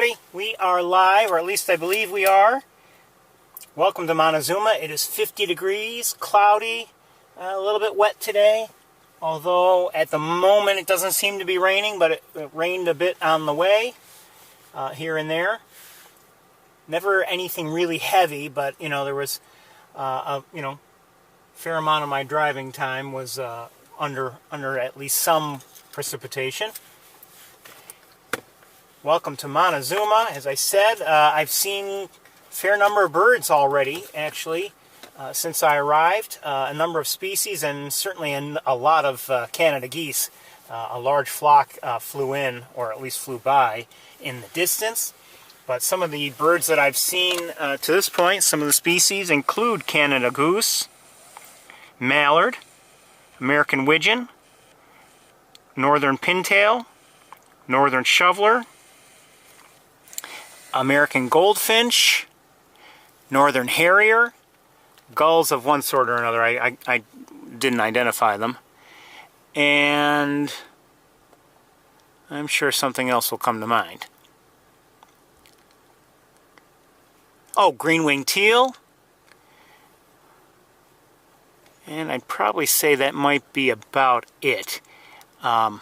everybody. We are live, or at least I believe we are. Welcome to Montezuma. It is 50 degrees, cloudy, a little bit wet today. Although at the moment it doesn't seem to be raining, but it rained a bit on the way, here and there. Never anything really heavy, but there was a fair amount of my driving time was under at least some precipitation. Welcome to Montezuma. As I said, I've seen a fair number of birds already, actually, since I arrived. A number of species, and certainly a lot of Canada geese. A large flock flew in, or at least flew by, in the distance. But some of the birds that I've seen to this point, some of the species include Canada goose, mallard, American widgeon, northern pintail, northern shoveler, American goldfinch, northern harrier, gulls of one sort or another. I didn't identify them. And I'm sure something else will come to mind. Oh, green-winged teal. And I'd probably say that might be about it. Oh,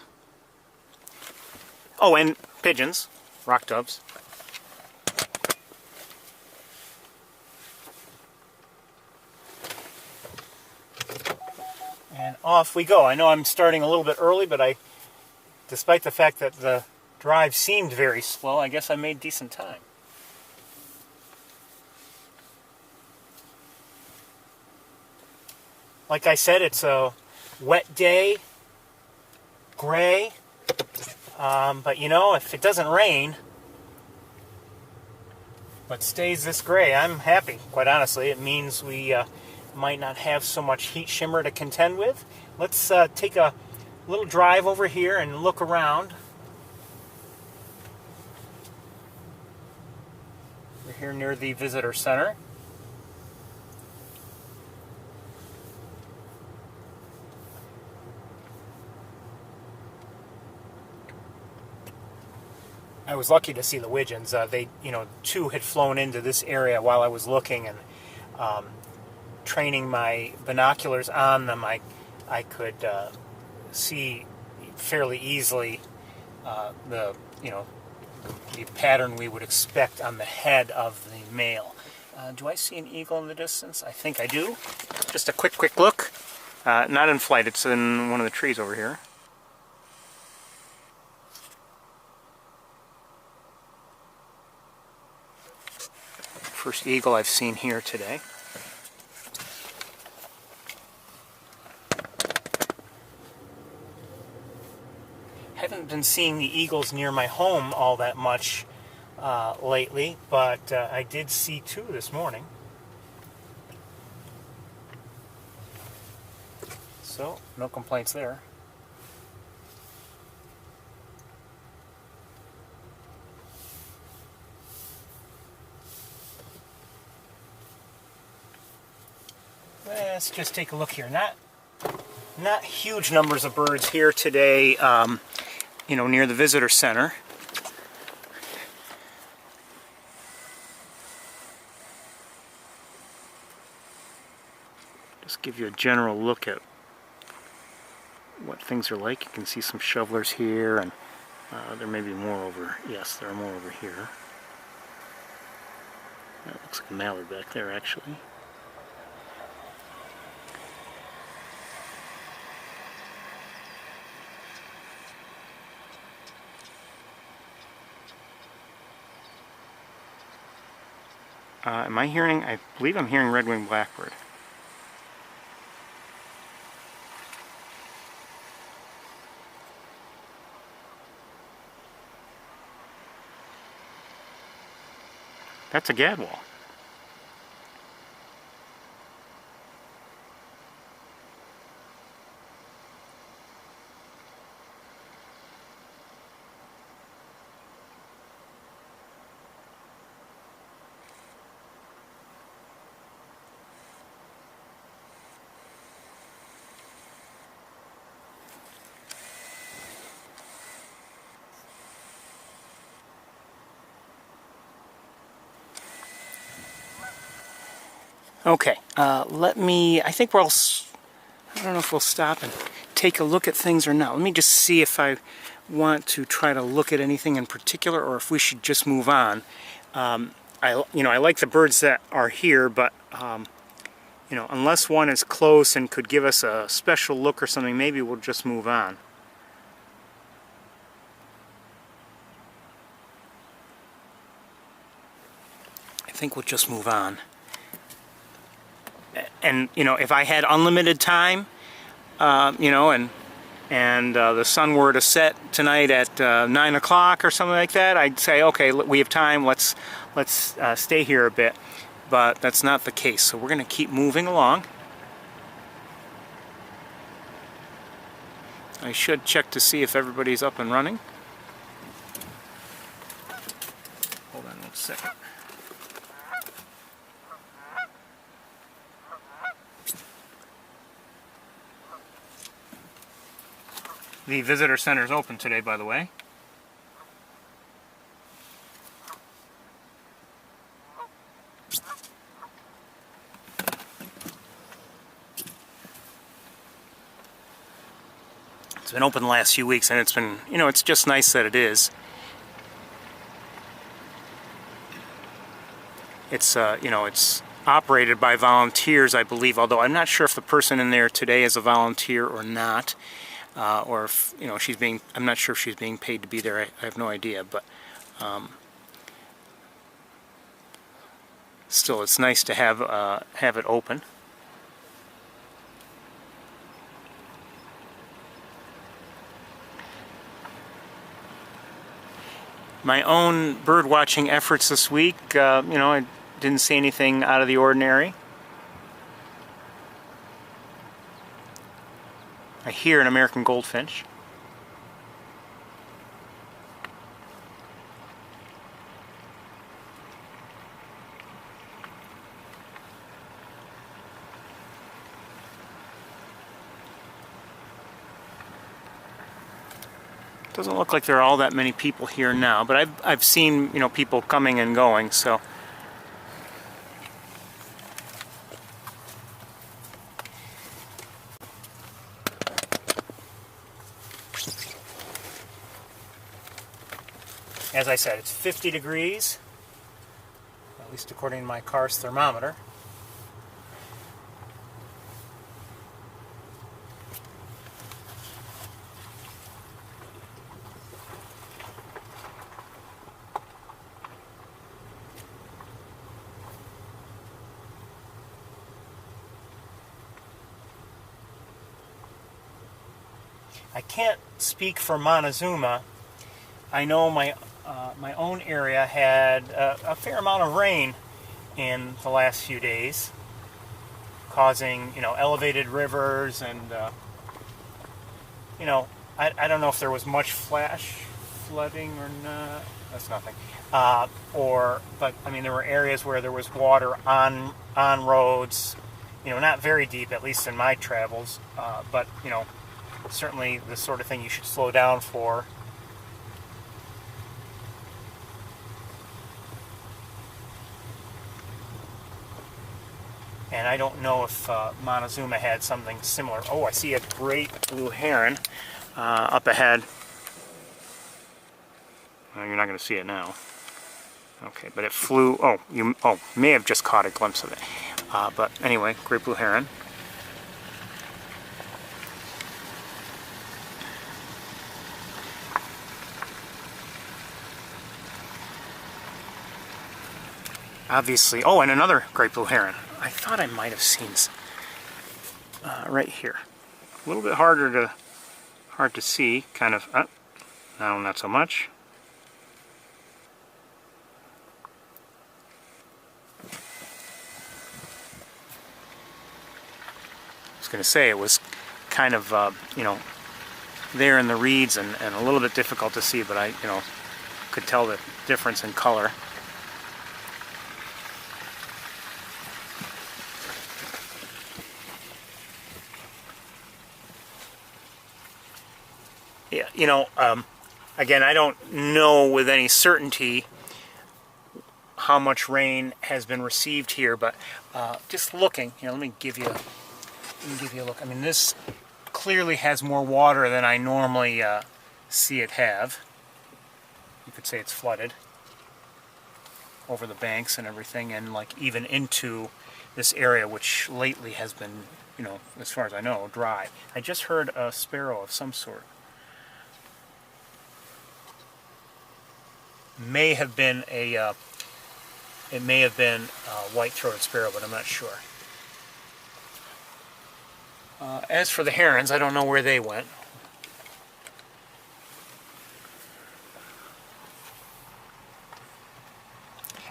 and pigeons, rock doves. And off we go. I know I'm starting a little bit early, but despite the fact that the drive seemed very slow, I guess I made decent time. Like I said, it's a wet day, gray, but if it doesn't rain, but stays this gray, I'm happy, quite honestly. It means we might not have so much heat shimmer to contend with. Let's take a little drive over here and look around. We're here near the visitor center. I was lucky to see the widgeons. Two had flown into this area while I was looking, and training my binoculars on them, I could see fairly easily the pattern we would expect on the head of the male. Do I see an eagle in the distance? I think I do. Just a quick look. Not in flight. It's in one of the trees over here. First eagle I've seen here today. Haven't been seeing the eagles near my home all that much lately, but I did see two this morning. So, no complaints there. Let's just take a look here. Not huge numbers of birds here today, near the visitor center. Just give you a general look at what things are like. You can see some shovelers here, and there may be more over. Yes, there are more over here. That looks like a mallard back there, actually. Am I hearing? I believe I'm hearing red-winged blackbird. That's a gadwall. Okay, I think I don't know if we'll stop and take a look at things or not. Let me just see if I want to try to look at anything in particular, or if we should just move on. I like the birds that are here, but unless one is close and could give us a special look or something, maybe we'll just move on. I think we'll just move on. And if I had unlimited time, and the sun were to set tonight at 9 o'clock or something like that, I'd say, okay, we have time, let's stay here a bit. But that's not the case, so we're going to keep moving along. I should check to see if everybody's up and running. Hold on 1 second. The visitor center is open today, by the way. It's been open the last few weeks, and it's been, it's just nice that it is. It's, it's operated by volunteers, I believe, although I'm not sure if the person in there today is a volunteer or not. Or if, I'm not sure if she's being paid to be there. I have no idea, but still, it's nice to have it open. My own bird watching efforts this week, I didn't see anything out of the ordinary. I hear an American goldfinch. Doesn't look like there are all that many people here now, but I've seen people coming and going, so. As I said, it's 50 degrees, at least according to my car's thermometer. I can't speak for Montezuma. I know my own area had a fair amount of rain in the last few days, causing elevated rivers, and I don't know if there was much flash flooding or not. That's nothing. But I mean, there were areas where there was water on roads, not very deep, at least in my travels, but certainly the sort of thing you should slow down for. And I don't know if Montezuma had something similar. Oh, I see a great blue heron up ahead. Well, you're not going to see it now. Okay, but it flew. You may have just caught a glimpse of it. But anyway, great blue heron. Obviously, and another great blue heron. I thought I might have seen right here. A little bit hard to see, kind of. No, not so much. I was going to say it was kind of, there in the reeds and a little bit difficult to see, but I, could tell the difference in color. Yeah, again, I don't know with any certainty how much rain has been received here, but just looking, let me give you a look. I mean, this clearly has more water than I normally see it have. You could say it's flooded over the banks and everything, and like even into this area, which lately has been, as far as I know, dry. I just heard a sparrow of some sort. May have been a white-throated sparrow, but I'm not sure. As for the herons, I don't know where they went.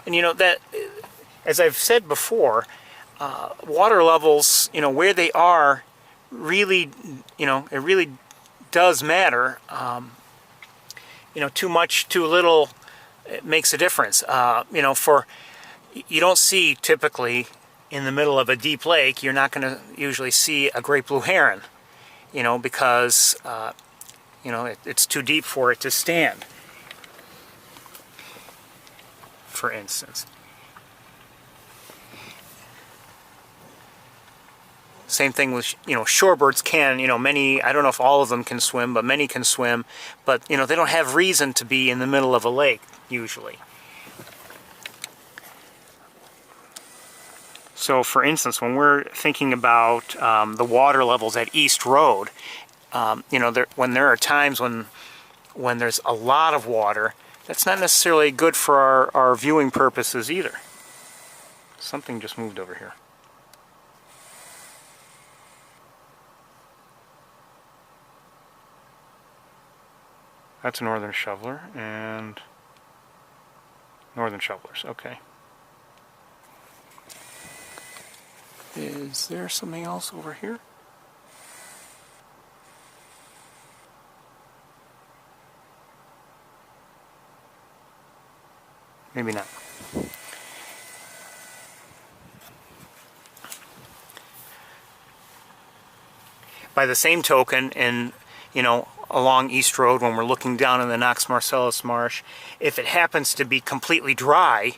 And that, as I've said before, water levels, where they are, really, it really does matter. Too much, too little, it makes a difference. You don't see typically in the middle of a deep lake, you're not going to usually see a great blue heron, because, it's too deep for it to stand, for instance. Same thing with, shorebirds can, many, I don't know if all of them can swim, but many can swim, but, they don't have reason to be in the middle of a lake, usually. So, for instance, when we're thinking about the water levels at East Road, when there are times when there's a lot of water, that's not necessarily good for our viewing purposes either. Something just moved over here. That's a northern shoveler and northern shovelers, okay. Is there something else over here? Maybe not. By the same token, and along East Road, when we're looking down in the Knox Marcellus Marsh, if it happens to be completely dry,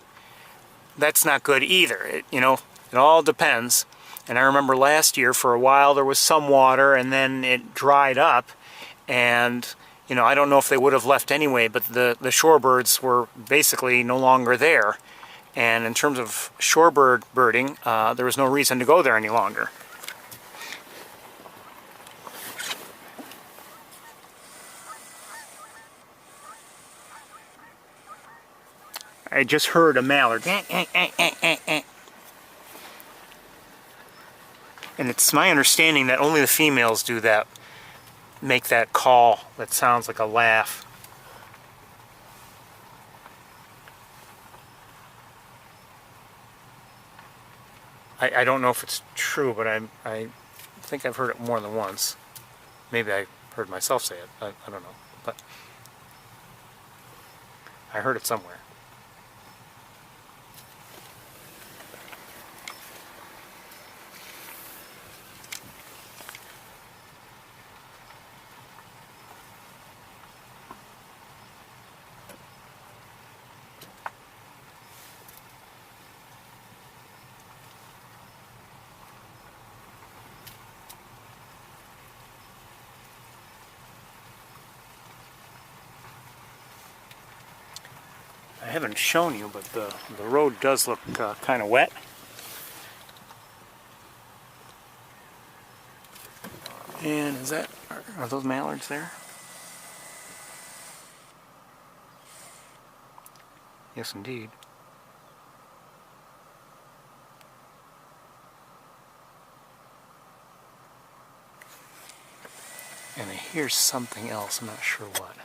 that's not good either. It all depends. And I remember last year, for a while, there was some water, and then it dried up, and I don't know if they would have left anyway, but the shorebirds were basically no longer there. And in terms of shorebird birding, there was no reason to go there any longer. I just heard a mallard. And it's my understanding that only the females do that, make that call that sounds like a laugh. I don't know if it's true, but I think I've heard it more than once. Maybe I heard myself say it. I don't know. But I heard it somewhere. I haven't shown you, but the road does look kind of wet. And are those mallards there? Yes, indeed. And I hear something else, I'm not sure what.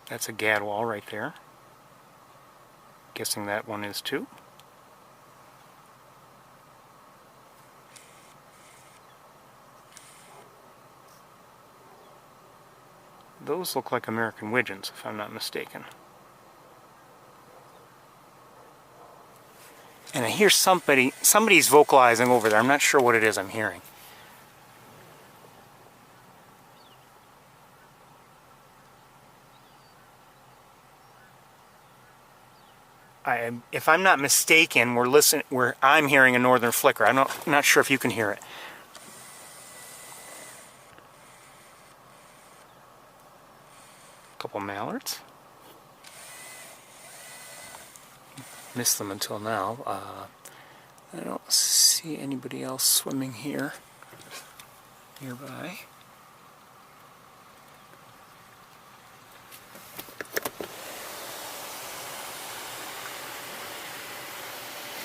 That's a gadwall right there. Guessing that one is too. Those look like American widgeons, if I'm not mistaken. And I hear somebody's vocalizing over there. I'm not sure what it is I'm hearing. If I'm not mistaken, I'm hearing a northern flicker. I'm not sure if you can hear it. A couple mallards. Missed them until now. I don't see anybody else swimming here nearby.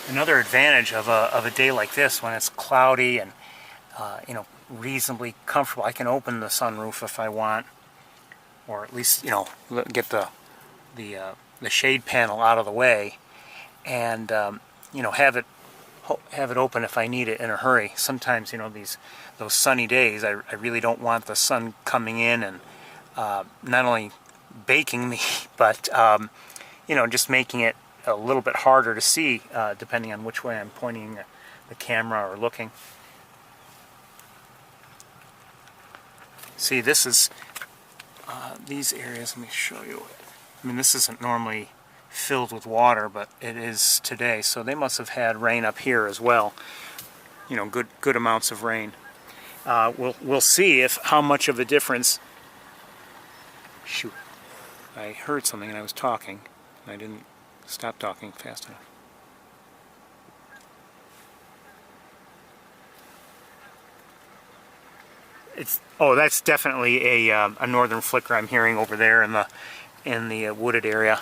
Another advantage of a day like this, when it's cloudy and you know, reasonably comfortable, I can open the sunroof if I want, or at least, you know, get the shade panel out of the way, and you know, have it open if I need it in a hurry. Sometimes, you know, those sunny days, I really don't want the sun coming in and not only baking me, but you know, just making it a little bit harder to see, depending on which way I'm pointing the camera or looking. See, this is these areas. Let me show you. I mean, this isn't normally filled with water, but it is today. So they must have had rain up here as well. You know, good amounts of rain. We'll see how much of a difference. Shoot, I heard something and I was talking. I didn't stop talking fast enough. That's definitely a northern flicker I'm hearing over there in the wooded area.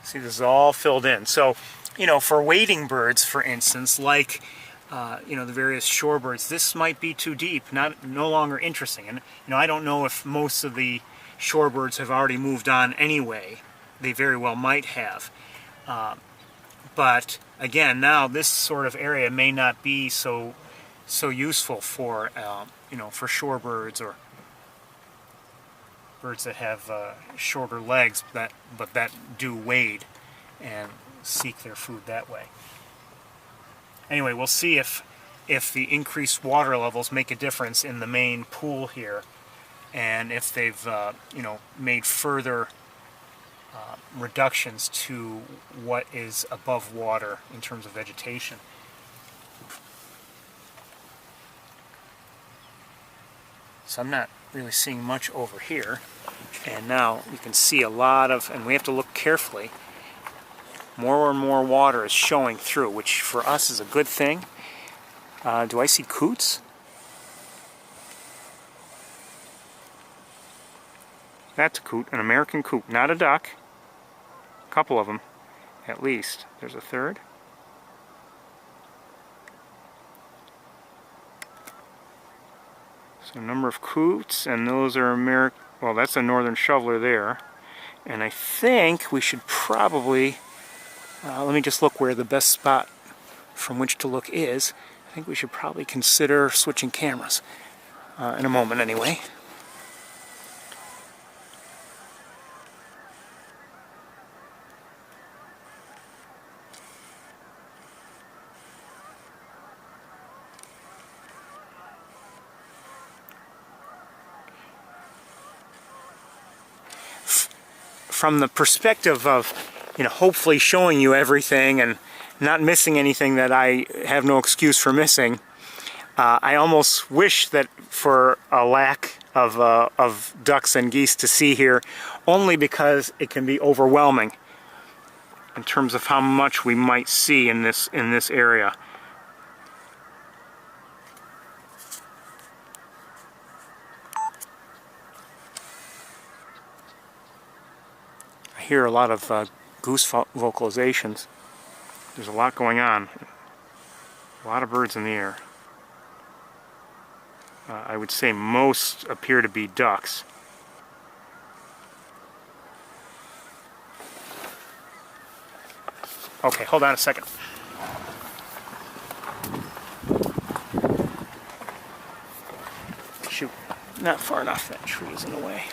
See, this is all filled in. So, you know, for wading birds, for instance, like you know, the various shorebirds, this might be too deep, no longer interesting. And you know, I don't know if most of the shorebirds have already moved on anyway. They very well might have. But again, now this sort of area may not be so useful for you know, for shorebirds or birds that have shorter legs, but that do wade and seek their food that way. Anyway, we'll see if the increased water levels make a difference in the main pool here, and if they've you know, made further reductions to what is above water in terms of vegetation. So I'm not really seeing much over here, and now you can see a lot of, and we have to look carefully, more and more water is showing through, which for us is a good thing. Do I see coots? That's a coot, an American coot, not a duck. A couple of them, at least. There's a third. So a number of coots, and those are well, that's a northern shoveler there. And I think we should probably, let me just look where the best spot from which to look is. I think we should probably consider switching cameras in a moment anyway. From the perspective of, you know, hopefully showing you everything and not missing anything that I have no excuse for missing, I almost wish that for a lack of ducks and geese to see here, only because it can be overwhelming in terms of how much we might see in this area. I hear a lot of goose vocalizations. There's a lot going on. A lot of birds in the air. I would say most appear to be ducks. Okay, hold on a second. Shoot, not far enough. That tree is in the way.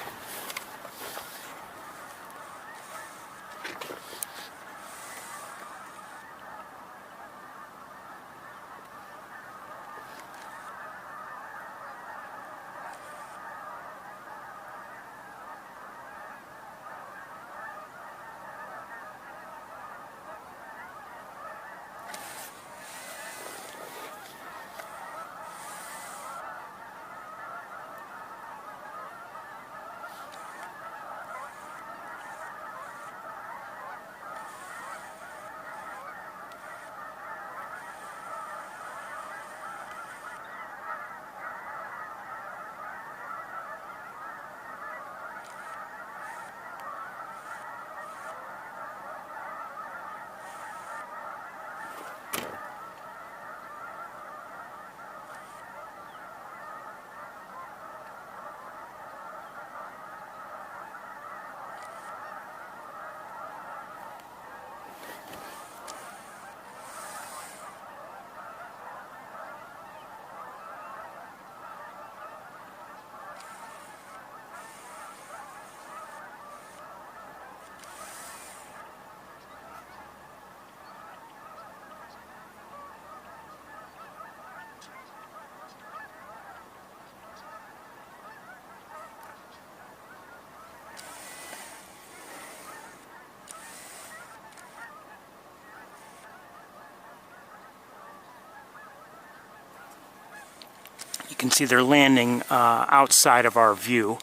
You can see they're landing outside of our view.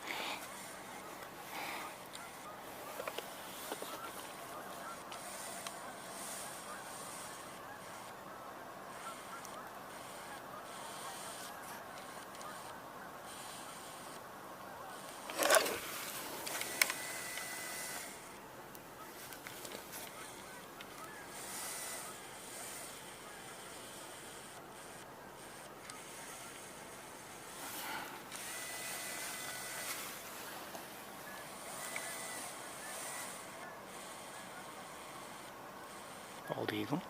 Bald eagle.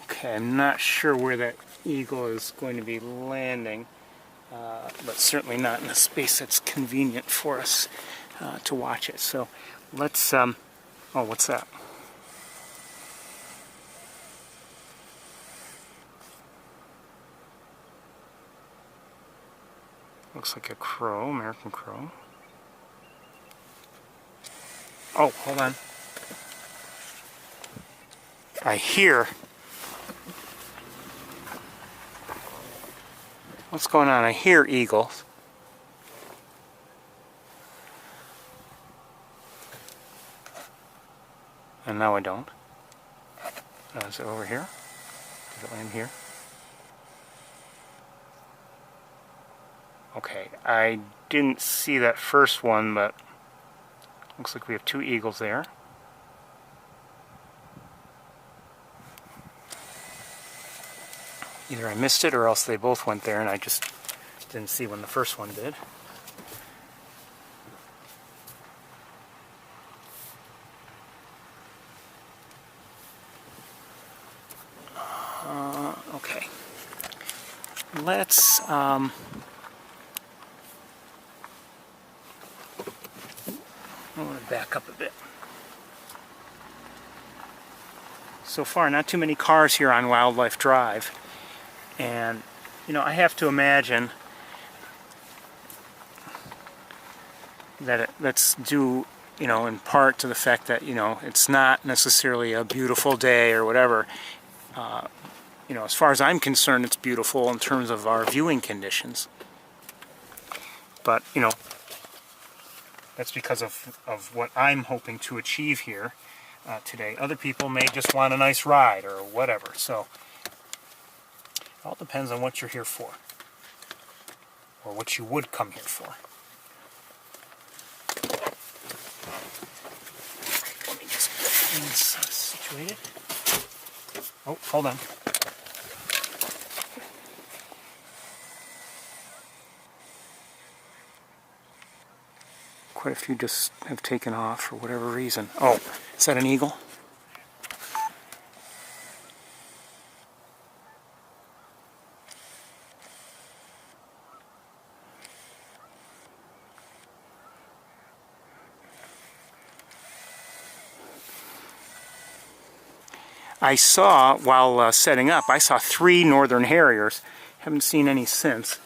Okay, I'm not sure where that eagle is going to be landing, but certainly not in a space that's convenient for us to watch it. So let's, oh, what's that? Looks like a crow, American crow. Oh, hold on. I hear... What's going on? I hear eagles. And now I don't. Is it over here? Does it land here? Okay, I didn't see that first one, but looks like we have two eagles there. Either I missed it or else they both went there and I just didn't see when the first one did. Okay. Let's I want to back up a bit. So far, not too many cars here on Wildlife Drive. And, you know, I have to imagine that's due, you know, in part to the fact that, you know, it's not necessarily a beautiful day or whatever. You know, as far as I'm concerned, it's beautiful in terms of our viewing conditions. But, you know, that's because of what I'm hoping to achieve here today. Other people may just want a nice ride or whatever. So, it all depends on what you're here for. Or what you would come here for. Let me just get things situated. Oh, hold on. Quite a few just have taken off for whatever reason. Oh, is that an eagle? I saw, while setting up, I saw 3 northern harriers. Haven't seen any since.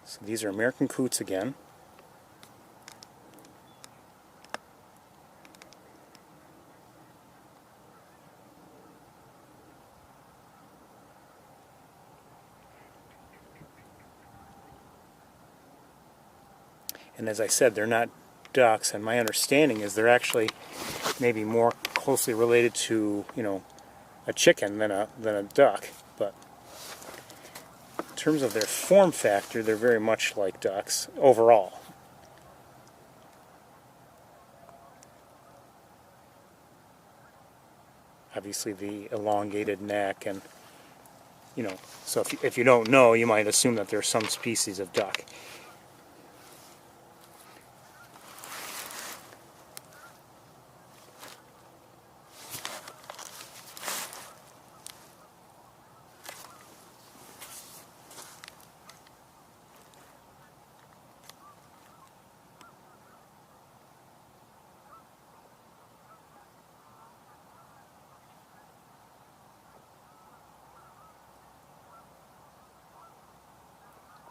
So these are American coots again. And as I said, they're not ducks, and my understanding is they're actually maybe more closely related to, you know, a chicken than a duck. But in terms of their form factor, they're very much like ducks overall. Obviously the elongated neck, and, you know, so if you don't know, you might assume that there's some species of duck.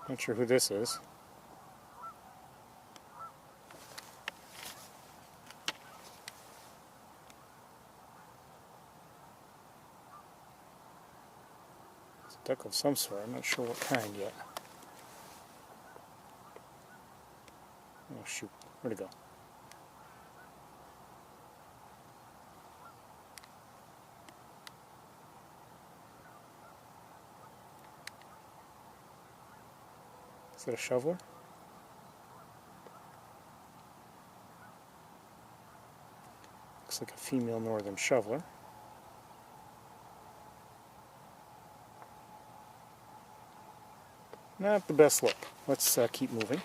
Not sure who this is. It's a duck of some sort. I'm not sure what kind yet. Oh shoot, where'd it go? Is that a shoveler? Looks like a female northern shoveler. Not the best look. Let's keep moving.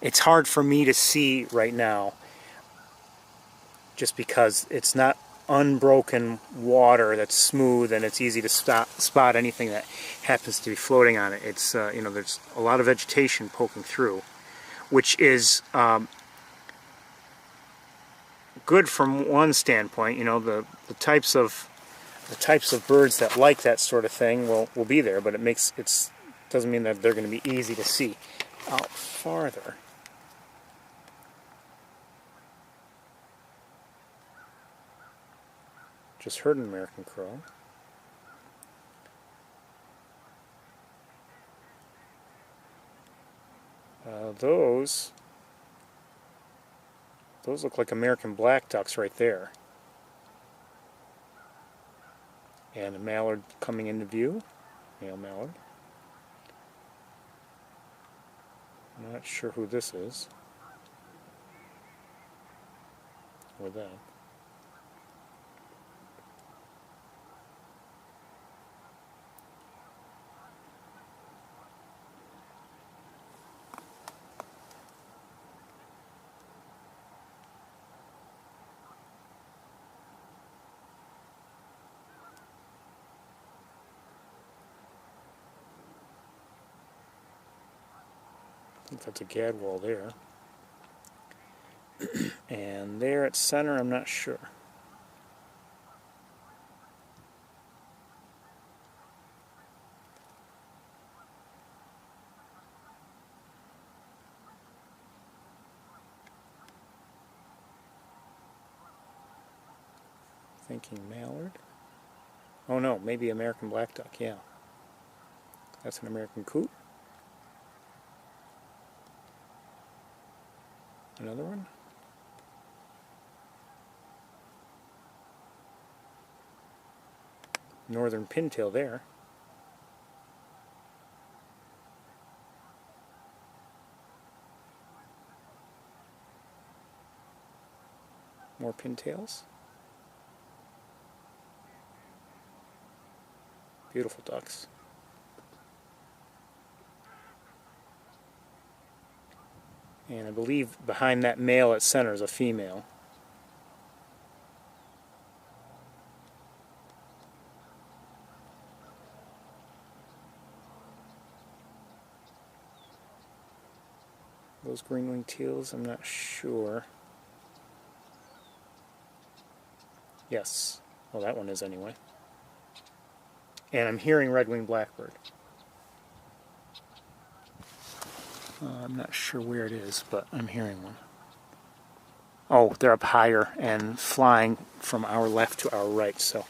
It's hard for me to see right now just because it's not unbroken water that's smooth and it's easy to spot anything that happens to be floating on it. It's, you know, there's a lot of vegetation poking through, which is good from one standpoint. You know, the types of birds that like that sort of thing will be there, but it doesn't mean that they're going to be easy to see. Out farther, just heard an American crow. Those look like American black ducks right there. And a mallard coming into view, male mallard. Not sure who this is, or that. I think that's a gadwall there. And there at center, I'm not sure. Thinking mallard. Oh no, maybe American black duck, yeah. That's an American coot. Another one. Northern pintail there. More pintails. Beautiful ducks. And I believe behind that male at center is a female. Those green-winged teals, I'm not sure. Yes. Well, that one is anyway. And I'm hearing red-winged blackbird. I'm not sure where it is, but I'm hearing one. Oh, they're up higher and flying from our left to our right, so...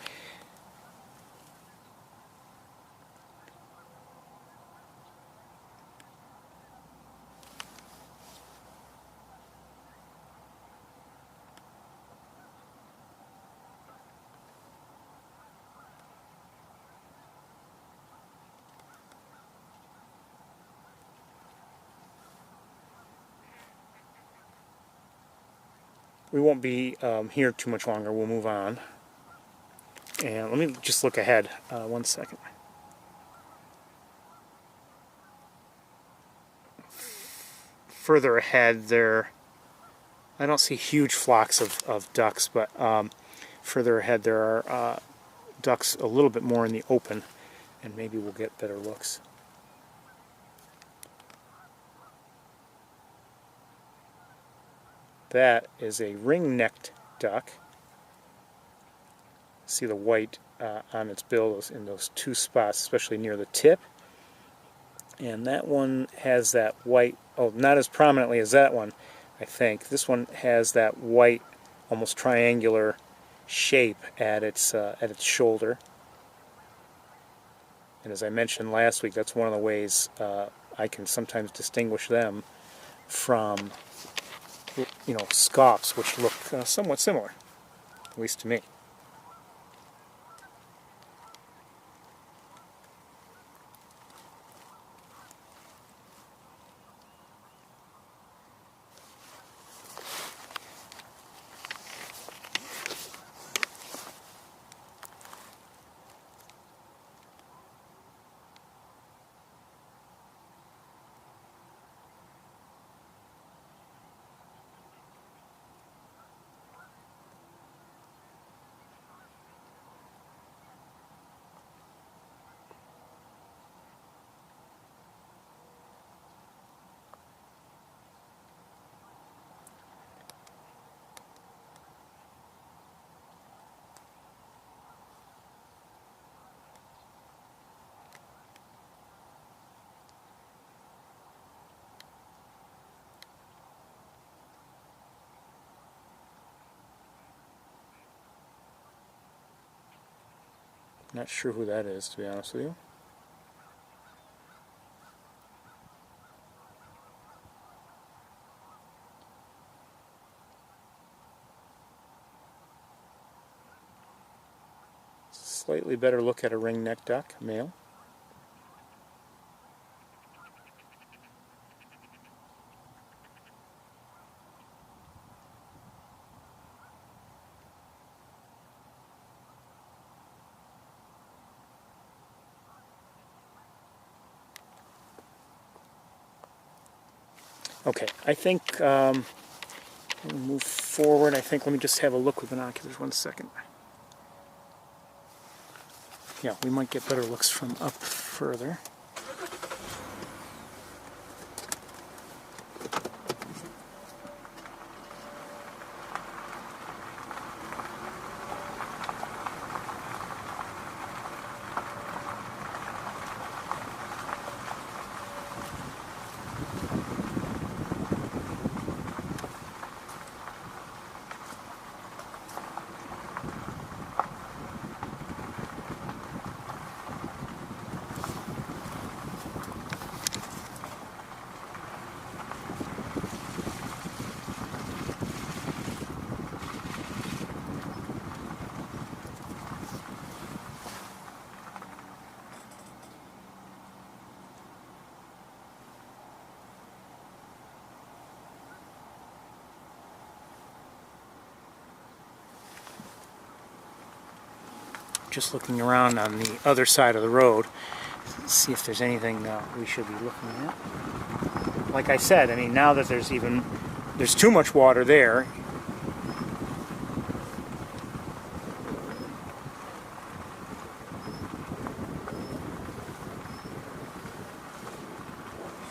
We won't be here too much longer. We'll move on. And let me just look ahead 1 second. Further ahead there, I don't see huge flocks of ducks, but further ahead there are ducks a little bit more in the open, and maybe we'll get better looks. That is a ring-necked duck. See the white on its bill in those two spots, especially near the tip. And that one has that white, oh, not as prominently as that one, I think. This one has that white, almost triangular shape at its shoulder. And as I mentioned last week, that's one of the ways I can sometimes distinguish them from, you know, scops, which look somewhat similar, at least to me. Not sure who that is, to be honest with you. Slightly better look at a ring-necked duck, male. Okay, I think we'll move forward. I think, let me just have a look with binoculars 1 second. Yeah, we might get better looks from up further. just looking around on the other side of the road. See if there's anything we should be looking at. Like I said, I mean, now that there's too much water there.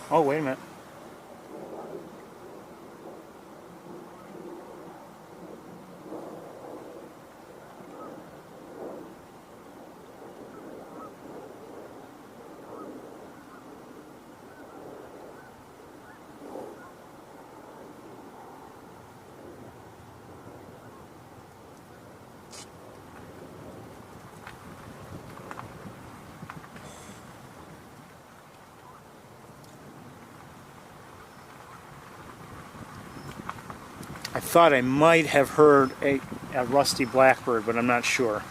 Oh, wait a minute. I thought I might have heard a rusty blackbird, but I'm not sure.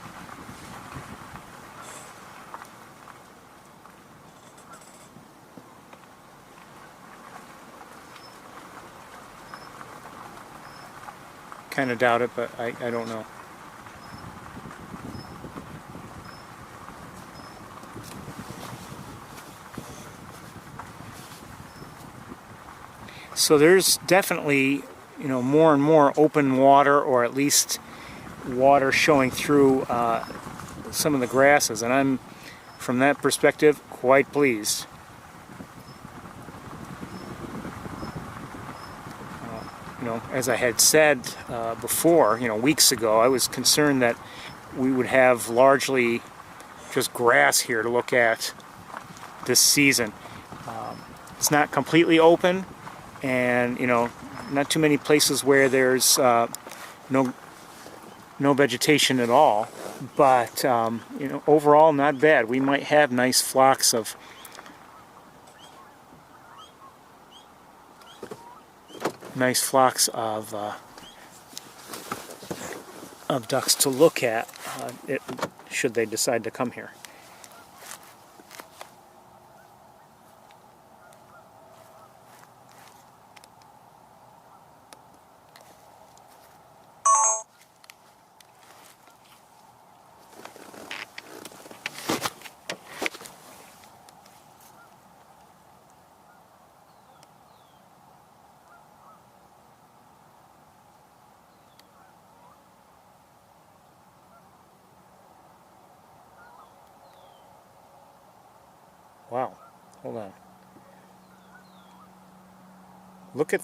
Kind of doubt it, but I don't know. So there's definitely, you know, more and more open water, or at least water showing through some of the grasses, and I'm, from that perspective, quite pleased. You know, as I had said before, you know, weeks ago, I was concerned that we would have largely just grass here to look at this season. It's not completely open, and, you know, not too many places where there's no vegetation at all, but you know, overall not bad. We might have nice flocks of ducks to look at should they decide to come here. Wow, hold on. Look at,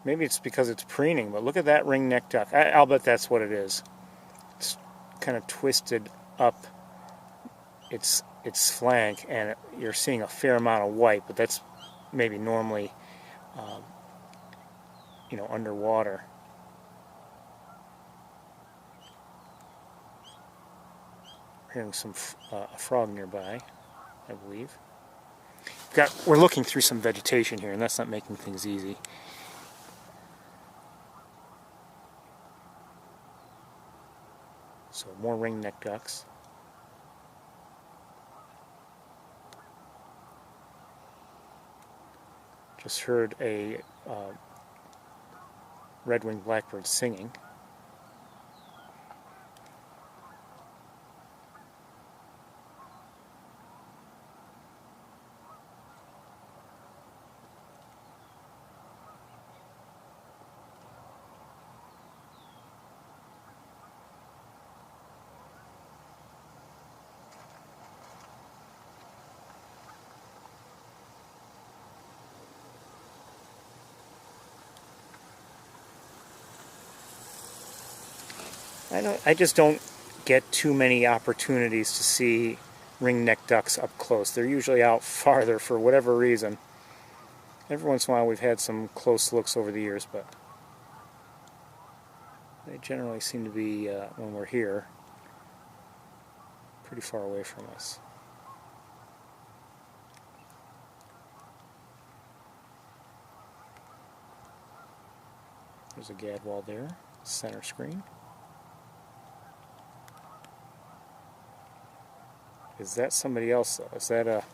maybe it's because it's preening, but look at that ring-necked duck. I'll bet that's what it is. It's kind of twisted up its flank, and you're seeing a fair amount of white, but that's maybe normally, you know, underwater. Hearing some a frog nearby, I believe. We're looking through some vegetation here, and that's not making things easy. So more ring-necked ducks. Just heard a red-winged blackbird singing. I just don't get too many opportunities to see ring-necked ducks up close. They're usually out farther for whatever reason. Every once in a while we've had some close looks over the years, but they generally seem to be, when we're here, pretty far away from us. There's a gadwall there, center screen. Is that somebody else though? Is that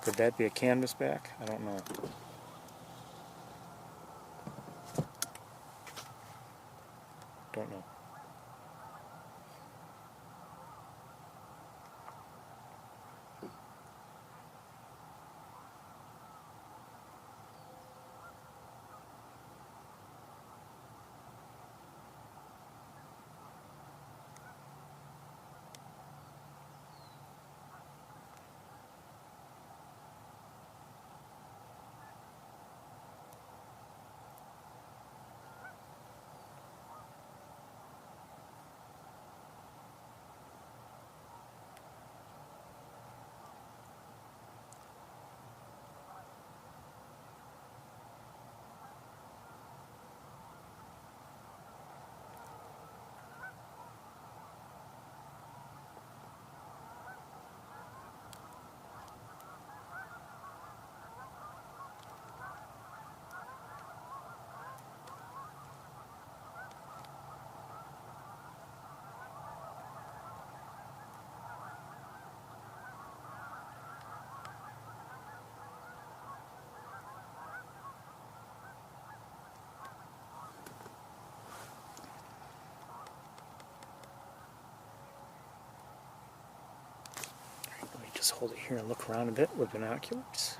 could that be a canvasback? I don't know. Don't know. just hold it here and look around a bit with binoculars.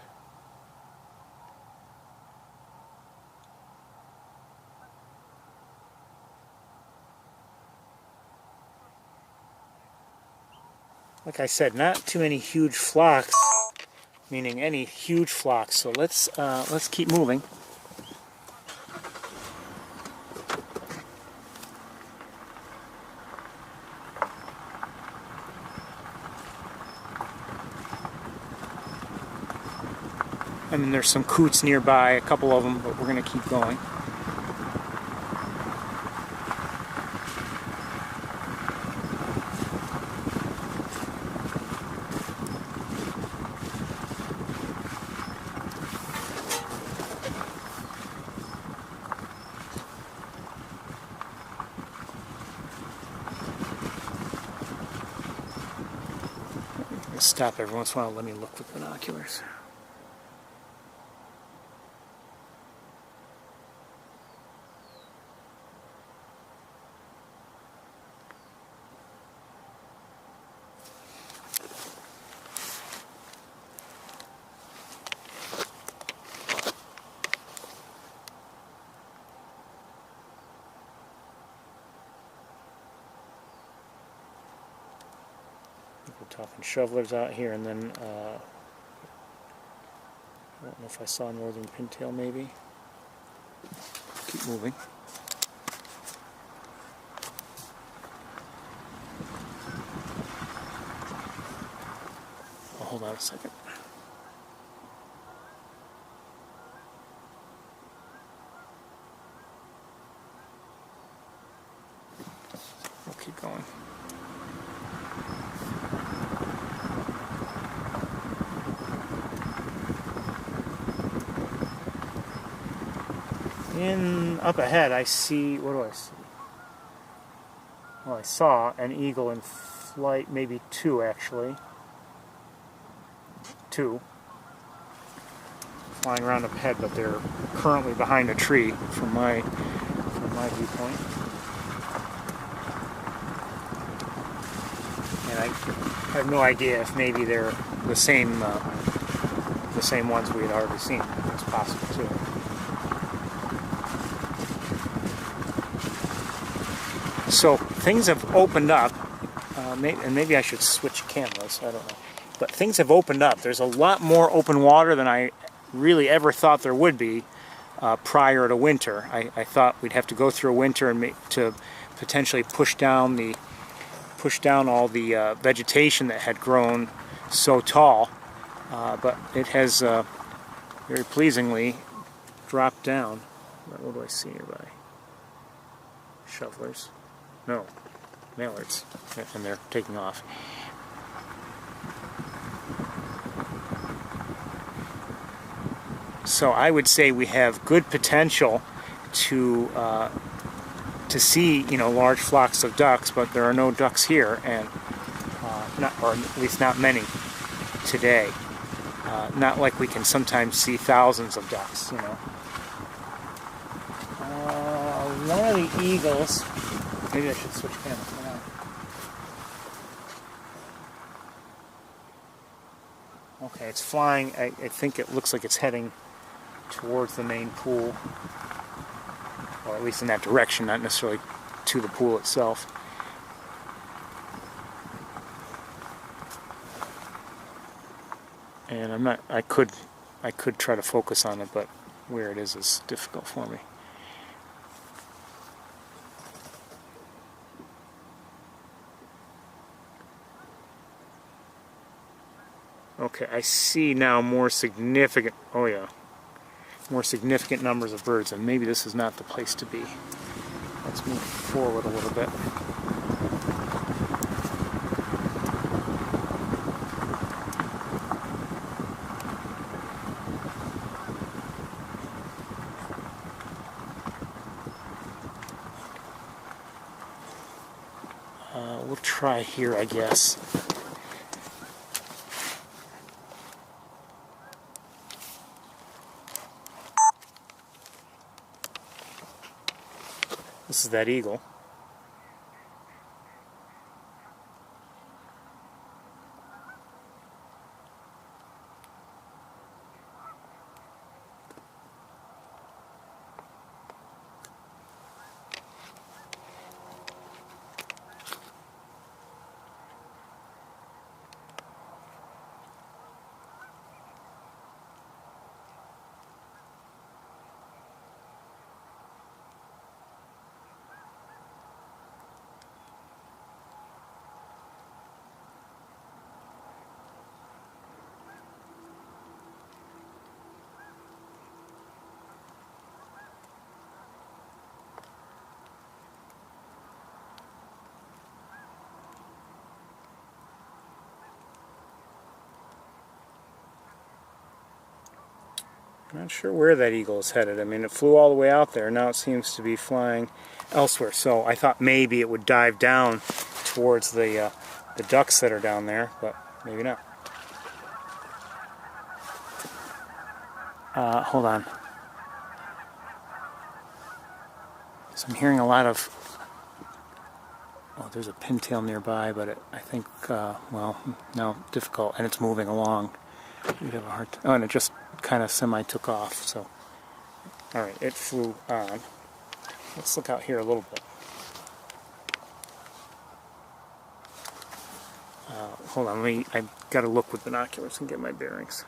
Like I said, not too many huge flocks, meaning any huge flocks. So let's keep moving. And then there's some coots nearby, a couple of them, but we're going to keep going. Stop every once in a while, let me look with binoculars. We're talking shovelers out here, and then I don't know if I saw northern pintail maybe. Keep moving. Oh, hold on a second. We'll keep going. Up ahead I see, what do I see? Well, I saw an eagle in flight, maybe two actually. Two. Flying around up ahead, but they're currently behind a tree from my viewpoint. And I have no idea if maybe they're the same ones we had already seen. It's possible too. So things have opened up, and maybe I should switch cameras, I don't know. But things have opened up. There's a lot more open water than I really ever thought there would be prior to winter. I thought we'd have to go through a winter and to potentially push down all the vegetation that had grown so tall, but it has very pleasingly dropped down. What do I see nearby? Shovelers. No, mallards, and they're taking off. So I would say we have good potential to see, large flocks of ducks, but there are no ducks here, and or at least not many today. Not like we can sometimes see thousands of ducks, One of the eagles. Maybe I should switch cameras now. Okay, it's flying. I think it looks like it's heading towards the main pool, or at least in that direction, not necessarily to the pool itself. And I could try to focus on it, but where it is difficult for me. Okay, I see now more significant numbers of birds, and maybe this is not the place to be. Let's move forward a little bit. We'll try here, I guess. This is that eagle. Not sure where that eagle is headed. I mean, it flew all the way out there. Now it seems to be flying elsewhere. So I thought maybe it would dive down towards the ducks that are down there, but maybe not. Hold on. So I'm hearing a lot of... Oh, there's a pintail nearby, but I think, well, no, difficult, and it's moving along. We'd have a hard time. Oh, and it just kind of semi-took off, so... Alright, it flew on. Let's look out here a little bit. Hold on, I've got to look with binoculars and get my bearings.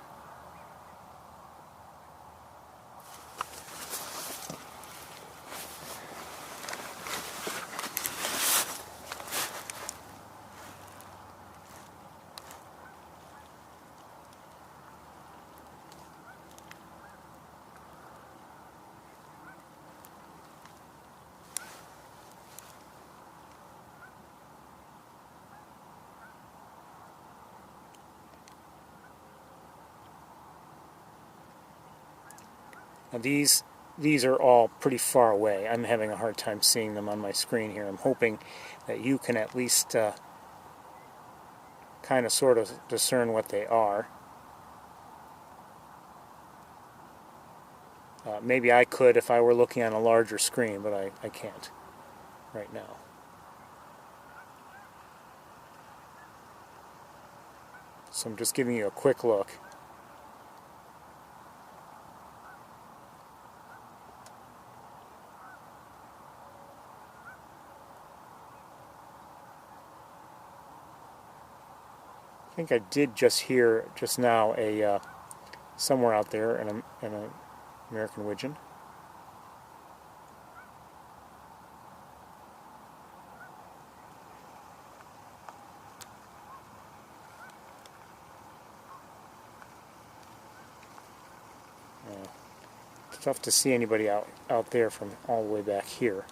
Now these are all pretty far away. I'm having a hard time seeing them on my screen here. I'm hoping that you can at least kind of sort of discern what they are. Maybe I could if I were looking on a larger screen, but I can't right now. So I'm just giving you a quick look. I think I did just hear just now a somewhere out there an American widgeon. It's tough to see anybody out there from all the way back here.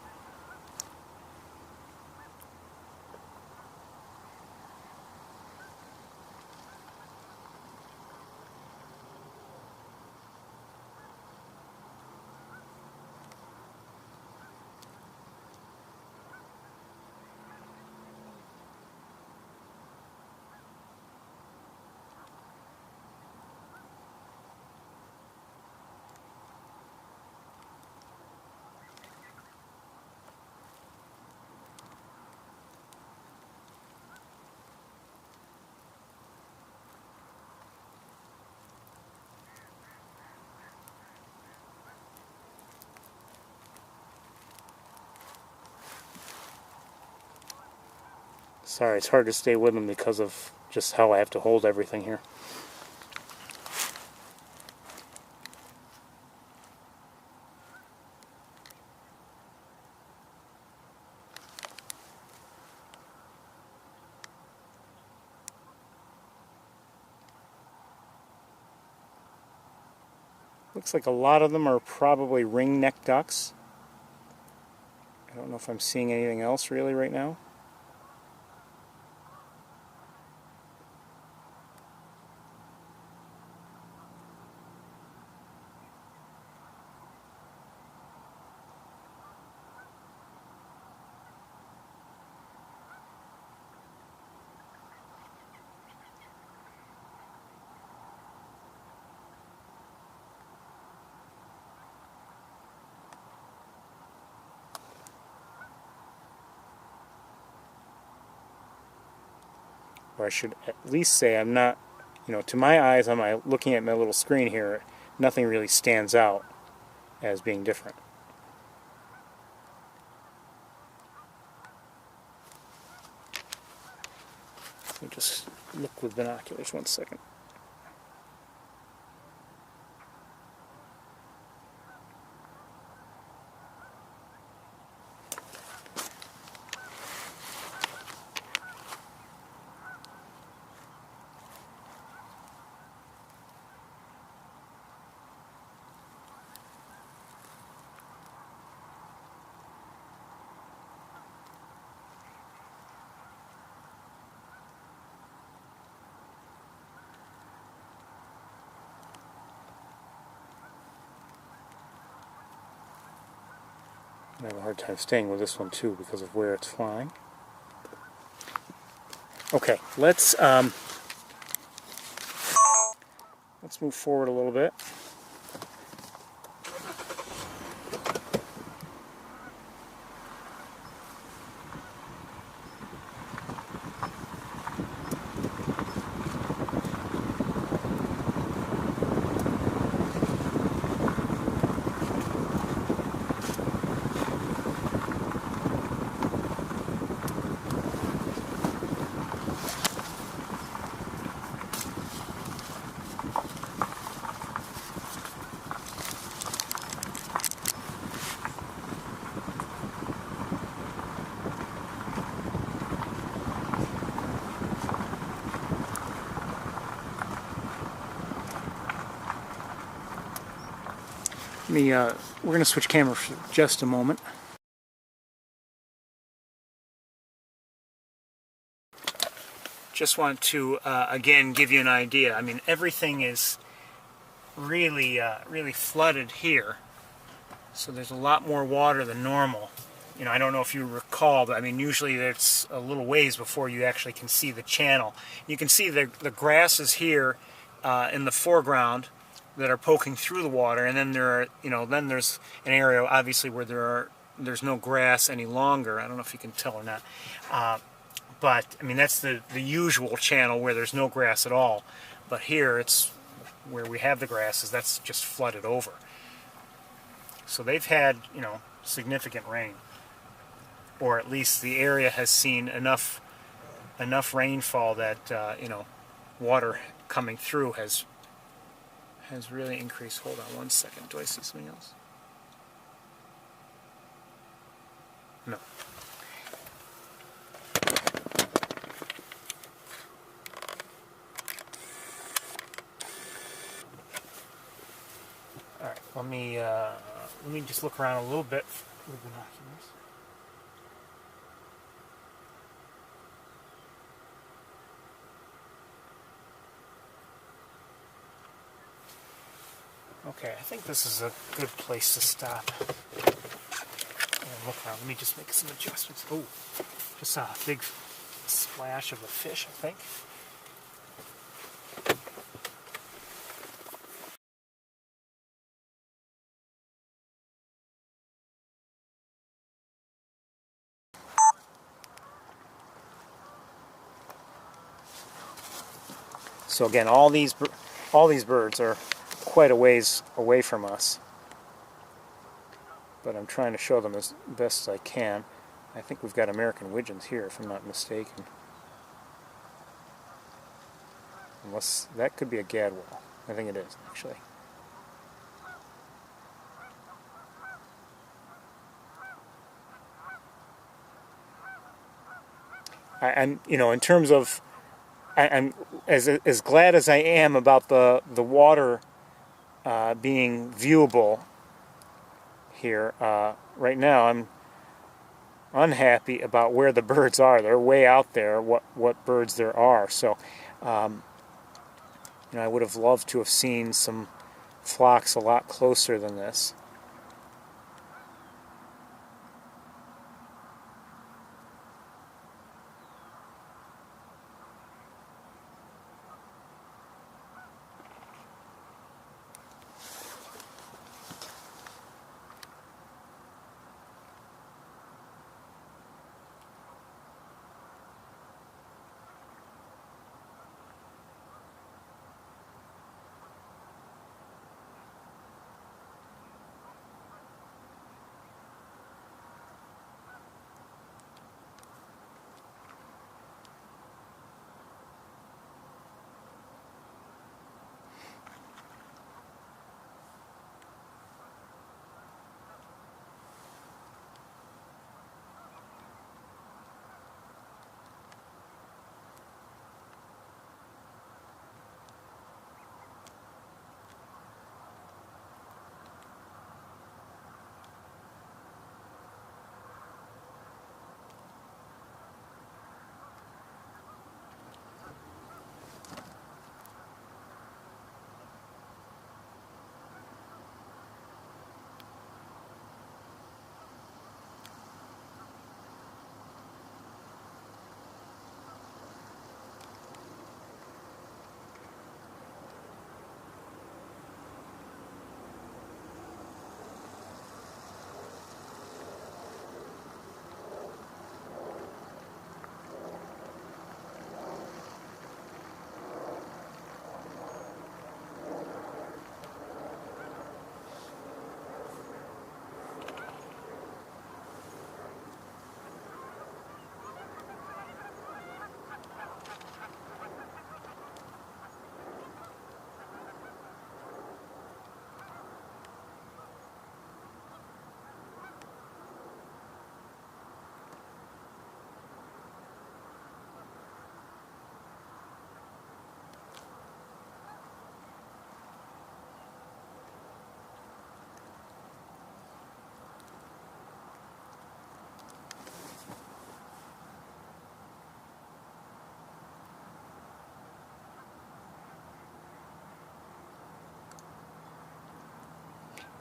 Sorry, it's hard to stay with them because of just how I have to hold everything here. Looks like a lot of them are probably ring-necked ducks. I don't know if I'm seeing anything else really right now. Or I should at least say I'm not, to my eyes, I'm looking at my little screen here, nothing really stands out as being different. Let me just look with binoculars 1 second. I have a hard time staying with this one too because of where it's flying. Okay, let's move forward a little bit. We're going to switch camera for just a moment. Just want to again give you an idea. I mean, everything is really flooded here, so there's a lot more water than normal. You know, I don't know if you recall, but I mean, usually it's a little ways before you actually can see the channel. You can see the grasses here in the foreground that are poking through the water, and then then there's an area obviously where there's no grass any longer. I don't know if you can tell or not, but I mean that's the usual channel where there's no grass at all. But here it's where we have the grasses. That's just flooded over. So they've had significant rain, or at least the area has seen enough rainfall that water coming through has really increased. Hold on one second. Do I see something else? No. All right. Let me just look around a little bit with binoculars. Okay, I think this is a good place to stop and look around. Let me just make some adjustments. Oh, just a big splash of a fish, I think. So again, all these birds are quite a ways away from us, but I'm trying to show them as best as I can. I think we've got American widgeons here, if I'm not mistaken. Unless that could be a gadwall. I think it is, actually. I'm in terms of, I'm as glad as I am about the water being viewable here. Right now, I'm unhappy about where the birds are. They're way out there. What birds there are. So, I would have loved to have seen some flocks a lot closer than this.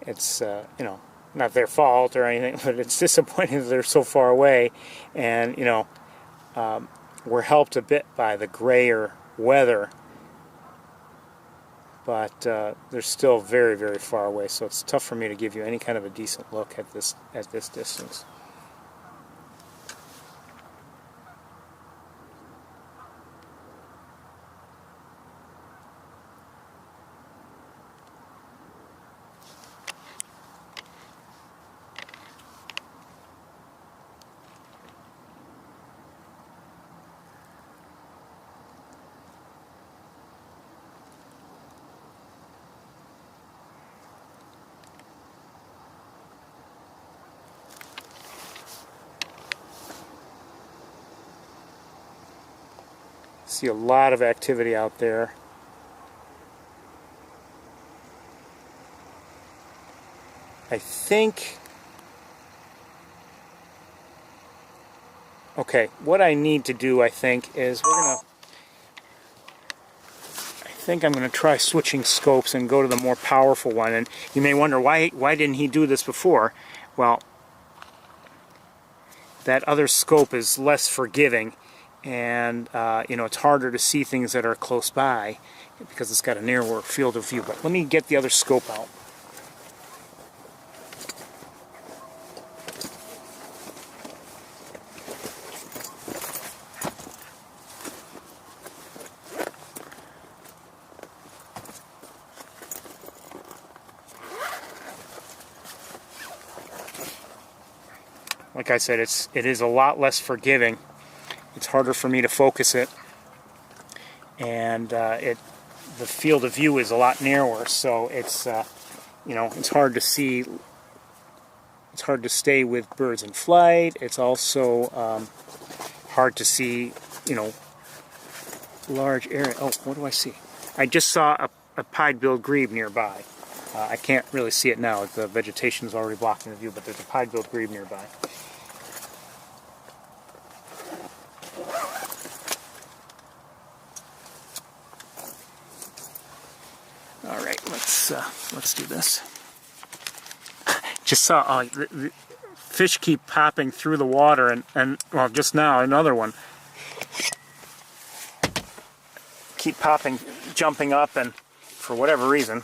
it's you know, not their fault or anything, but it's disappointing that they're so far away, and you know, we're helped a bit by the grayer weather, but they're still very, very far away, so it's tough for me to give you any kind of a decent look at this distance. See a lot of activity out there. I think, okay, what I need to do, I think, is I think I'm going to try switching scopes and go to the more powerful one. And you may wonder, why didn't he do this before? Well, that other scope is less forgiving, and you know, it's harder to see things that are close by because it's got a narrower field of view. But let me get the other scope out. Like I said, it is a lot less forgiving. It's harder for me to focus it, and the field of view is a lot narrower. So it's you know, it's hard to see. It's hard to stay with birds in flight. It's also hard to see, you know, large area. Oh, what do I see? I just saw a pied-billed grebe nearby. I can't really see it now. The vegetation is already blocking the view, but there's a pied-billed grebe nearby. All right, let's do this. Just saw the fish keep popping through the water, and well, just now another one keep popping, jumping up, and for whatever reason.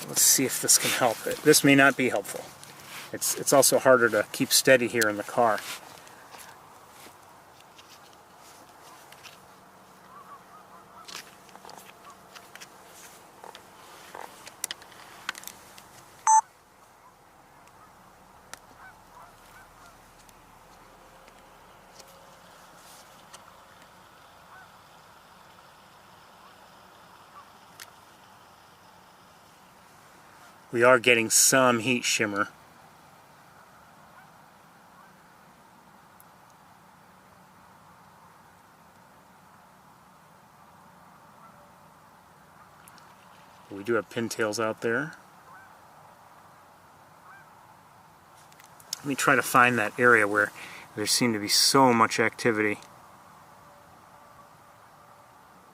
Let's see if this can help. This may not be helpful. It's also harder to keep steady here in the car. We are getting some heat shimmer. We do have pintails out there. Let me try to find that area where there seemed to be so much activity.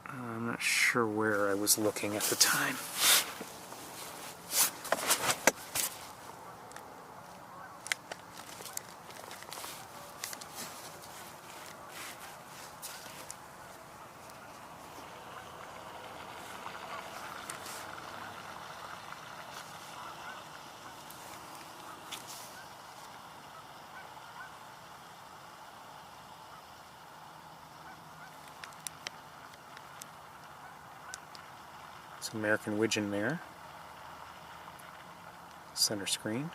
I'm not sure where I was looking at the time. Some American widgeon there. Center screen.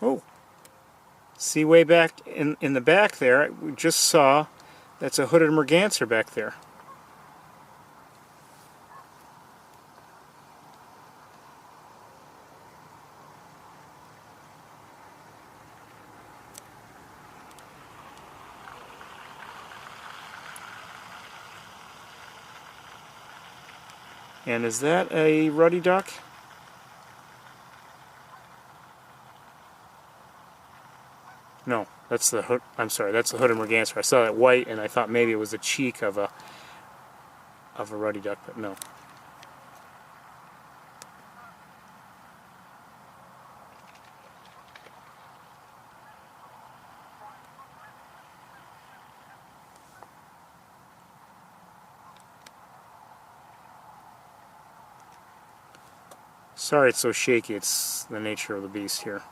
Oh, see way back in the back there, we just saw that's a hooded merganser back there. And is that a ruddy duck? No, that's the hood. I'm sorry, that's the hooded merganser. I saw that white, and I thought maybe it was the cheek of a ruddy duck, but no. Sorry it's so shaky, it's the nature of the beast here.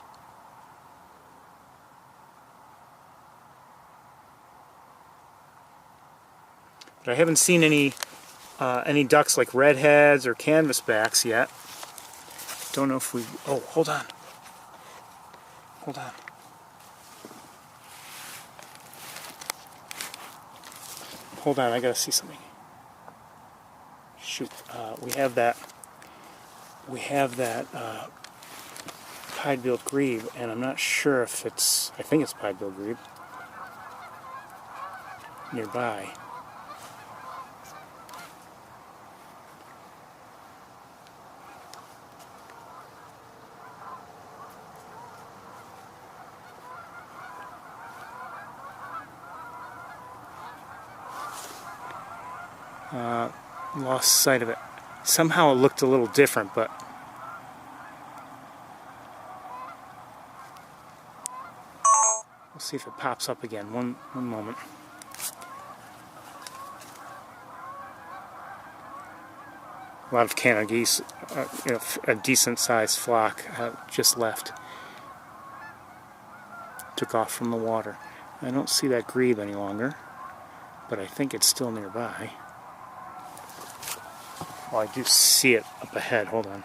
But I haven't seen any ducks like redheads or canvasbacks yet. Don't know if we... Oh, hold on. Hold on. Hold on, I gotta see something. Shoot, we have that pied-billed grebe, and I'm not sure if it's... I think it's pied-billed grebe nearby. Lost sight of it. Somehow it looked a little different, but we'll see if it pops up again. One moment. A lot of Canada geese, a decent-sized flock, just left. Took off from the water. I don't see that grebe any longer, but I think it's still nearby. Well, I do see it up ahead. Hold on.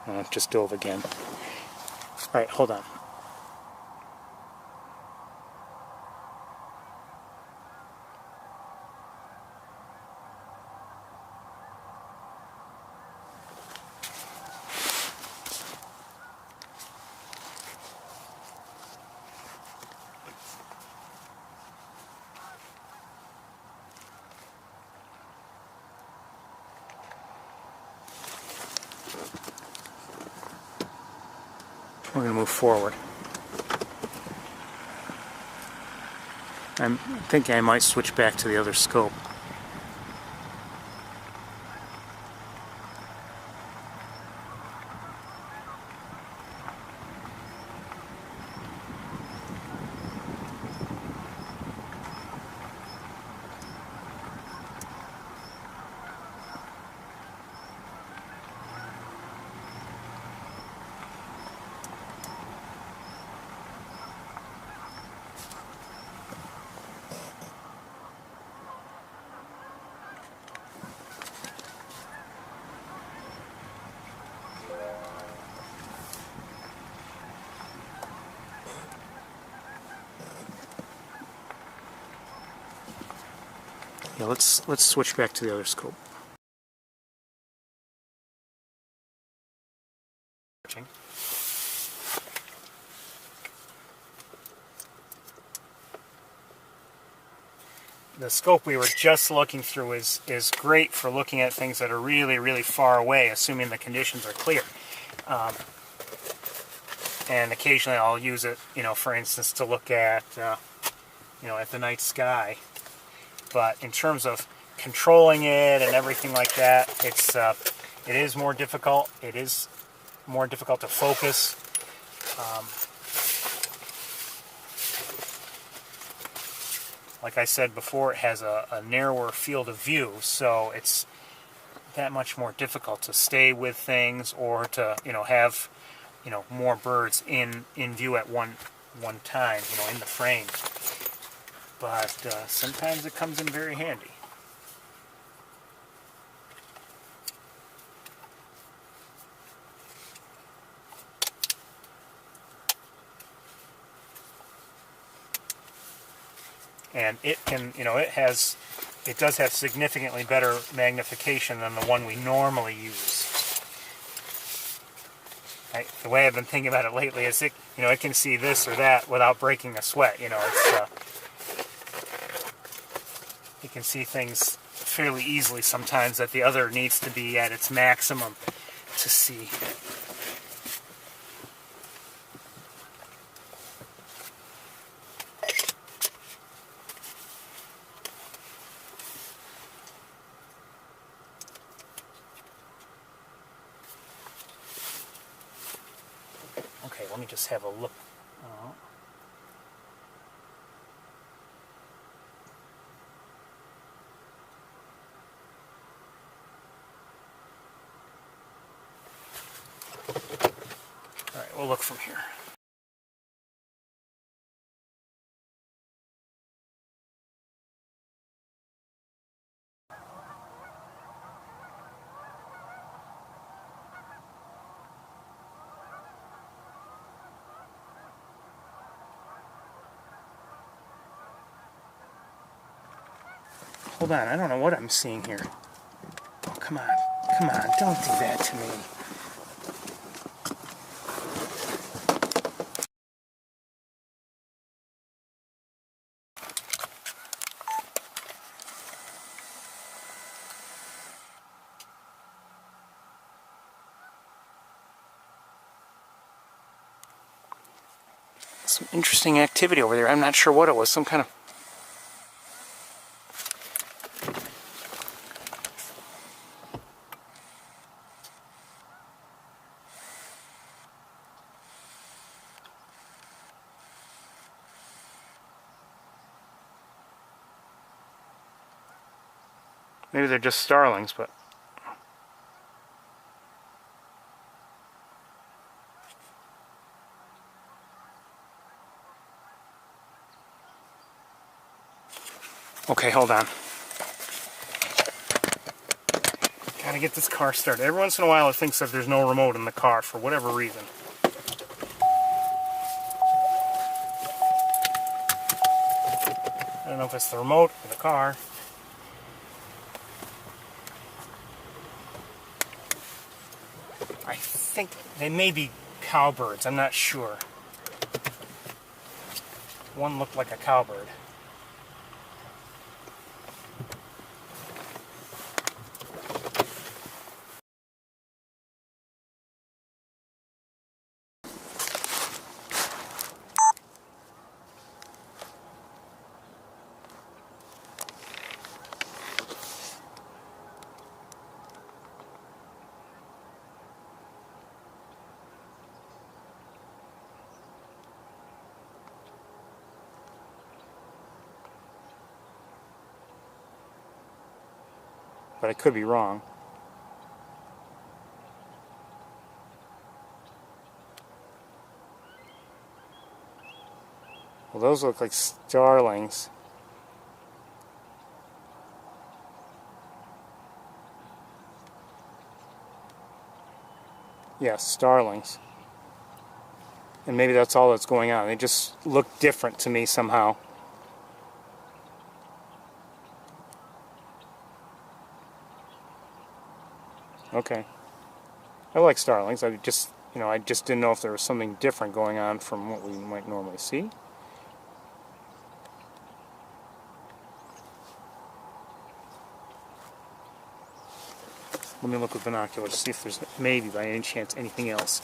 Oh, it just dove again. Alright, hold on. We're going to move forward. I'm thinking I might switch back to the other scope. Yeah, let's switch back to the other scope. The scope we were just looking through is great for looking at things that are really, really far away, assuming the conditions are clear. And occasionally I'll use it, for instance, to look at, at the night sky. But in terms of controlling it and everything like that, it is more difficult. It is more difficult to focus. Like I said before, it has a narrower field of view, so it's that much more difficult to stay with things or to have more birds in view at one time, in the frame. But sometimes it comes in very handy. and it can, it does have significantly better magnification than the one we normally use. The way I've been thinking about it lately is it can see this or that without breaking a sweat. It can see things fairly easily sometimes that the other needs to be at its maximum to see. Okay, let me just have a look. All right, we'll look from here. Hold on, I don't know what I'm seeing here. Oh, come on, don't do that to me. Some interesting activity over there. I'm not sure what it was, some kind of... Maybe they're just starlings, but... Okay, hold on. Gotta get this car started. Every once in a while it thinks that there's no remote in the car for whatever reason. I don't know if it's the remote or the car. I think they may be cowbirds, I'm not sure. One looked like a cowbird. But I could be wrong. Well, those look like starlings. Yes, starlings. And maybe that's all that's going on. They just look different to me somehow. Okay. I like starlings. I just didn't know if there was something different going on from what we might normally see. Let me look with binoculars, see if there's maybe by any chance anything else.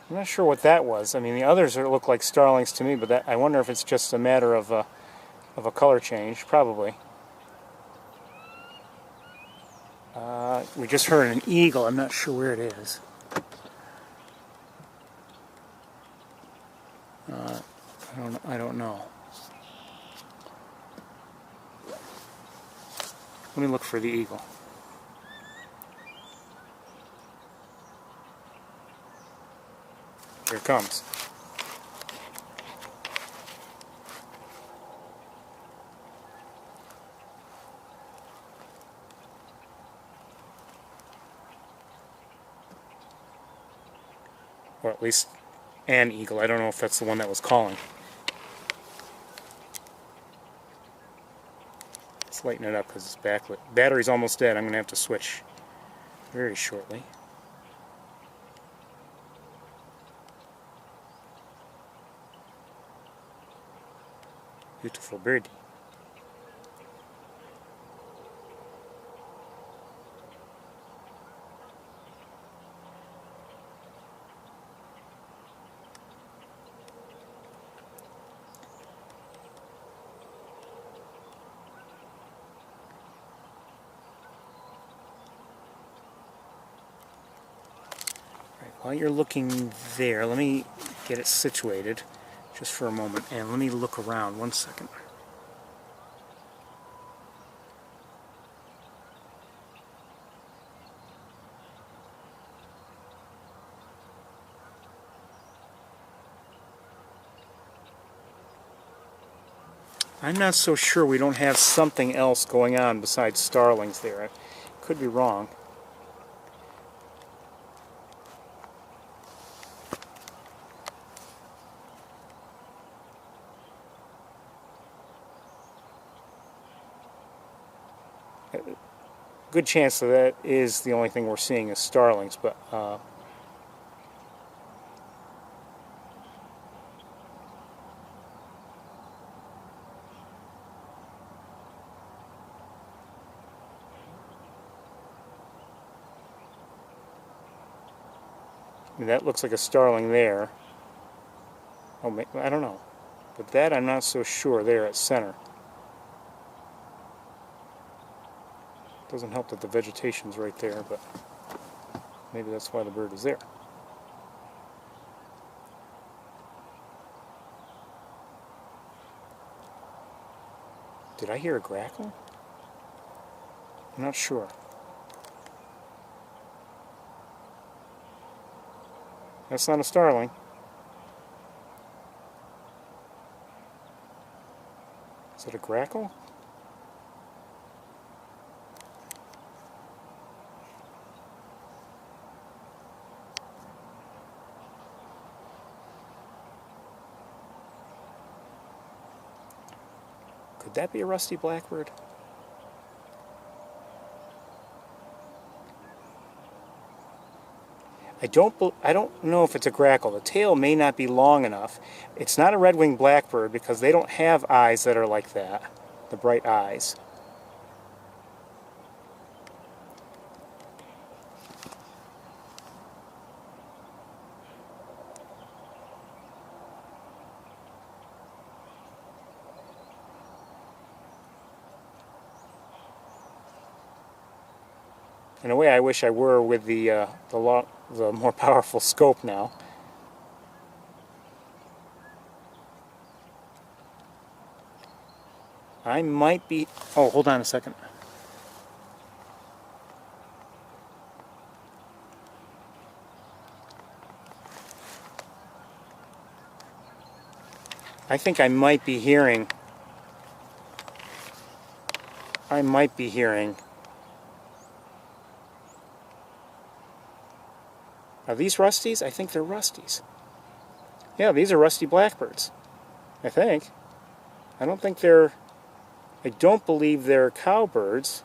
I'm not sure what that was. I mean, the others look like starlings to me, but I wonder if it's just a matter of of a color change, probably. We just heard an eagle. I'm not sure where it is. I don't know. Let me look for the eagle. Here it comes. Or at least an eagle. I don't know if that's the one that was calling. Let's lighten it up because it's backlit. Battery's almost dead. I'm going to have to switch very shortly. Beautiful bird. While you're looking there, let me get it situated just for a moment, and let me look around 1 second. I'm not so sure we don't have something else going on besides starlings there. I could be wrong. Good chance that is the only thing we're seeing is starlings, but I mean, that looks like a starling there. Oh, I don't know, but that I'm not so sure there at center. Doesn't help that the vegetation's right there, but maybe that's why the bird is there. Did I hear a grackle? I'm not sure. That's not a starling. Is it a grackle? Could that be a rusty blackbird? I don't know if it's a grackle. The tail may not be long enough. It's not a red-winged blackbird because they don't have eyes that are like that, the bright eyes. In a way, I wish I were with the more powerful scope now. I might be... Oh, hold on a second. I think I might be hearing... Are these rusties? I think they're rusties. Yeah, these are rusty blackbirds. I think. I don't think they're... I don't believe they're cowbirds.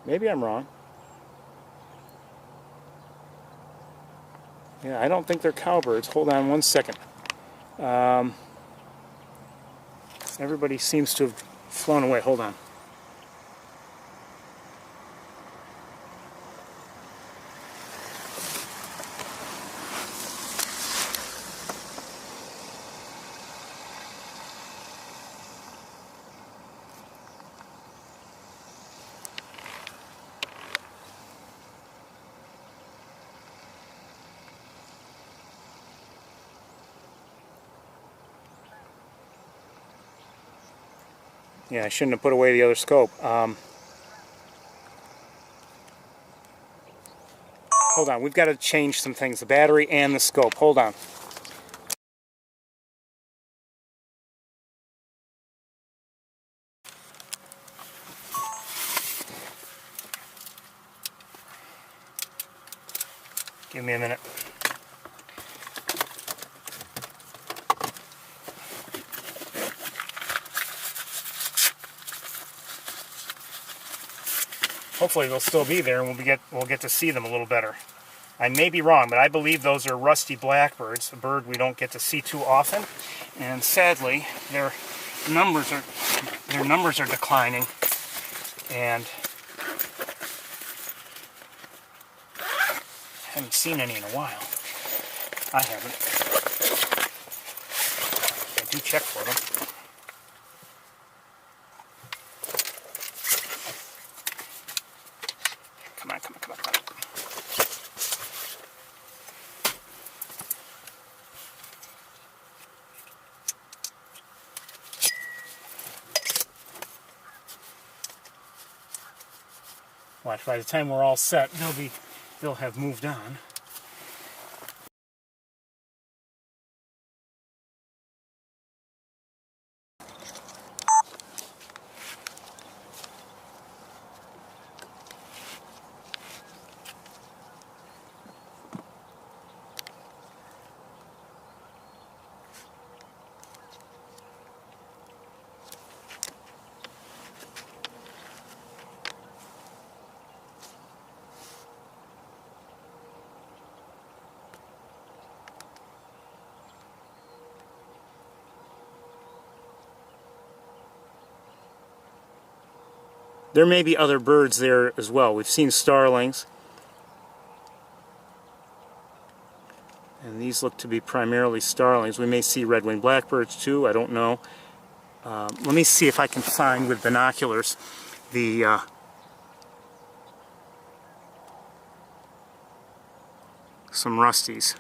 Maybe I'm wrong. Yeah, I don't think they're cowbirds. Hold on 1 second. Everybody seems to have flown away. Hold on. Yeah, I shouldn't have put away the other scope. Hold on, we've got to change some things, the battery and the scope. Hold on. Give me a minute. Hopefully they'll still be there and we'll get to see them a little better. I may be wrong, but I believe those are rusty blackbirds, a bird we don't get to see too often. And sadly, their numbers are declining. And I haven't seen any in a while. I haven't. I do check for them. Come on, come on, come on, come on. Watch, by the time we're all set, they'll have moved on. There may be other birds there as well. We've seen starlings. And these look to be primarily starlings. We may see red-winged blackbirds too, I don't know. Let me see if I can find with binoculars the some rusties.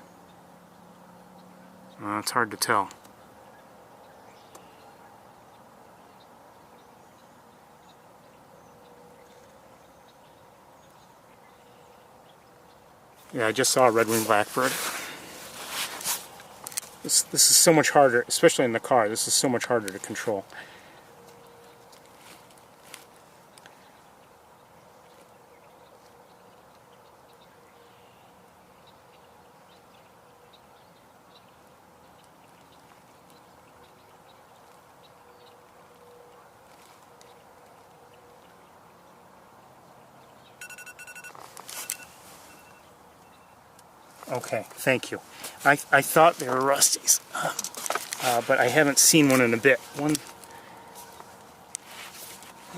It's hard to tell. Yeah, I just saw a red-winged blackbird. This is so much harder, especially in the car. This is so much harder to control. Okay, thank you. I thought they were rusties, but I haven't seen one in a bit. One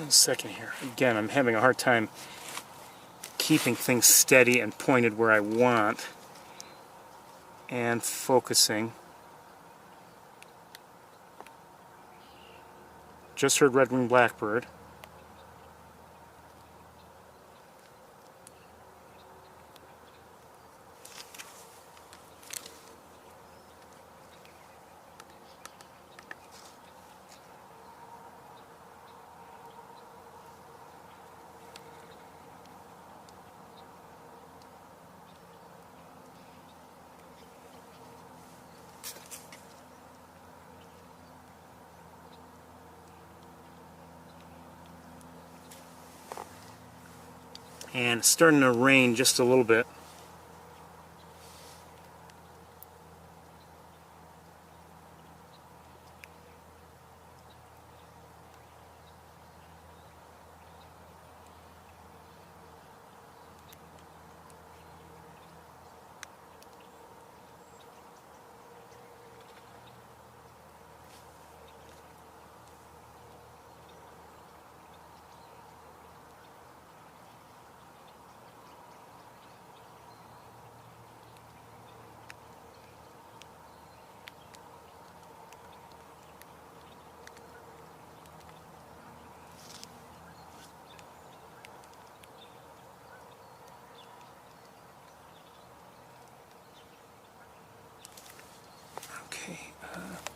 second here. Again, I'm having a hard time keeping things steady and pointed where I want and focusing. Just heard red-winged blackbird. And it's starting to rain just a little bit.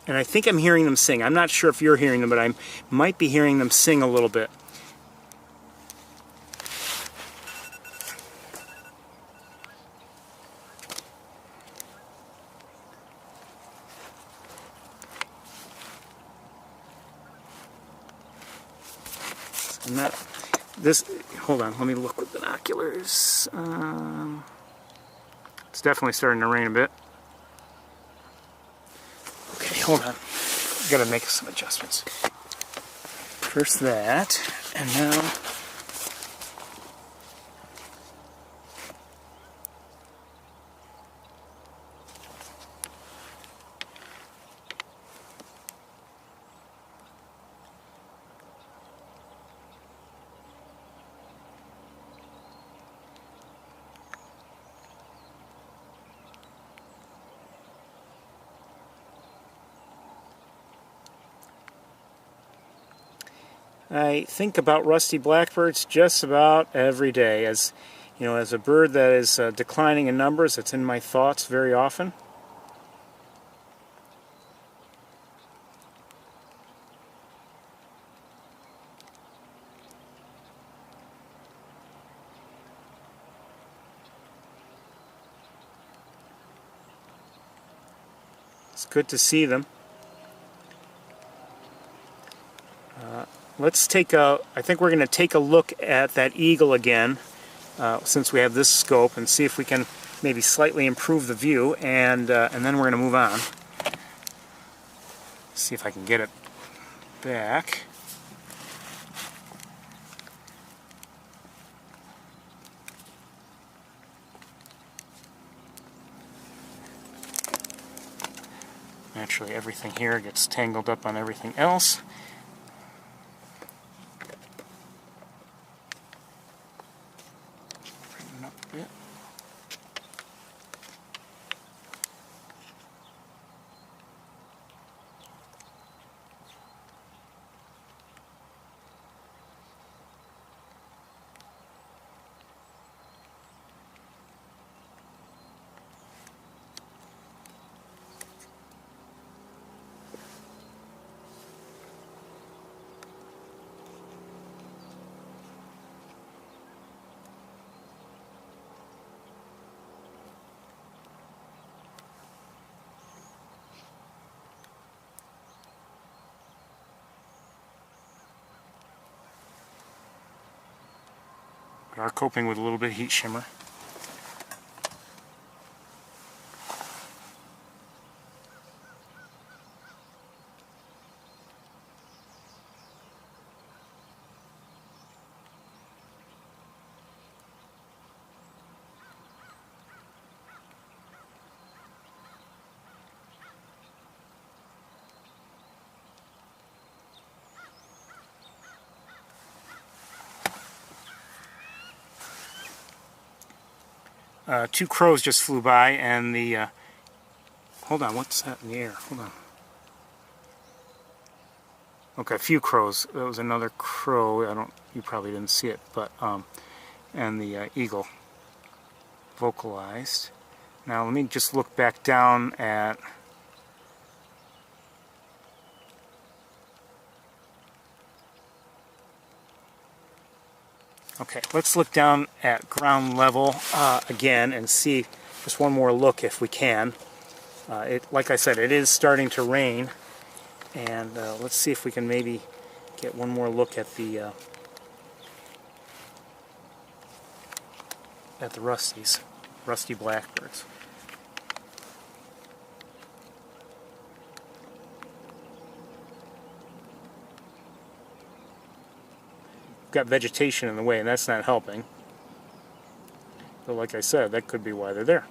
And I think I'm hearing them sing. I'm not sure if you're hearing them, but I might be hearing them sing a little bit. I'm not, this, hold on, let me look with binoculars. It's definitely starting to rain a bit. Okay, hold on. Gotta make some adjustments. First that, and now I think about rusty blackbirds just about every day. As you know, as a bird that is declining in numbers, it's in my thoughts very often. It's good to see them. Let's take a, I think we're going to take a look at that eagle again, since we have this scope, and see if we can maybe slightly improve the view, and then we're going to move on. See if I can get it back. Naturally, everything here gets tangled up on everything else. Bring it up a bit. We are coping with a little bit of heat shimmer. Two crows just flew by, and the hold on, what's that in the air? Hold on. Okay, a few crows. That was another crow. You probably didn't see it, but and the eagle vocalized. Now let me just look back down at okay, let's look down at ground level again and see just one more look if we can. Like I said, it is starting to rain, and let's see if we can maybe get one more look at the rusty blackbirds. Got vegetation in the way, and that's not helping. But like I said, that could be why they're there.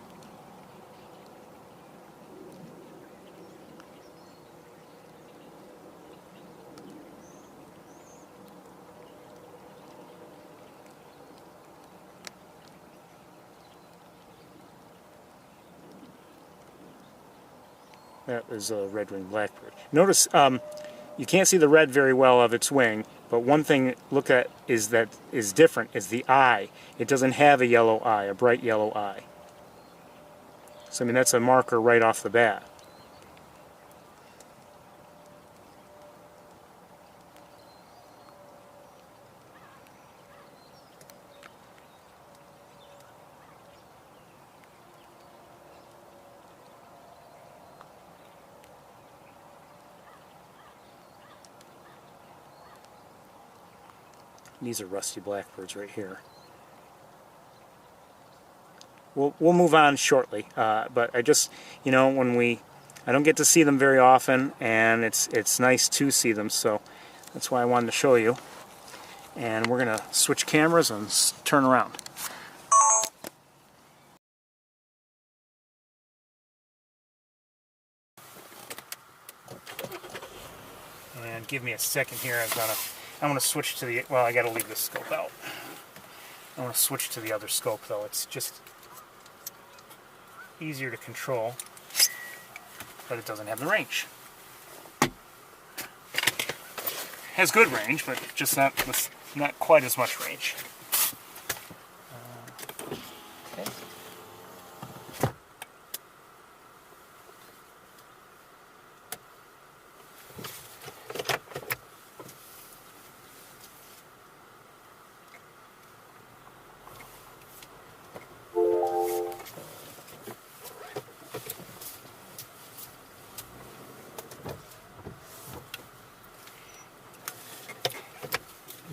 That is a red-winged blackbird. Notice you can't see the red very well of its wing, but one thing look at is that is different is the eye. It doesn't have a yellow eye, a bright yellow eye. So I mean that's a marker right off the bat. These are rusty blackbirds right here. We'll move on shortly, but I just, you know, I don't get to see them very often, and it's nice to see them, so that's why I wanted to show you. And we're going to switch cameras and turn around. And give me a second here. I'm gonna switch to the, well, I gotta leave this scope out. I want to switch to the other scope though. It's just easier to control, but it doesn't have the range. Has good range, but just not quite as much range. Okay.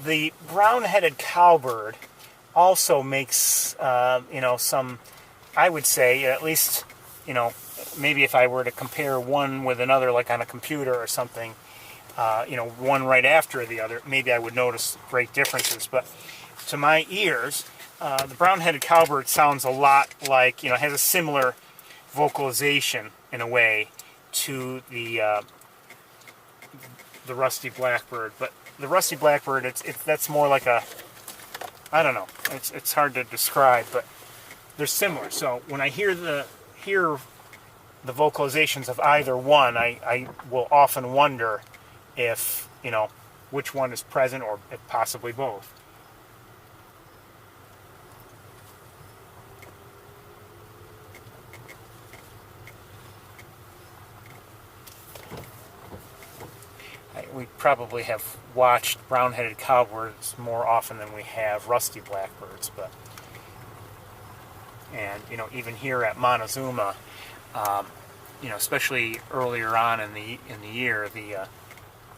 The brown-headed cowbird also makes, you know, some, I would say, at least, you know, maybe if I were to compare one with another, like on a computer or something, you know, one right after the other, maybe I would notice great differences. But to my ears, the brown-headed cowbird sounds a lot like, you know, has a similar vocalization in a way to the rusty blackbird, but the rusty blackbird, that's more like a, I don't know, it's hard to describe, but they're similar. So when I hear the vocalizations of either one, I will often wonder if, you know, which one is present, or if possibly both. We probably have watched brown-headed cowbirds more often than we have rusty blackbirds, but, and you know, even here at Montezuma, you know, especially earlier on in the year,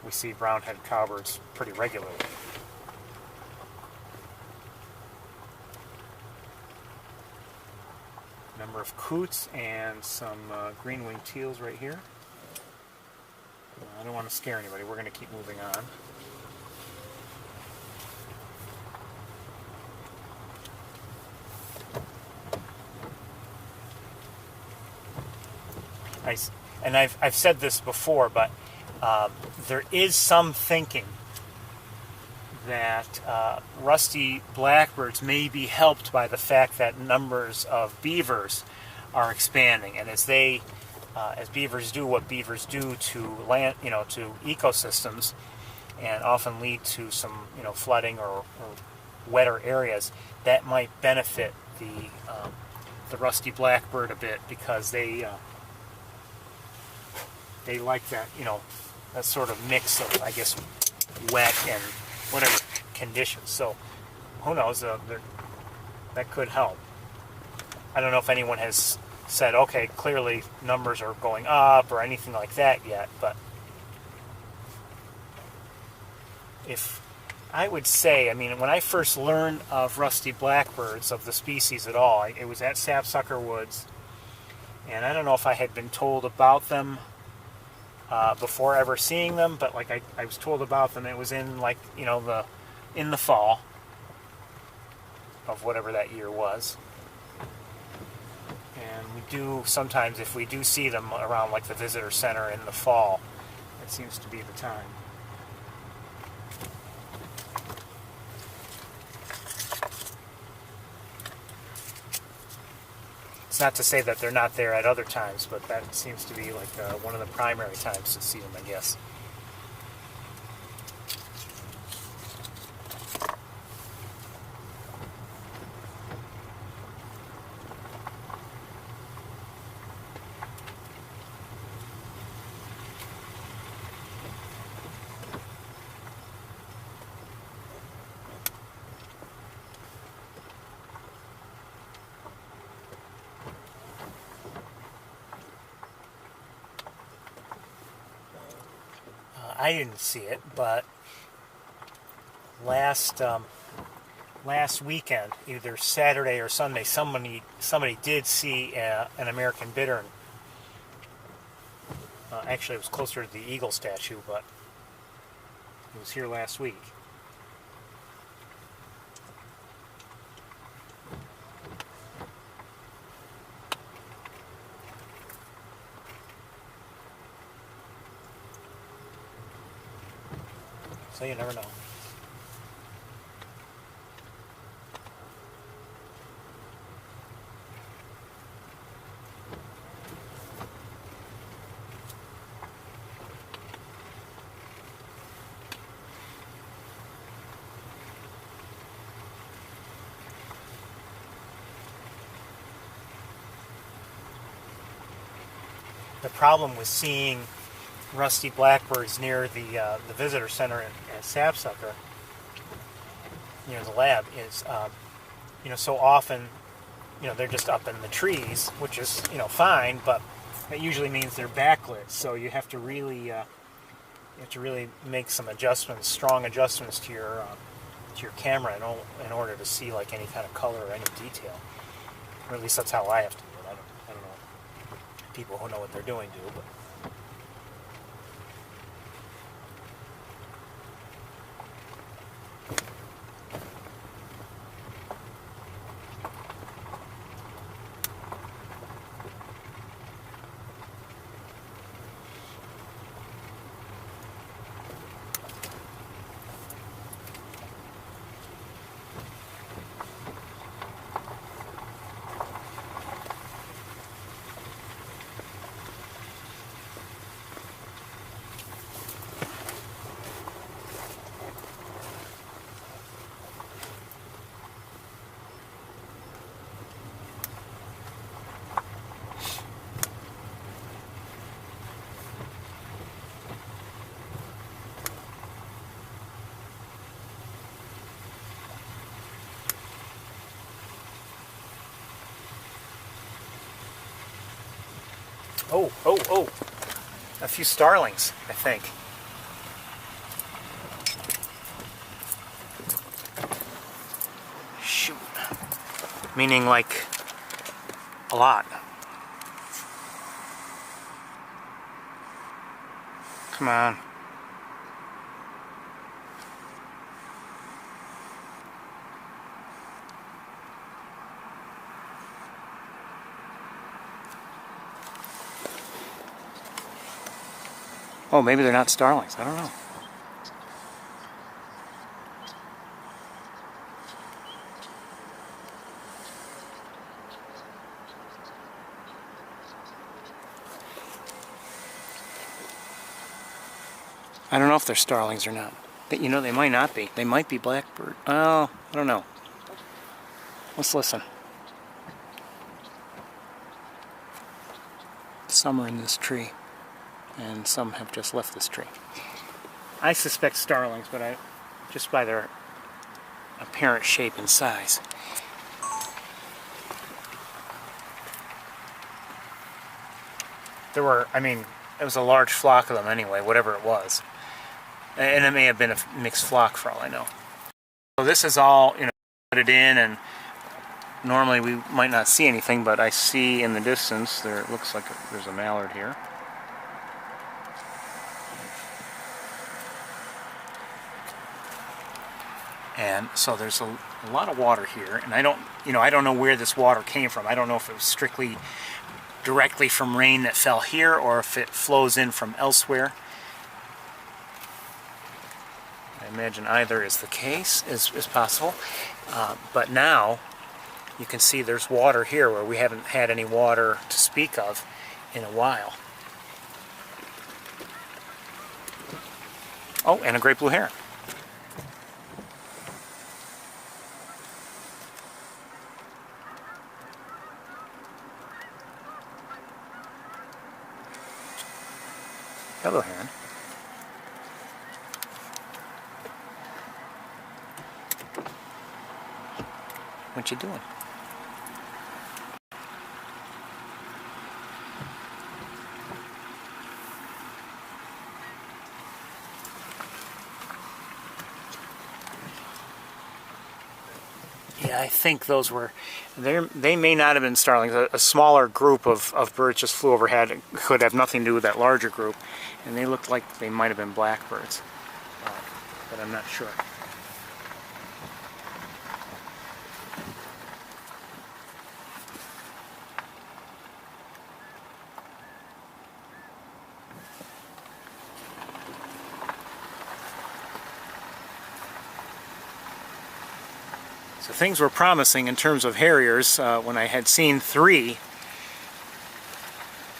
we see brown-headed cowbirds pretty regularly. Number of coots and some green-winged teals right here. I don't want to scare anybody. We're going to keep moving on. And I've said this before, but there is some thinking that rusty blackbirds may be helped by the fact that numbers of beavers are expanding, and as beavers do what beavers do to land, you know, to ecosystems, and often lead to some, you know, flooding or wetter areas, that might benefit the rusty blackbird a bit, because they like that, you know, that sort of mix of, I guess, wet and whatever conditions. So who knows? That could help. I don't know if anyone has said, okay, clearly numbers are going up or anything like that yet, but if I would say, I mean, when I first learned of rusty blackbirds, of the species at all, it was at Sapsucker Woods, and I don't know if I had been told about them before ever seeing them, but like I was told about them. It was in, like, you know, in the fall of whatever that year was. And we do sometimes, if we do see them around like the visitor center in the fall, it seems to be the time. It's not to say that they're not there at other times, but that seems to be like one of the primary times to see them, I guess. I didn't see it, but last weekend, either Saturday or Sunday, somebody did see an American bittern. Actually, it was closer to the eagle statue, but it was here last week. So you never know. The problem with seeing rusty blackbirds near the visitor center at Sapsucker, the lab, is so often they're just up in the trees, which is fine, but that usually means they're backlit. So you have to really make some adjustments, strong adjustments to your camera in order to see like any kind of color or any detail. Or at least that's how I have to do it. I don't know. People who know what they're doing do, but. Oh, a few starlings, I think. Shoot. Meaning like a lot. Come on. Oh, maybe they're not starlings. I don't know. I don't know if they're starlings or not. They might not be. They might be blackbird. Oh, I don't know. Let's listen. Some are in this tree, and some have just left this tree. I suspect starlings, but just by their apparent shape and size. It was a large flock of them anyway, whatever it was. And it may have been a mixed flock for all I know. So this is all, put it in, and normally we might not see anything, but I see in the distance, it looks like there's a mallard here. And so there's a lot of water here, and I don't know where this water came from. I don't know if it was strictly directly from rain that fell here, or if it flows in from elsewhere. I imagine either is the case, is possible. But now you can see there's water here where we haven't had any water to speak of in a while. Oh, and a great blue heron. Hello, heron. What you doing? Yeah, I think those were, they may not have been starlings. A smaller group of birds just flew overhead. It could have nothing to do with that larger group. And they looked like they might have been blackbirds. But I'm not sure. So things were promising in terms of harriers when I had seen 3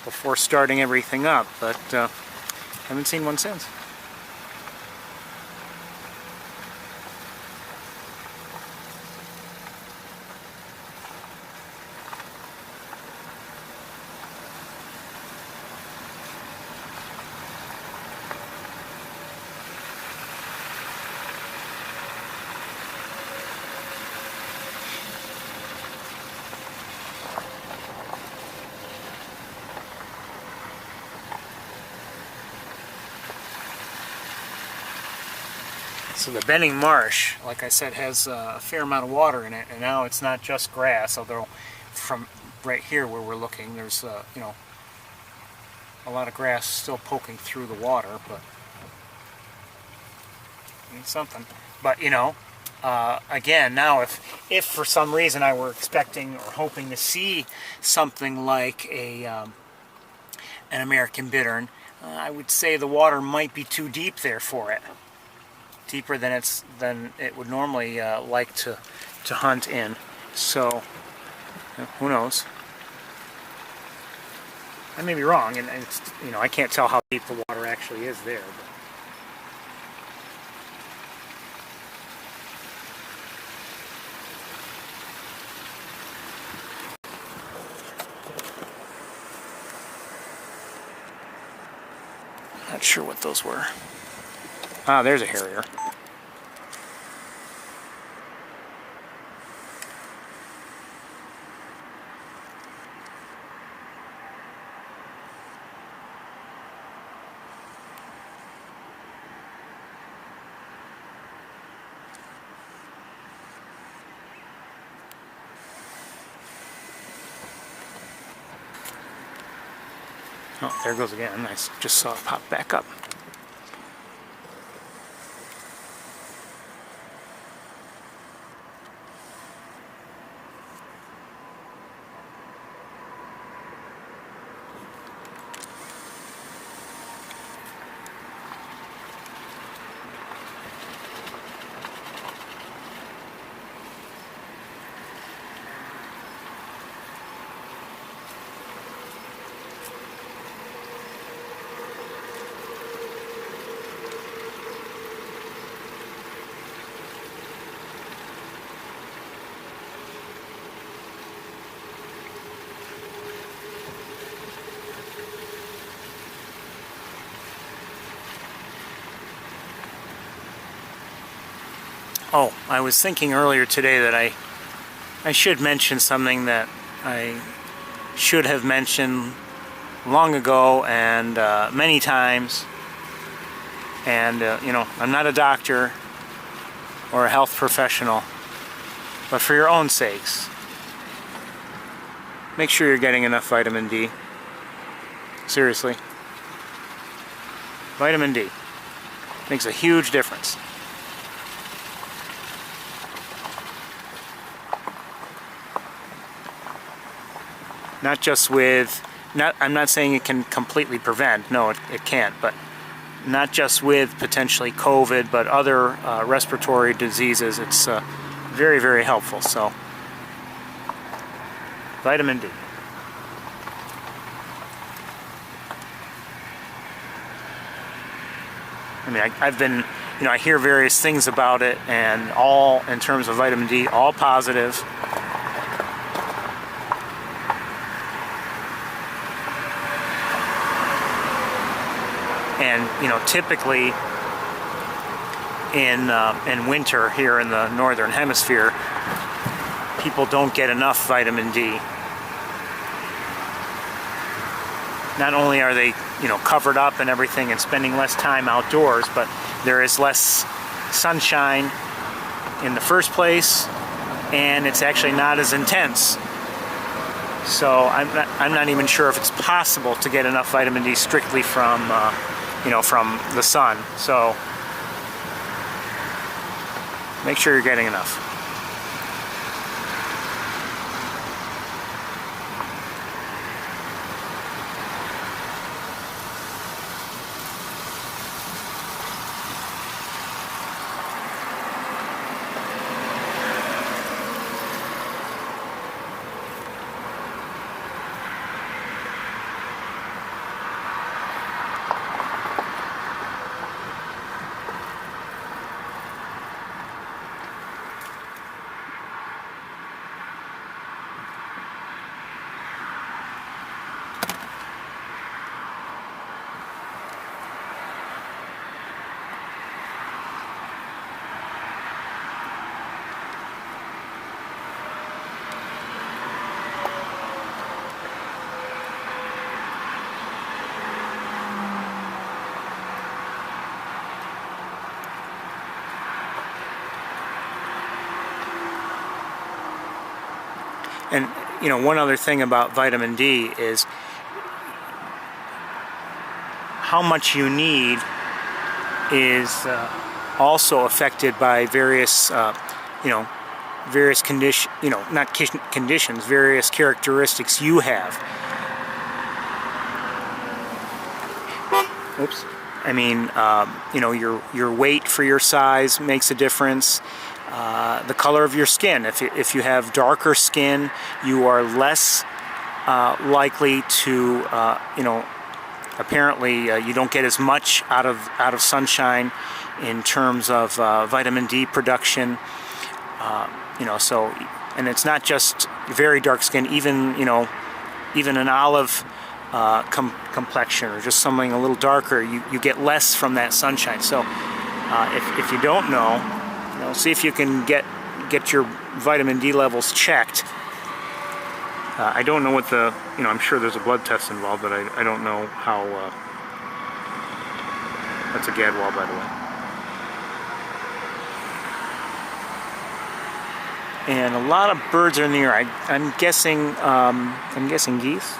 before starting everything up, but haven't seen one since. So the Benning Marsh, like I said, has a fair amount of water in it, and now it's not just grass, although from right here where we're looking, there's you know, a lot of grass still poking through the water, but it's something. But you know, again, now if for some reason I were expecting or hoping to see something like an American bittern, I would say the water might be too deep there for it. Deeper than it would normally like to hunt in. So who knows? I may be wrong, and it's, you know, I can't tell how deep the water actually is there. But not sure what those were. Ah, there's a harrier. Oh, there it goes again. I just saw it pop back up. Oh, I was thinking earlier today that I should mention something that I should have mentioned long ago and many times. And, you know, I'm not a doctor or a health professional, but for your own sakes, make sure you're getting enough vitamin D. Seriously. Vitamin D makes a huge difference. Not just with, I'm not saying it can completely prevent, no, it can't, but not just with potentially COVID, but other respiratory diseases. It's very, very helpful. So, vitamin D. I mean, I've been, you know, I hear various things about it, and all, in terms of vitamin D, all positive. And, you know, typically in winter here in the northern hemisphere, people don't get enough vitamin D. Not only are they, you know, covered up and everything and spending less time outdoors, but there is less sunshine in the first place, and it's actually not as intense. So I'm not even sure if it's possible to get enough vitamin D strictly from from the sun. So make sure you're getting enough. And one other thing about vitamin D is how much you need is also affected by various various conditions, various characteristics you have. Oops. I mean, your weight for your size makes a difference. The color of your skin. If you have darker skin, you are less likely to, apparently you don't get as much out of sunshine in terms of vitamin D production. So, and it's not just very dark skin. Even an olive complexion or just something a little darker, you get less from that sunshine. So, if you don't know. See if you can get your vitamin D levels checked. I don't know what the, I'm sure there's a blood test involved, but I don't know how, that's a gadwall, by the way. And a lot of birds are in the air. I'm guessing geese.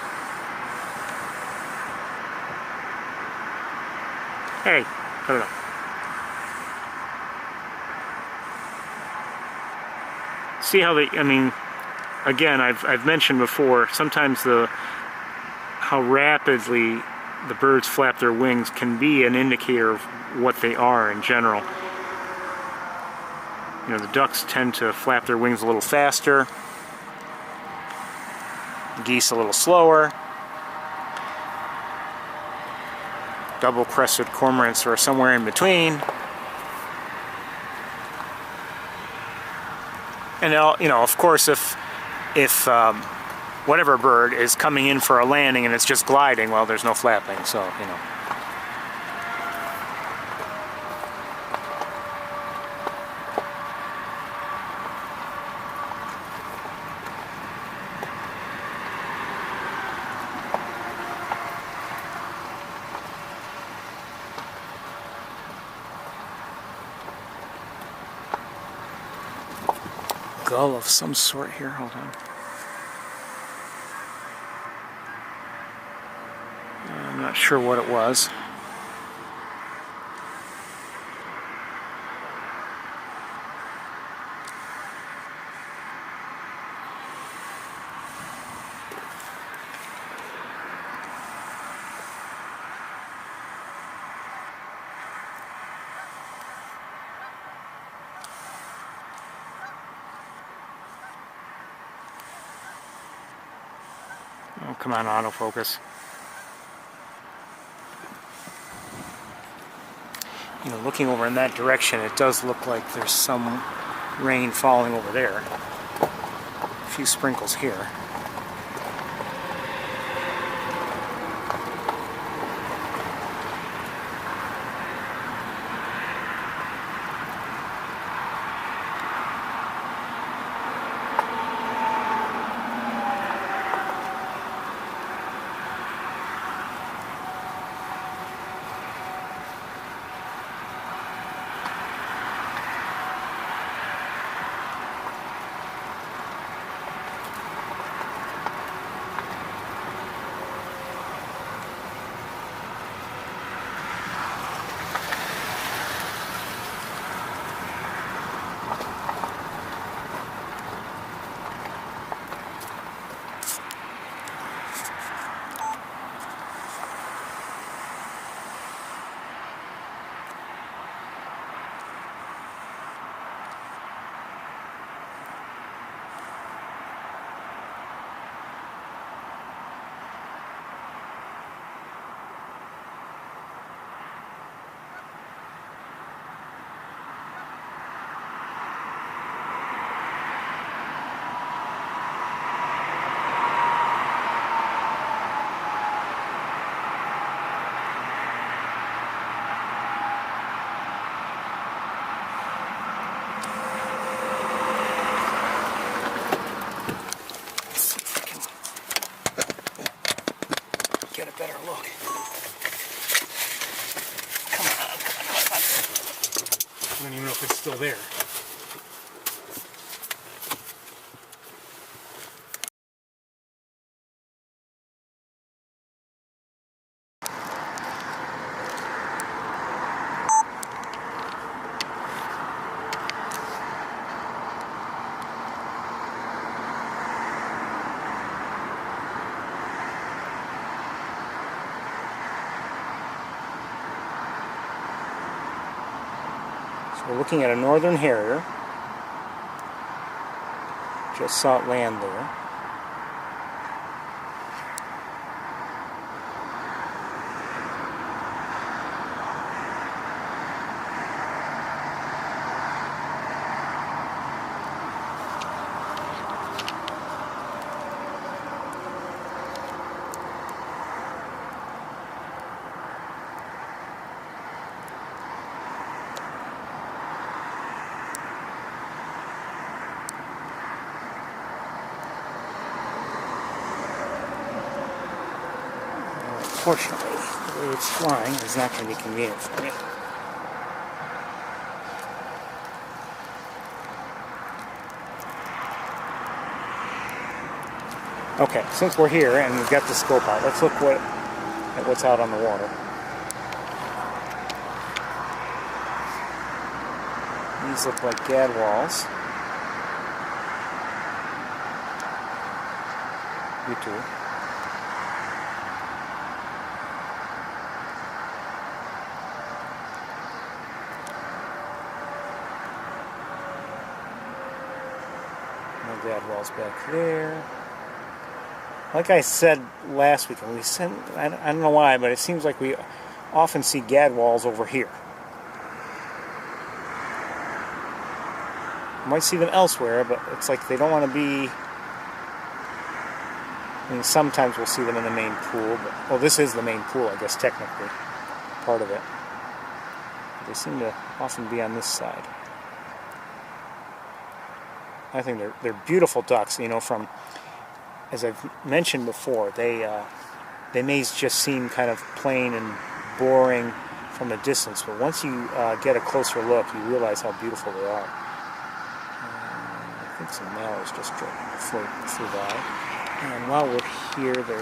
Hey, cut it off. See how they, again, I've mentioned before, sometimes how rapidly the birds flap their wings can be an indicator of what they are in general. The ducks tend to flap their wings a little faster, geese a little slower, double-crested cormorants are somewhere in between. And of course, if whatever bird is coming in for a landing and it's just gliding, well, there's no flapping. So gull of some sort here. Hold on. I'm not sure what it was. Oh, come on, autofocus. Looking over in that direction, it does look like there's some rain falling over there. A few sprinkles here. there. We're looking at a northern harrier. Just saw it land there. Unfortunately, the way it's flying is not going to be convenient for me. Okay, since we're here and we've got the scope out, let's look at what's out on the water. These look like gadwalls. You too. Gadwalls back there. Like I said last week, and I don't know why, but it seems like we often see gadwalls over here. You might see them elsewhere, but it's like they don't want to be. I mean, sometimes we'll see them in the main pool, but well, this is the main pool, I guess, technically, part of it. They seem to often be on this side. I think they're beautiful ducks. You know, from, as I've mentioned before, they may just seem kind of plain and boring from a distance, but once you get a closer look, you realize how beautiful they are. I think some mallards just flew by. And while we're here, there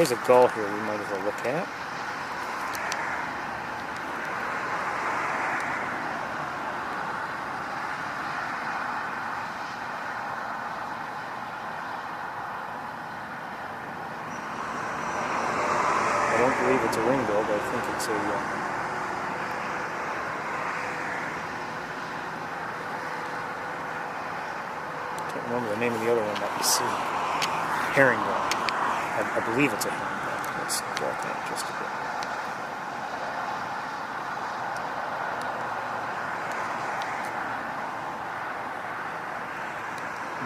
is a gull here we might as well look at. I don't believe it's a ringbill, but I think it's a I can't remember the name of the other one that we see. Herringbone. I believe it's a herringbone. Let's walk in just a bit.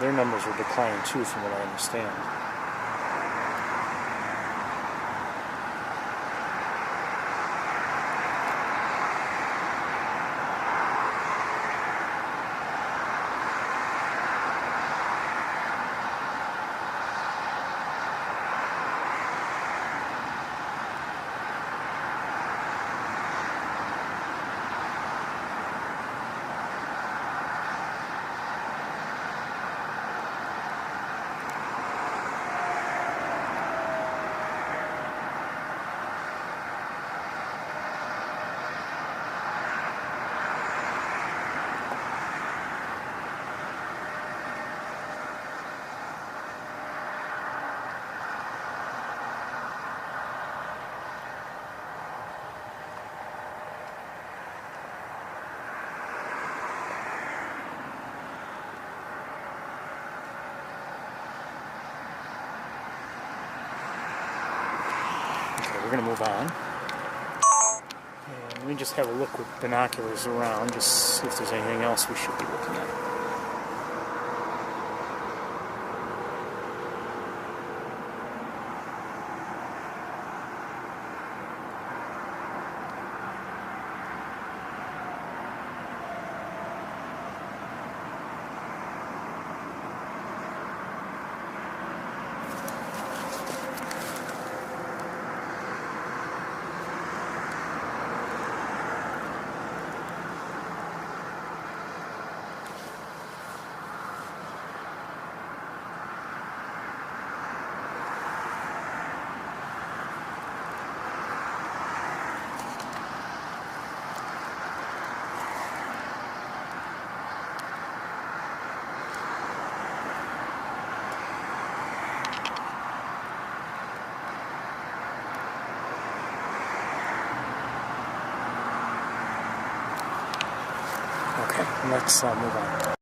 Their numbers are declining too, from what I understand. We're going to move on. And let me just have a look with binoculars around, just see if there's anything else we should be looking at. and let's move on.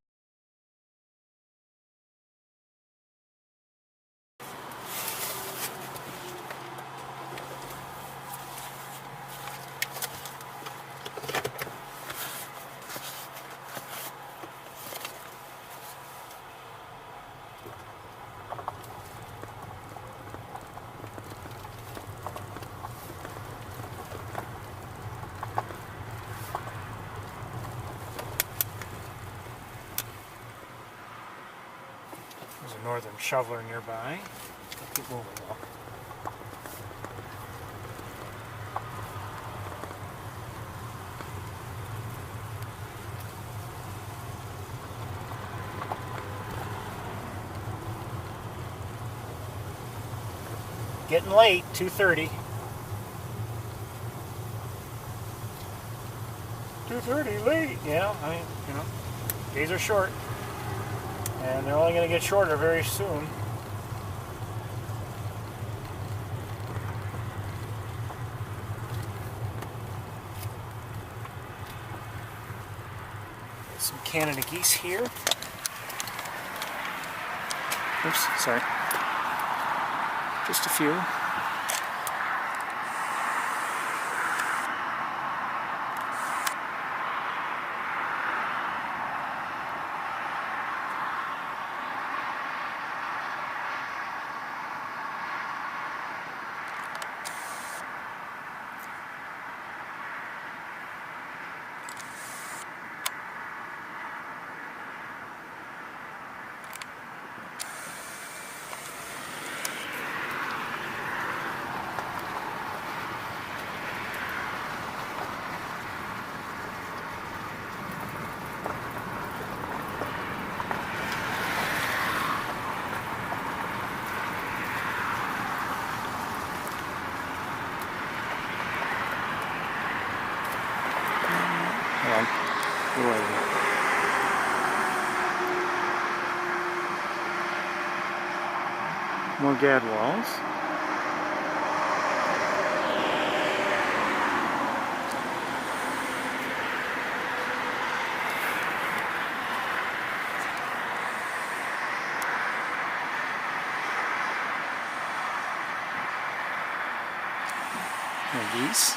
There's a northern shoveler nearby. I'll keep moving though. Getting late, 2:30. 2:30 late. Yeah, I mean, you know, days are short. And they're only going to get shorter very soon. Some Canada geese here. Oops, sorry. Just a few. More gadwalls. More geese.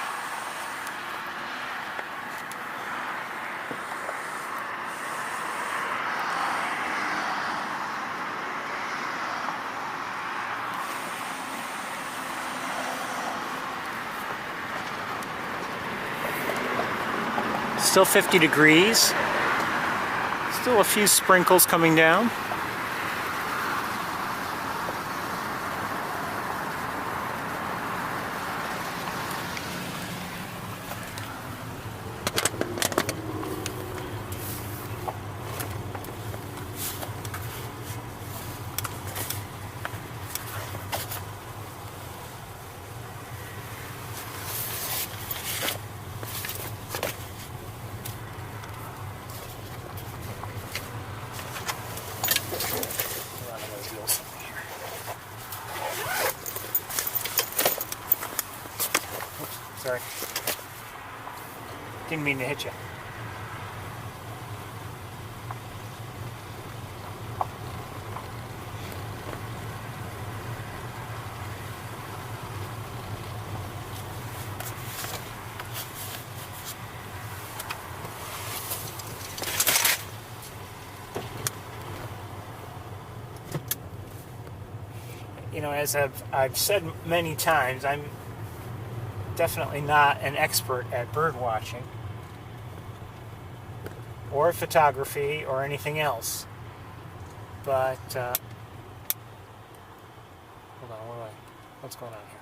Still 50 degrees. Still a few sprinkles coming down. Sorry. Didn't mean to hit you. You know, as I've said many times, I'm definitely not an expert at bird watching or photography or anything else, but hold on, what's going on here?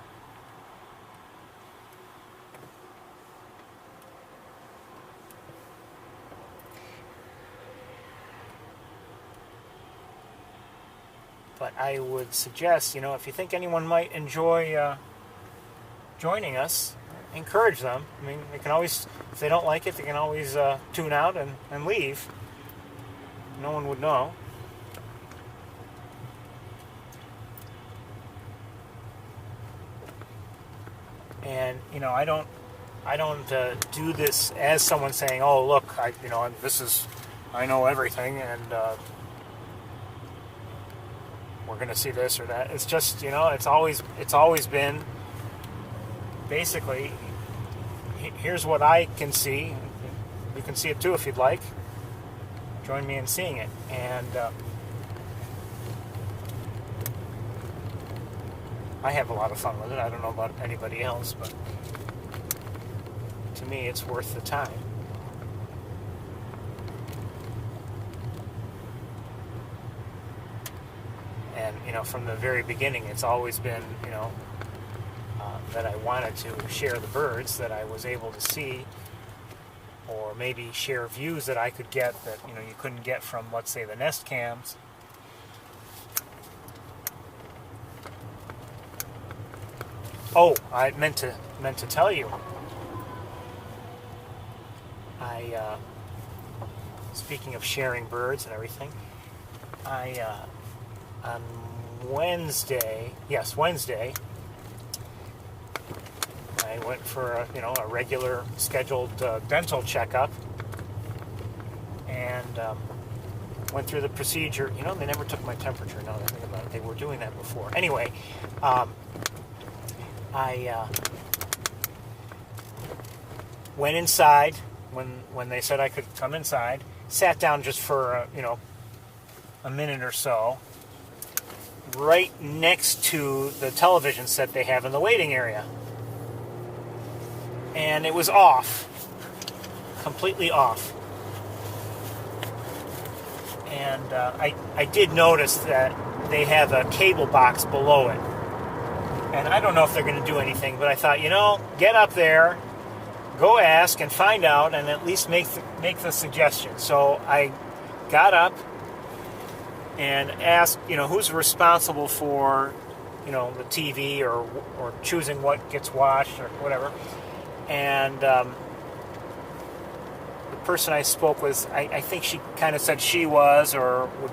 But I would suggest, you know, if you think anyone might enjoy joining us, encourage them. I mean, they can always, if they don't like it, they can always tune out and leave. No one would know. And you know, I don't do this as someone saying, "Oh, look, this is I know everything, and we're going to see this or that. It's just, it's always been basically, here's what I can see. You can see it too if you'd like. Join me in seeing it. And I have a lot of fun with it. I don't know about anybody else, but to me it's worth the time. And, from the very beginning, it's always been, that I wanted to share the birds that I was able to see, or maybe share views that I could get that, you couldn't get from, let's say, the nest cams. Oh, I meant to tell you. Speaking of sharing birds and everything, on Wednesday, I went for a regular scheduled dental checkup, and went through the procedure. They never took my temperature. Now that I think about it, they were doing that before. Anyway, I went inside when they said I could come inside. Sat down just for a minute or so, right next to the television set they have in the waiting area. And it was off. Completely off. And I did notice that they have a cable box below it. And I don't know if they're going to do anything, but I thought, get up there, go ask and find out, and at least make the suggestion. So I got up and asked, who's responsible for, the TV or choosing what gets watched or whatever. And the person I spoke with, I think she kind of said she was, or would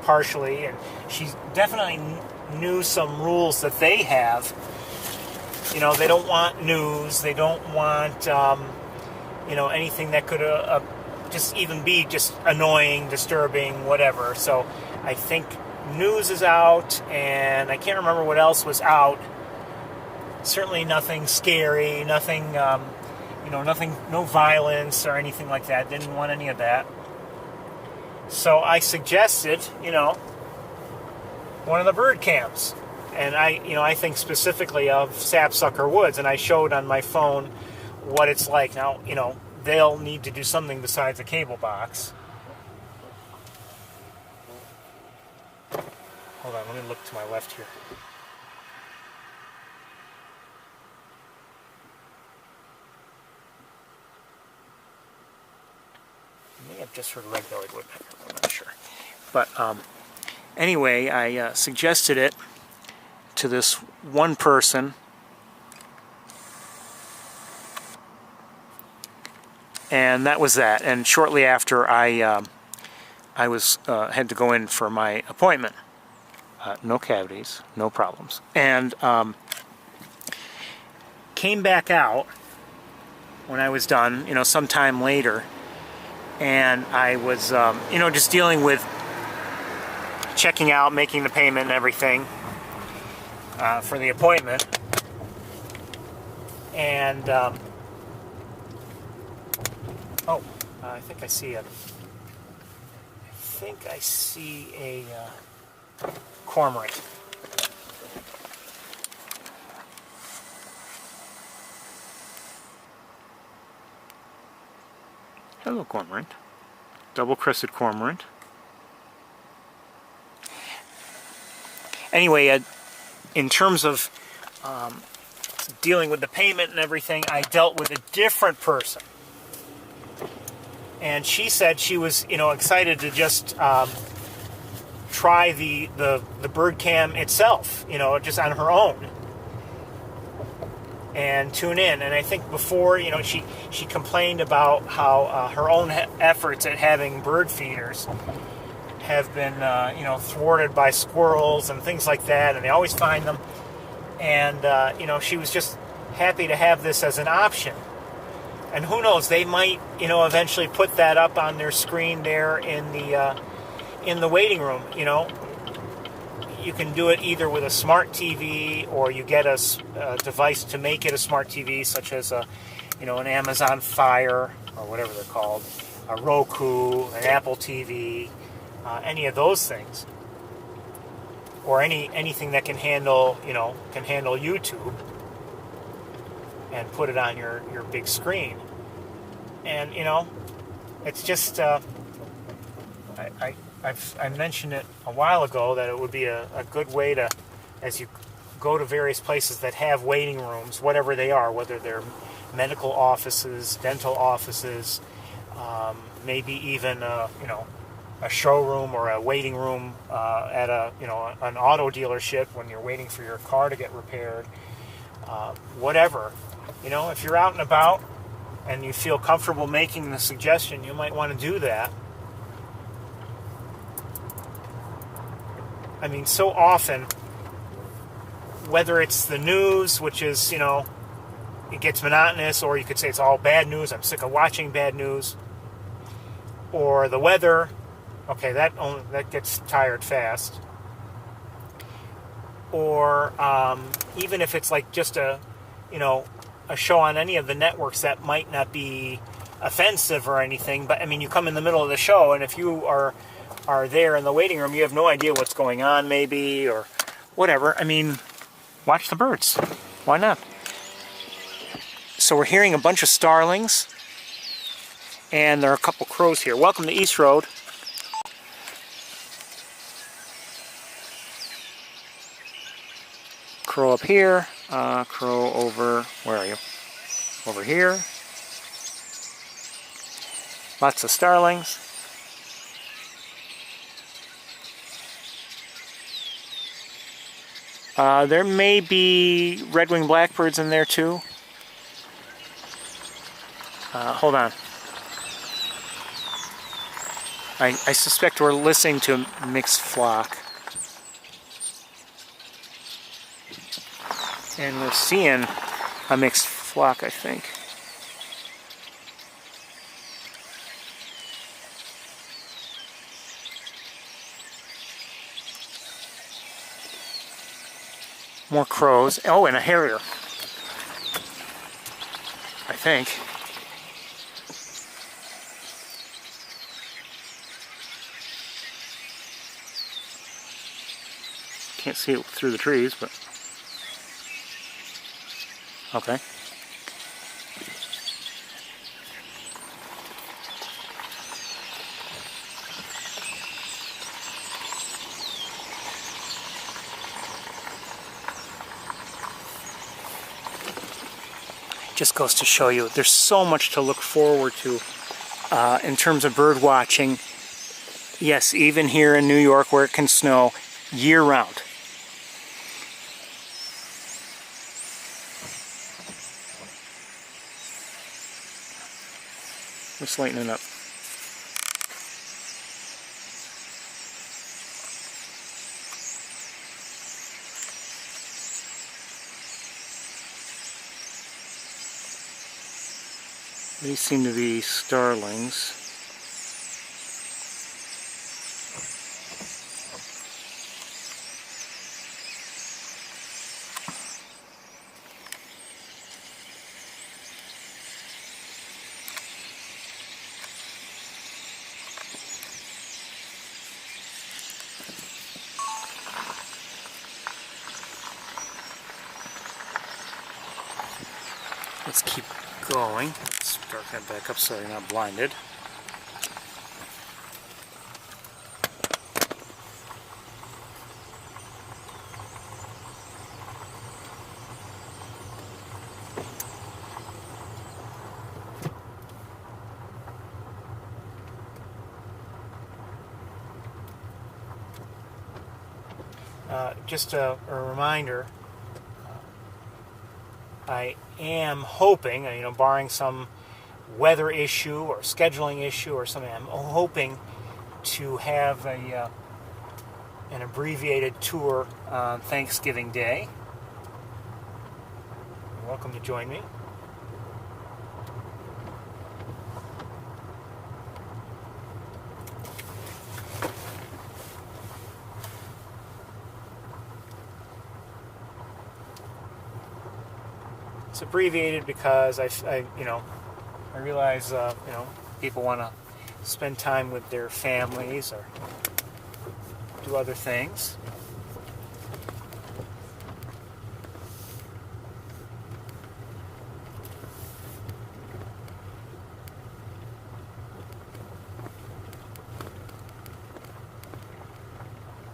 partially, and she definitely knew some rules that they have. They don't want news, they don't want, anything that could just even be just annoying, disturbing, whatever. So I think news is out, and I can't remember what else was out. Certainly nothing scary, nothing, nothing, no violence or anything like that. Didn't want any of that. So I suggested, one of the bird cams. And I think specifically of Sapsucker Woods, and I showed on my phone what it's like. Now, they'll need to do something besides a cable box. Hold on, let me look to my left here. I may have just heard red-bellied woodpecker, I'm not sure. But anyway, I suggested it to this one person, and that was that. And shortly after, I was had to go in for my appointment. No cavities, no problems, and came back out when I was done. Sometime later. And I was, just dealing with checking out, making the payment and everything for the appointment. And, I think I see a cormorant. Hello, cormorant. Double-crested cormorant. Anyway, in terms of dealing with the payment and everything, I dealt with a different person. And she said she was, excited to just try the bird cam itself, just on her own. And tune in. And I think before, she complained about how her own efforts at having bird feeders have been, thwarted by squirrels and things like that, and they always find them. And, she was just happy to have this as an option. And who knows, they might, eventually put that up on their screen there in the waiting room. You can do it either with a smart TV, or you get a device to make it a smart TV, such as an Amazon Fire, or whatever they're called, a Roku, an Apple TV, any of those things, or anything that can handle YouTube, and put it on your big screen. And it's just I mentioned it a while ago that it would be a good way to, as you go to various places that have waiting rooms, whatever they are, whether they're medical offices, dental offices, maybe even a showroom or a waiting room at an auto dealership when you're waiting for your car to get repaired, whatever. If you're out and about and you feel comfortable making the suggestion, you might want to do that. I mean, so often, whether it's the news, which is, it gets monotonous, or you could say it's all bad news, I'm sick of watching bad news, or the weather, okay, that gets tired fast, or even if it's like just a show on any of the networks that might not be offensive or anything, but I mean, you come in the middle of the show, and if you are there in the waiting room, you have no idea what's going on, maybe, or whatever. I mean, watch the birds. Why not? So we're hearing a bunch of starlings, and there are a couple crows here. Welcome to East Road. Crow up here, crow over, where are you? Over here. Lots of starlings. There may be red-winged blackbirds in there too. Hold on. I suspect we're listening to a mixed flock. And we're seeing a mixed flock, I think. More crows. Oh, and a harrier. I think. Can't see it through the trees, but... okay. Just goes to show you there's so much to look forward to in terms of bird watching. Yes, even here in New York where it can snow year-round. Just lightening up. These seem to be starlings. Let's keep going. Let's darken that back up so you're not blinded. Just a reminder, I am hoping, barring some weather issue or scheduling issue or something, I'm hoping to have an abbreviated tour on Thanksgiving Day. You're welcome to join me. It's abbreviated because I realize people want to spend time with their families or do other things.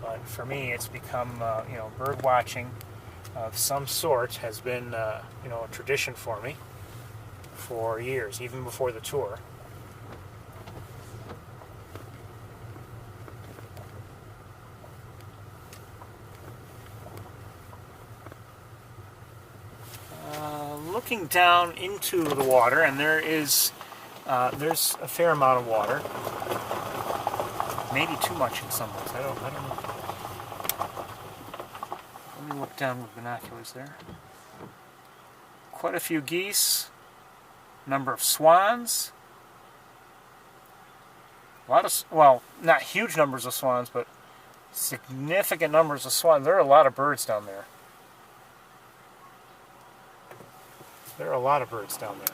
But for me, it's become bird watching of some sort has been a tradition for me for years, even before the tour. Looking down into the water, and there's a fair amount of water. Maybe too much in some ways. I don't know. Let me look down with binoculars there. Quite a few geese. Number of swans. A lot of, well, not huge numbers of swans, but significant numbers of swans. There are a lot of birds down there. There are a lot of birds down there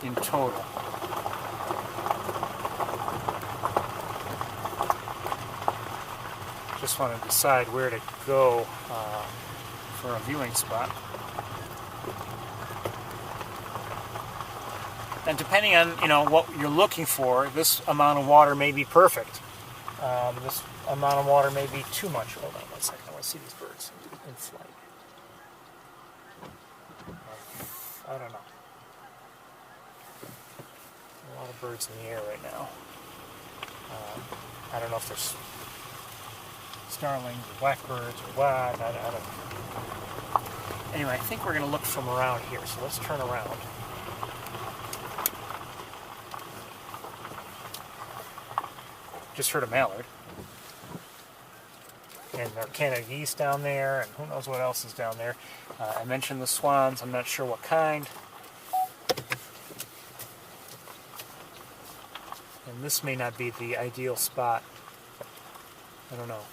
in total. Just want to decide where to go for a viewing spot. And depending on what you're looking for, this amount of water may be perfect. This amount of water may be too much. Hold on 1 second. I want to see these birds in flight. I don't know. A lot of birds in the air right now. I don't know if there's starlings or blackbirds or what. I don't know. Anyway, I think we're going to look from around here, so let's turn around. Just heard a mallard. And there are Canada geese down there, and who knows what else is down there. I mentioned the swans. I'm not sure what kind. And this may not be the ideal spot. I don't know.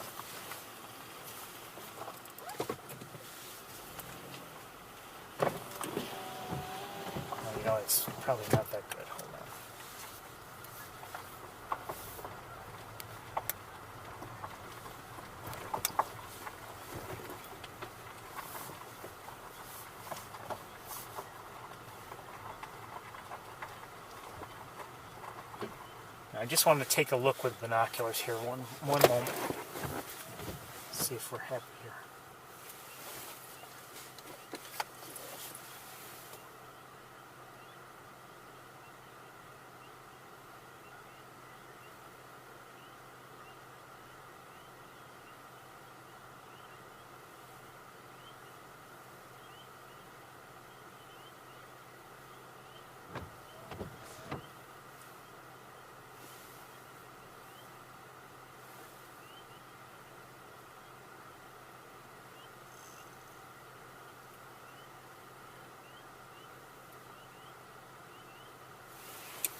Well, it's probably not that good. Hold on. I just wanted to take a look with binoculars here one moment. See if we're happy here.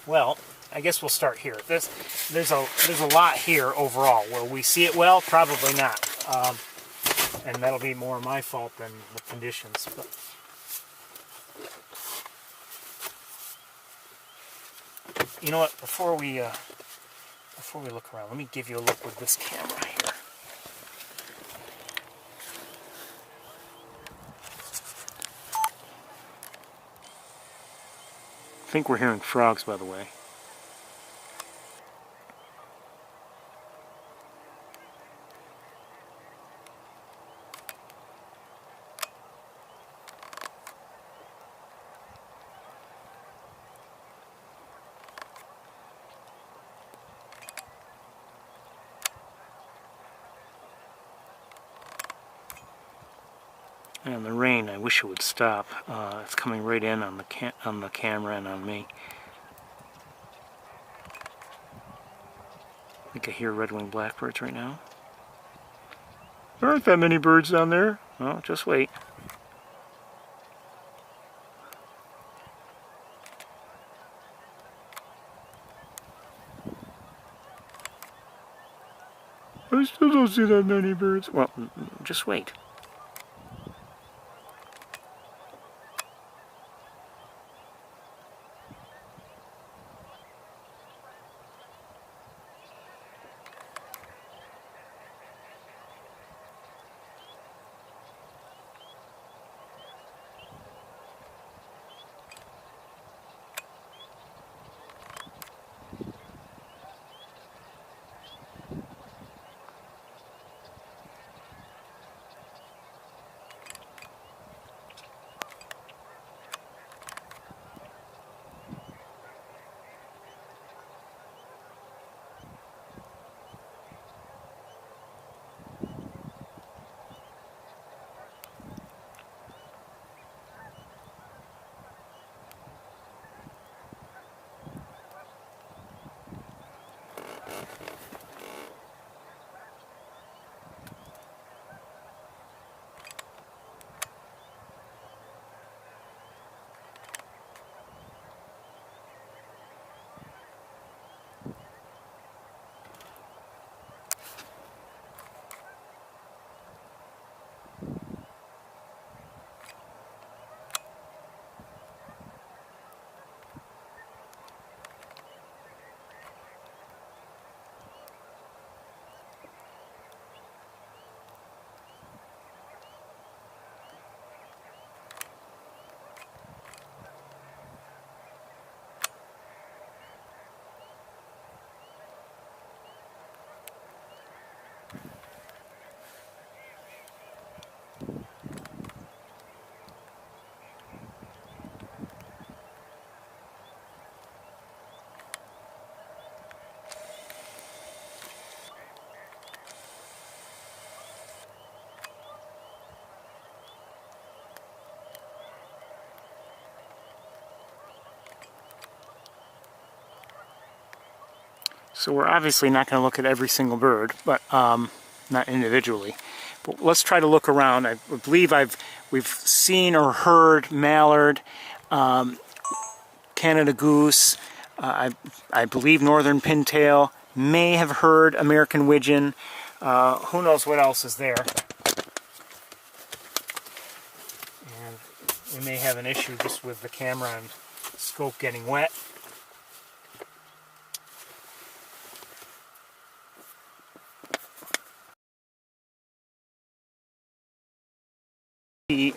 Well, I guess we'll start here. There's a lot here overall. Will we see it well? Probably not. And that'll be more my fault than the conditions. But you know what? Before we look around, let me give you a look with this camera here. I think we're hearing frogs, by the way. And the rain, I wish it would stop. It's coming right in on the camera and on me. I think I hear red-winged blackbirds right now. There aren't that many birds down there. Well, just wait. I still don't see that many birds. Well, just wait. So we're obviously not going to look at every single bird, but not individually. But let's try to look around. I believe we've seen or heard mallard, Canada goose, I believe northern pintail, may have heard American widgeon. Who knows what else is there. And we may have an issue just with the camera and scope getting wet.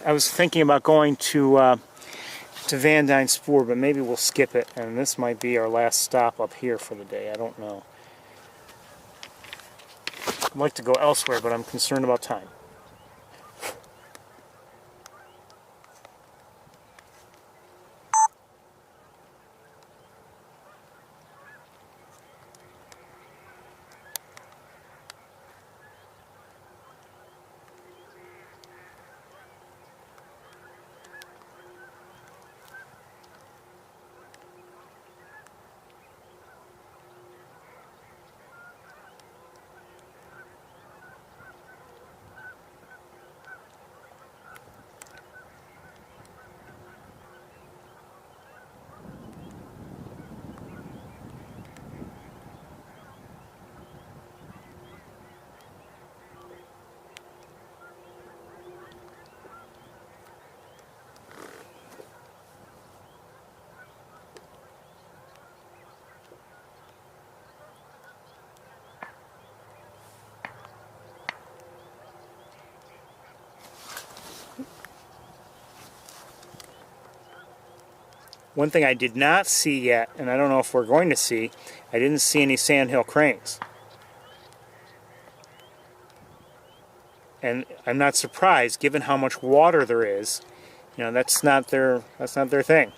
I was thinking about going to Van Dyne Spoor, but maybe we'll skip it, and this might be our last stop up here for the day. I don't know. I'd like to go elsewhere, but I'm concerned about time. One thing I did not see yet, and I don't know if we're going to see, I didn't see any sandhill cranes. And I'm not surprised, given how much water there is. You know, that's not their thing.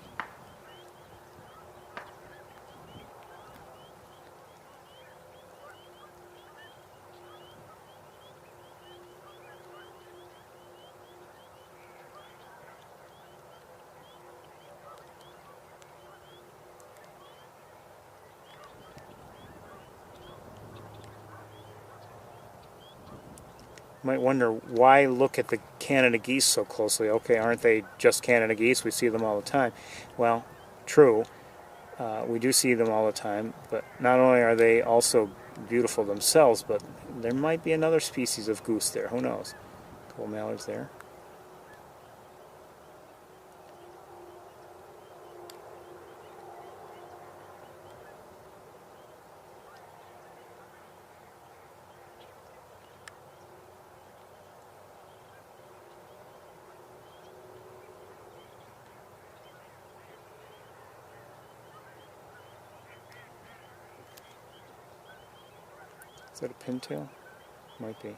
Might wonder why look at the Canada geese so closely. Okay, aren't they just Canada geese? We see them all the time. Well, true. We do see them all the time, but not only are they also beautiful themselves, but there might be another species of goose there. Who knows? A couple mallards there. Is that a pintail? Might be.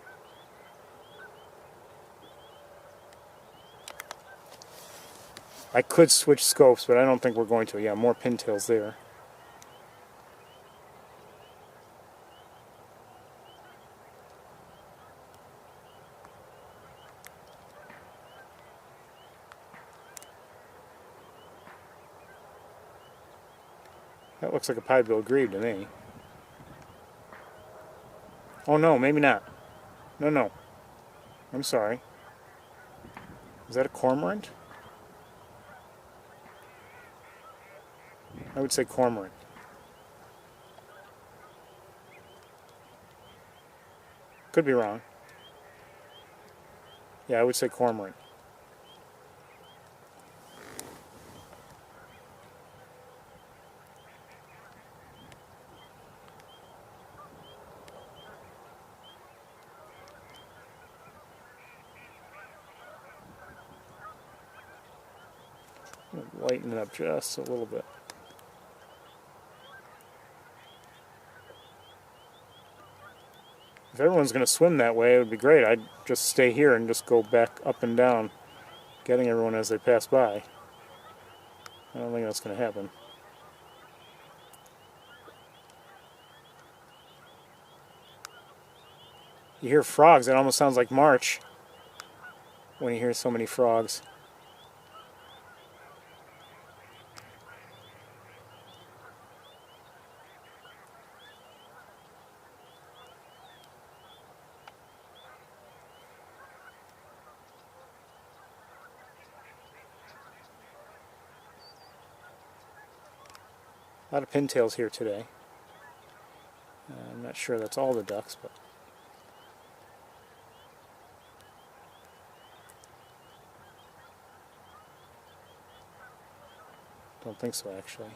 I could switch scopes, but I don't think we're going to. Yeah, more pintails there. That looks like a pied-billed grebe to me. Oh no, maybe not. No. I'm sorry. Is that a cormorant? I would say cormorant. Could be wrong. Yeah, I would say cormorant. Lighten it up just a little bit. If everyone's going to swim that way, it would be great. I'd just stay here and just go back up and down, getting everyone as they pass by. I don't think that's going to happen. You hear frogs, it almost sounds like March when you hear so many frogs. lot of pintails here today. I'm not sure that's all the ducks, but don't think so actually.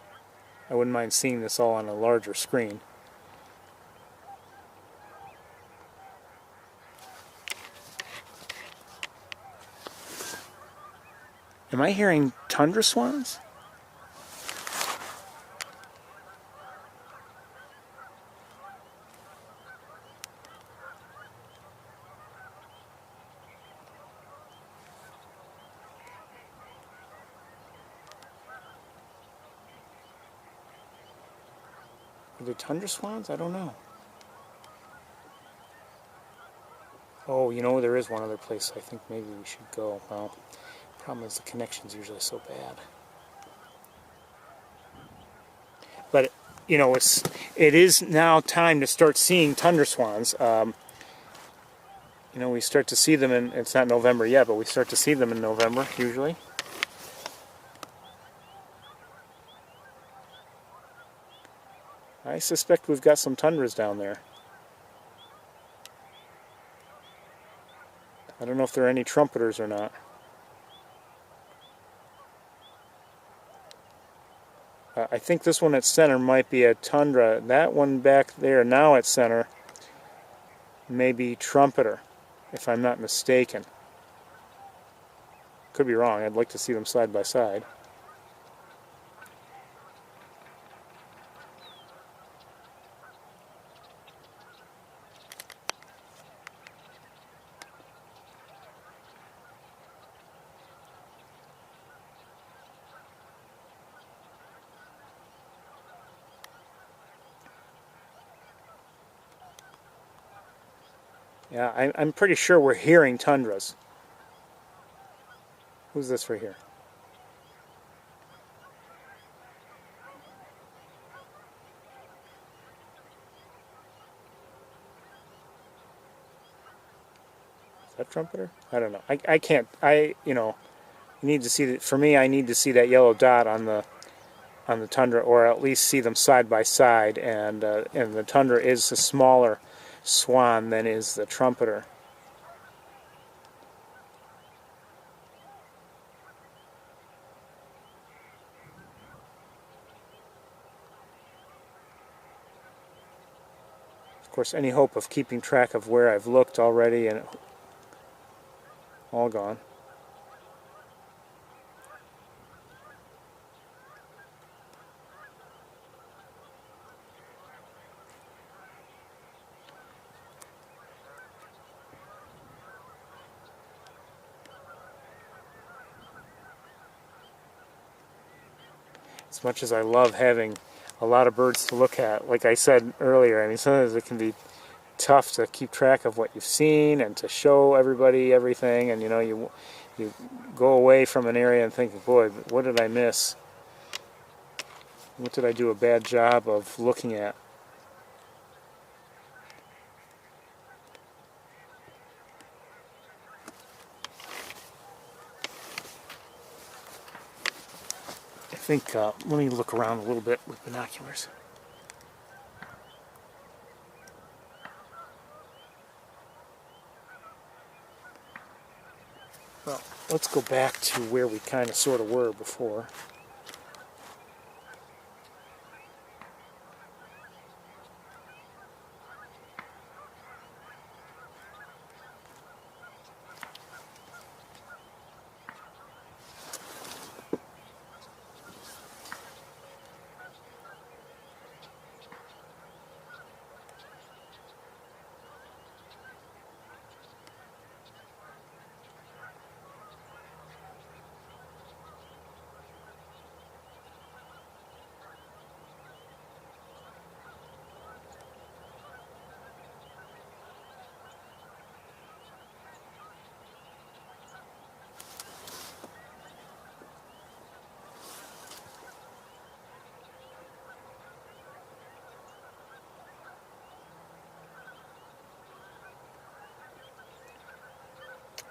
I wouldn't mind seeing this all on a larger screen. Am I hearing tundra swans? Are there tundra swans? I don't know. Oh, you know, there is one other place I think maybe we should go. Well, the problem is the connection's usually so bad. But, you know, it is now time to start seeing tundra swans. You know, we start to see them in, it's not November yet, but we start to see them in November, usually. I suspect we've got some tundras down there. I don't know if there are any trumpeters or not. I think this one at center might be a tundra. That one back there now at center may be trumpeter, if I'm not mistaken. Could be wrong. I'd like to see them side by side. Yeah, I'm pretty sure we're hearing tundras. Who's this right here? Is that trumpeter? I don't know. I can't. You know, you need to see that. For me, I need to see that yellow dot on the tundra, or at least see them side by side. And the tundra is a smaller swan than is the trumpeter. Of course, any hope of keeping track of where I've looked already, and all gone. As much as I love having a lot of birds to look at, like I said earlier, I mean, sometimes it can be tough to keep track of what you've seen and to show everybody everything, and you know, you go away from an area and think, boy, what did I miss? What did I do a bad job of looking at? I think, let me look around a little bit with binoculars. Well, let's go back to where we kind of sort of were before.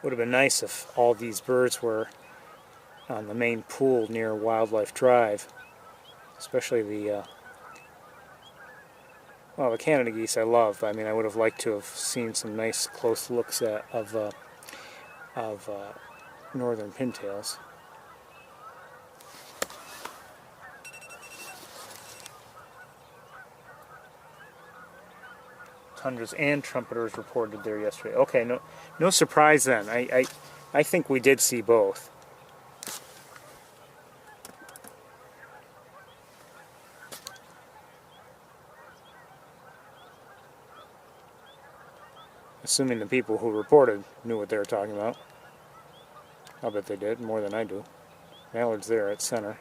Would have been nice if all these birds were on the main pool near Wildlife Drive, especially the Well, the Canada geese I love. I mean, I would have liked to have seen some nice close looks of northern pintails. Tundras and trumpeters reported there yesterday. Okay, no surprise then. I think we did see both. Assuming the people who reported knew what they were talking about. I'll bet they did, more than I do. Mallard's there at center.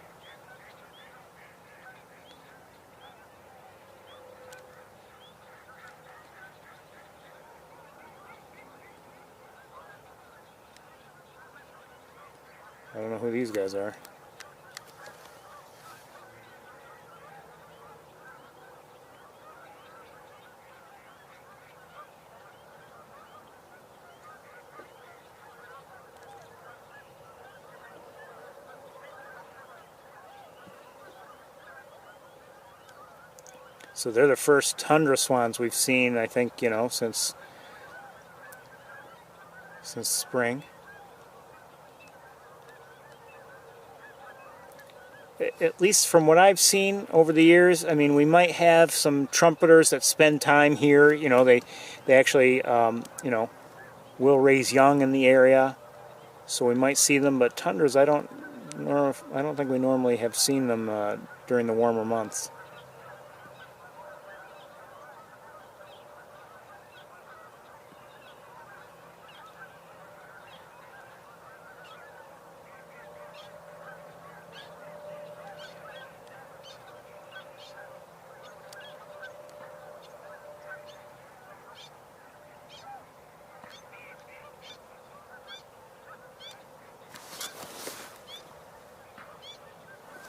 I don't know who these guys are. So they're the first tundra swans we've seen, I think, you know, since spring. At least from what I've seen over the years, I mean, we might have some trumpeters that spend time here. You know, they actually, you know, will raise young in the area, so we might see them. But tundras, I don't think we normally have seen them during the warmer months.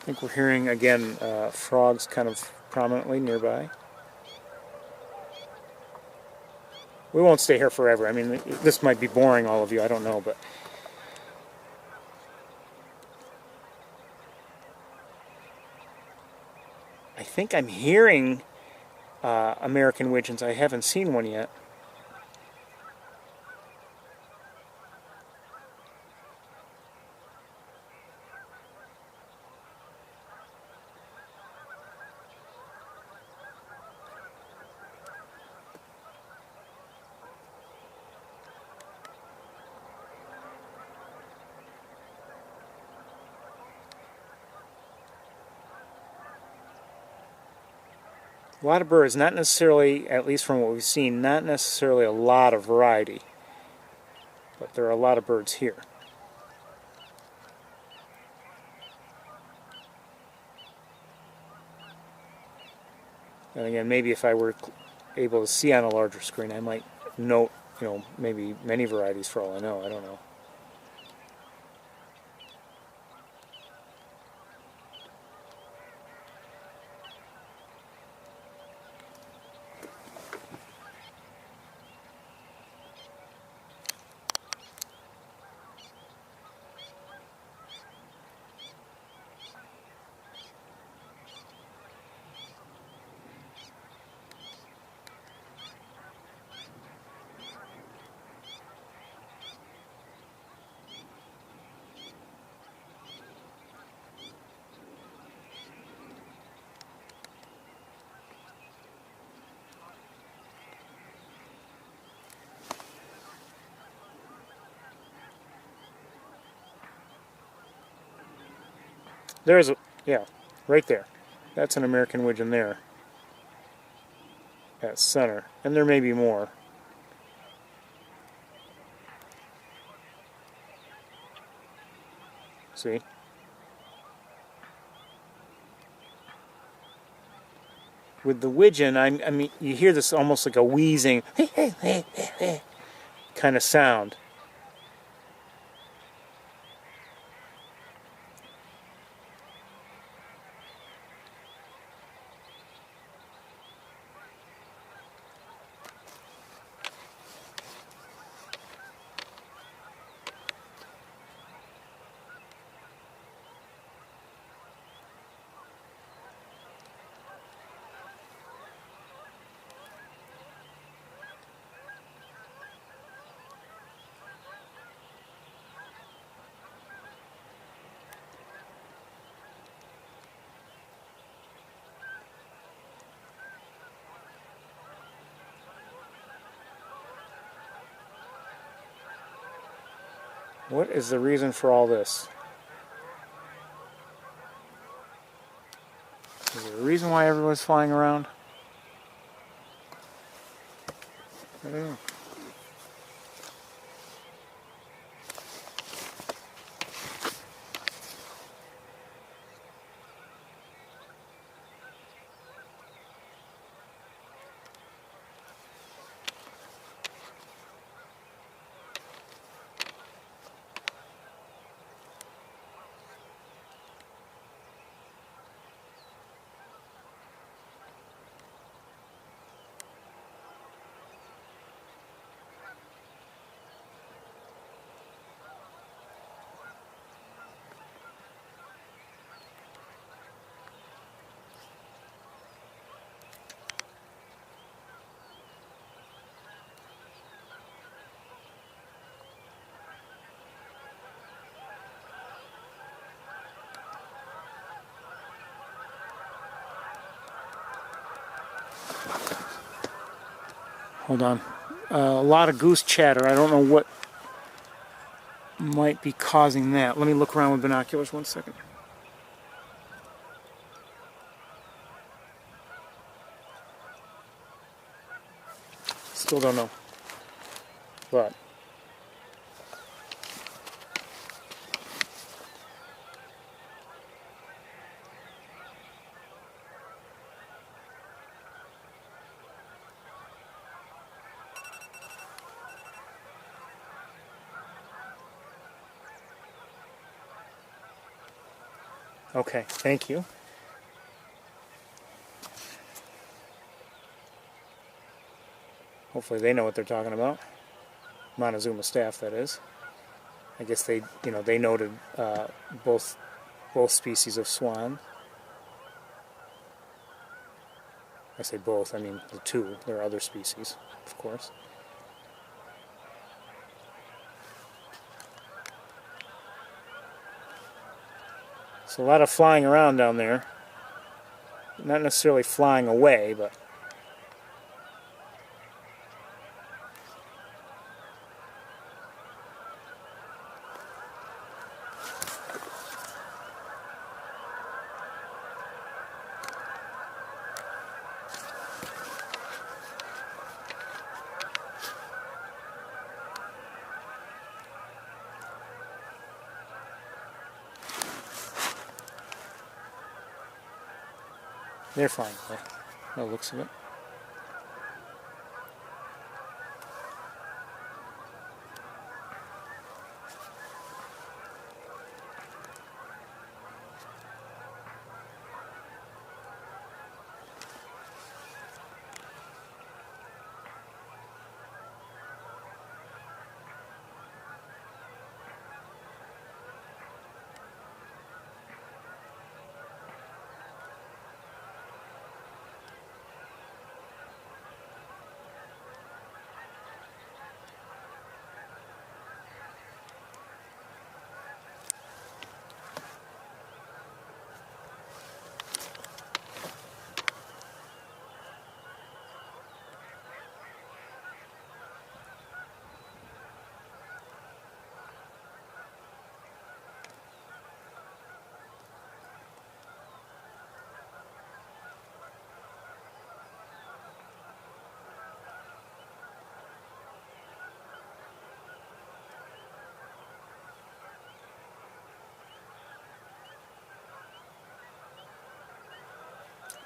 I think we're hearing, again, frogs kind of prominently nearby. We won't stay here forever. I mean, this might be boring, all of you, I don't know, but... I think I'm hearing American widgeons. I haven't seen one yet. A lot of birds, not necessarily, at least from what we've seen, not necessarily a lot of variety, but there are a lot of birds here. And again, maybe if I were able to see on a larger screen, I might note, you know, maybe many varieties for all I know. I don't know. There's a, yeah, right there. That's an American widgeon there at center. And there may be more. See? With the widgeon, I mean, you hear this almost like a wheezing kind of sound. What is the reason for all this? Is there a reason why everyone's flying around? I don't know. Hold on. A lot of goose chatter. I don't know what might be causing that. Let me look around with binoculars 1 second. Still don't know. But okay, thank you. Hopefully they know what they're talking about. Montezuma staff, that is. I guess they noted both species of swan. I say both, I mean the two. There are other species, of course. So a lot of flying around down there. Not necessarily flying away, but they're flying away. No looks of it.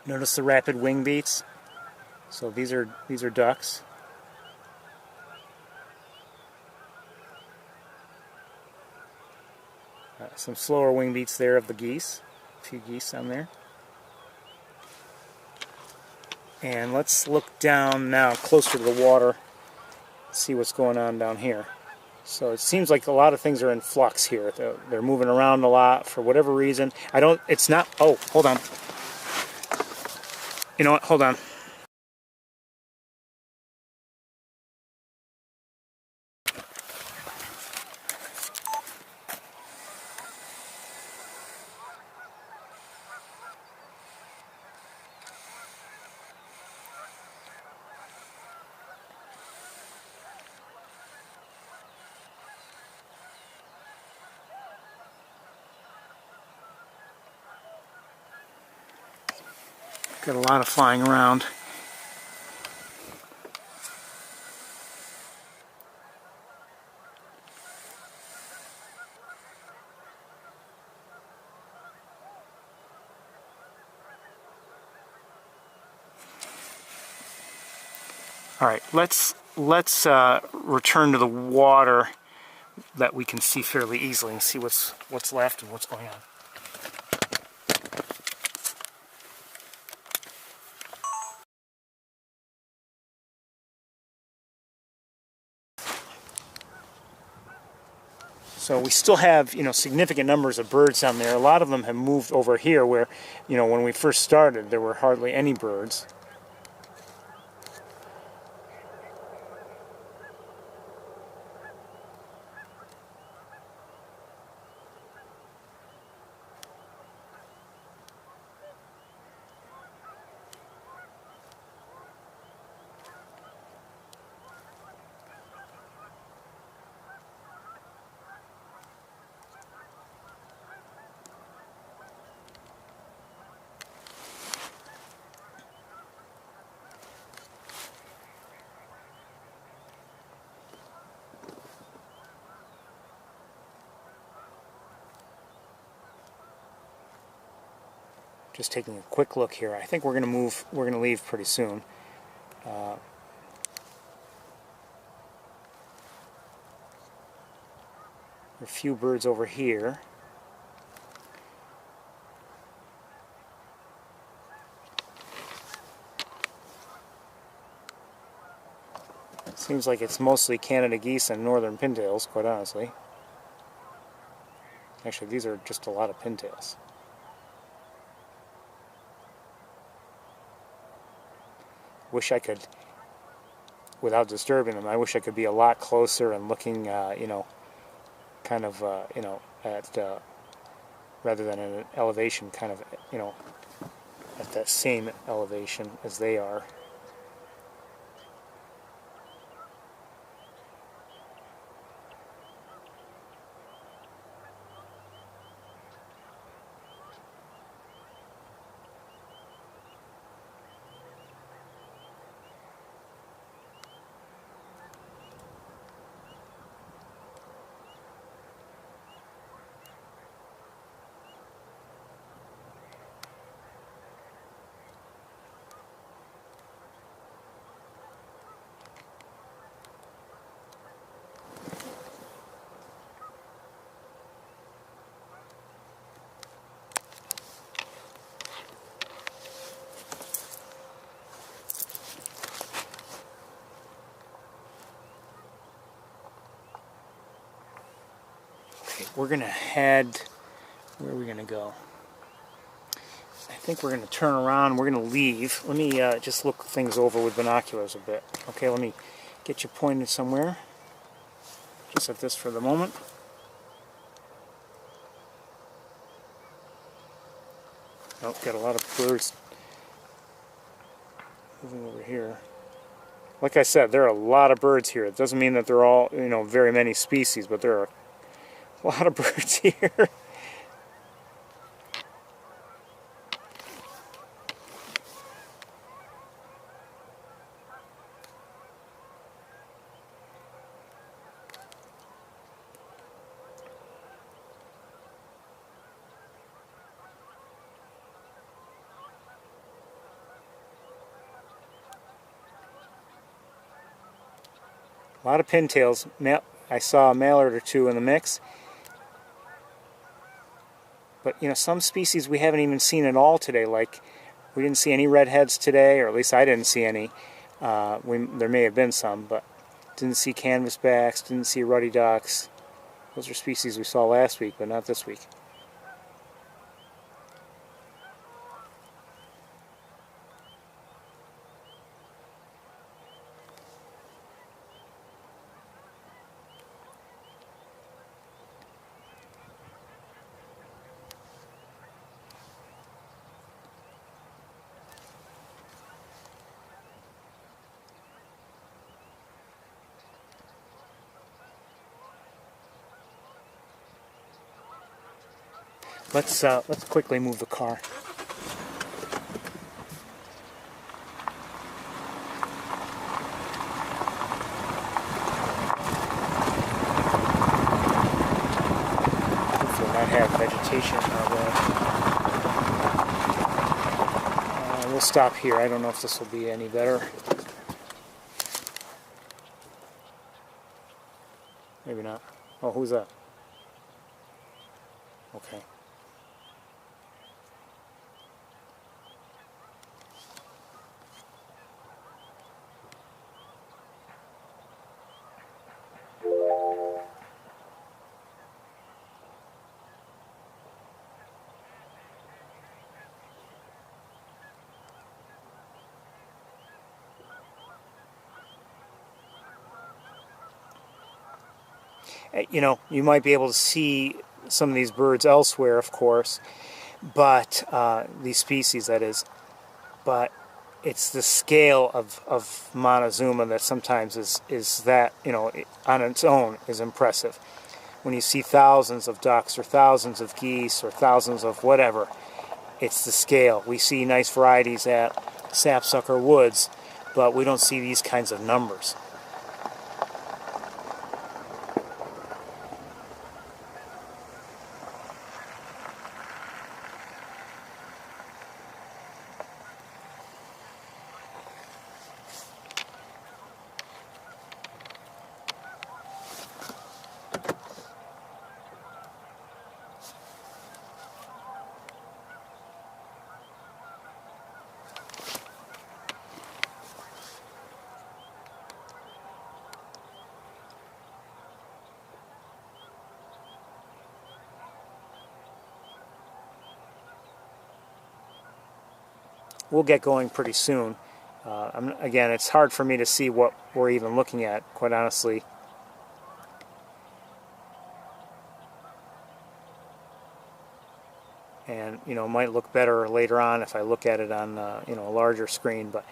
Notice the rapid wing beats. So these are ducks. Some slower wing beats there of the geese. A few geese on there. And let's look down now closer to the water. See what's going on down here. So it seems like a lot of things are in flux here. They're moving around a lot for whatever reason. It's not, oh, hold on. You know what, hold on. Got a lot of flying around. All right, let's return to the water that we can see fairly easily and see what's left and what's going on. So we still have, significant numbers of birds down there. A lot of them have moved over here where, when we first started, there were hardly any birds. Just taking a quick look here. I think we're going to leave pretty soon. A few birds over here. Seems like it's mostly Canada geese and northern pintails, quite honestly. Actually, these are just a lot of pintails. Wish I could, without disturbing them, I wish I could be a lot closer and looking, kind of, at, rather than an elevation, kind of, at that same elevation as they are. We're going to head, where are we going to go? I think we're going to turn around, we're going to leave. Let me just look things over with binoculars a bit. Okay, let me get you pointed somewhere. Just at this for the moment. Oh, got a lot of birds moving over here. Like I said, there are a lot of birds here. It doesn't mean that they're all, very many species, but there are a lot of birds here. A lot of pintails. I saw a mallard or two in the mix. But, some species we haven't even seen at all today. Like, we didn't see any redheads today, or at least I didn't see any. There may have been some, but didn't see canvasbacks, didn't see ruddy ducks. Those are species we saw last week, but not this week. Let's quickly move the car. have vegetation in our way. We'll stop here. I don't know if this will be any better. Maybe not. Oh, who's that? Okay. You know, you might be able to see some of these birds elsewhere, of course, but these species, that is, but it's the scale of Montezuma that sometimes is that, you know, on its own is impressive. When you see thousands of ducks or thousands of geese or thousands of whatever, it's the scale. We see nice varieties at sapsucker woods, but we don't see these kinds of numbers. We'll get going pretty soon. Again, it's hard for me to see what we're even looking at, quite honestly. And, you know, it might look better later on if I look at it on, you know, a larger screen, but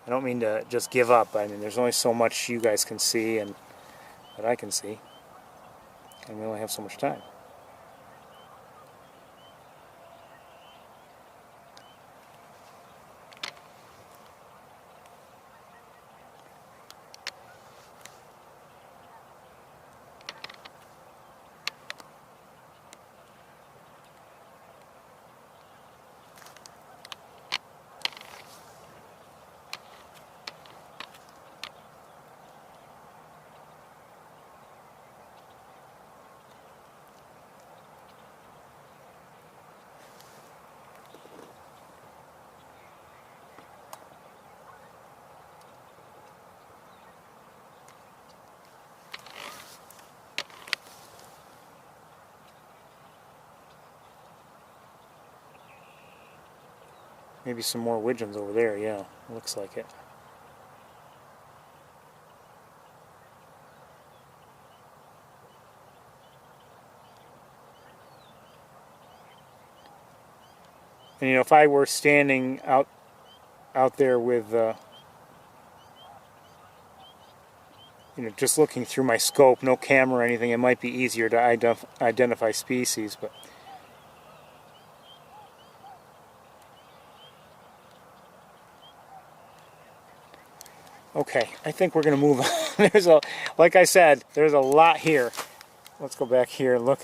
I don't mean to just give up. I mean, there's only so much you guys can see and that I can see, and we only have so much time. Maybe some more widgeons over there, yeah, looks like it. And you know, if I were standing out there with, you know, just looking through my scope, no camera or anything, it might be easier to identify species, but okay, I think we're going to move on. Like I said, there's a lot here. Let's go back here and look.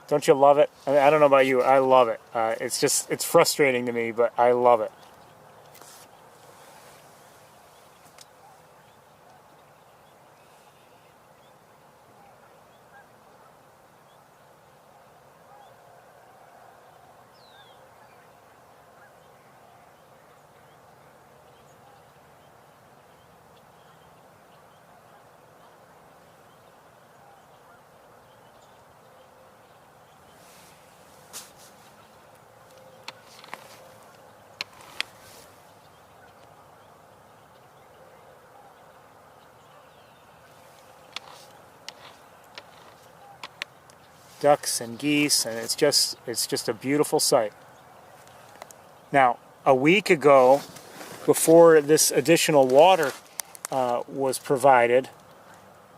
Don't you love it? I don't know about you, I love it. It's frustrating to me, but I love it. Ducks and geese, and it's just a beautiful sight. Now, a week ago, before this additional water was provided,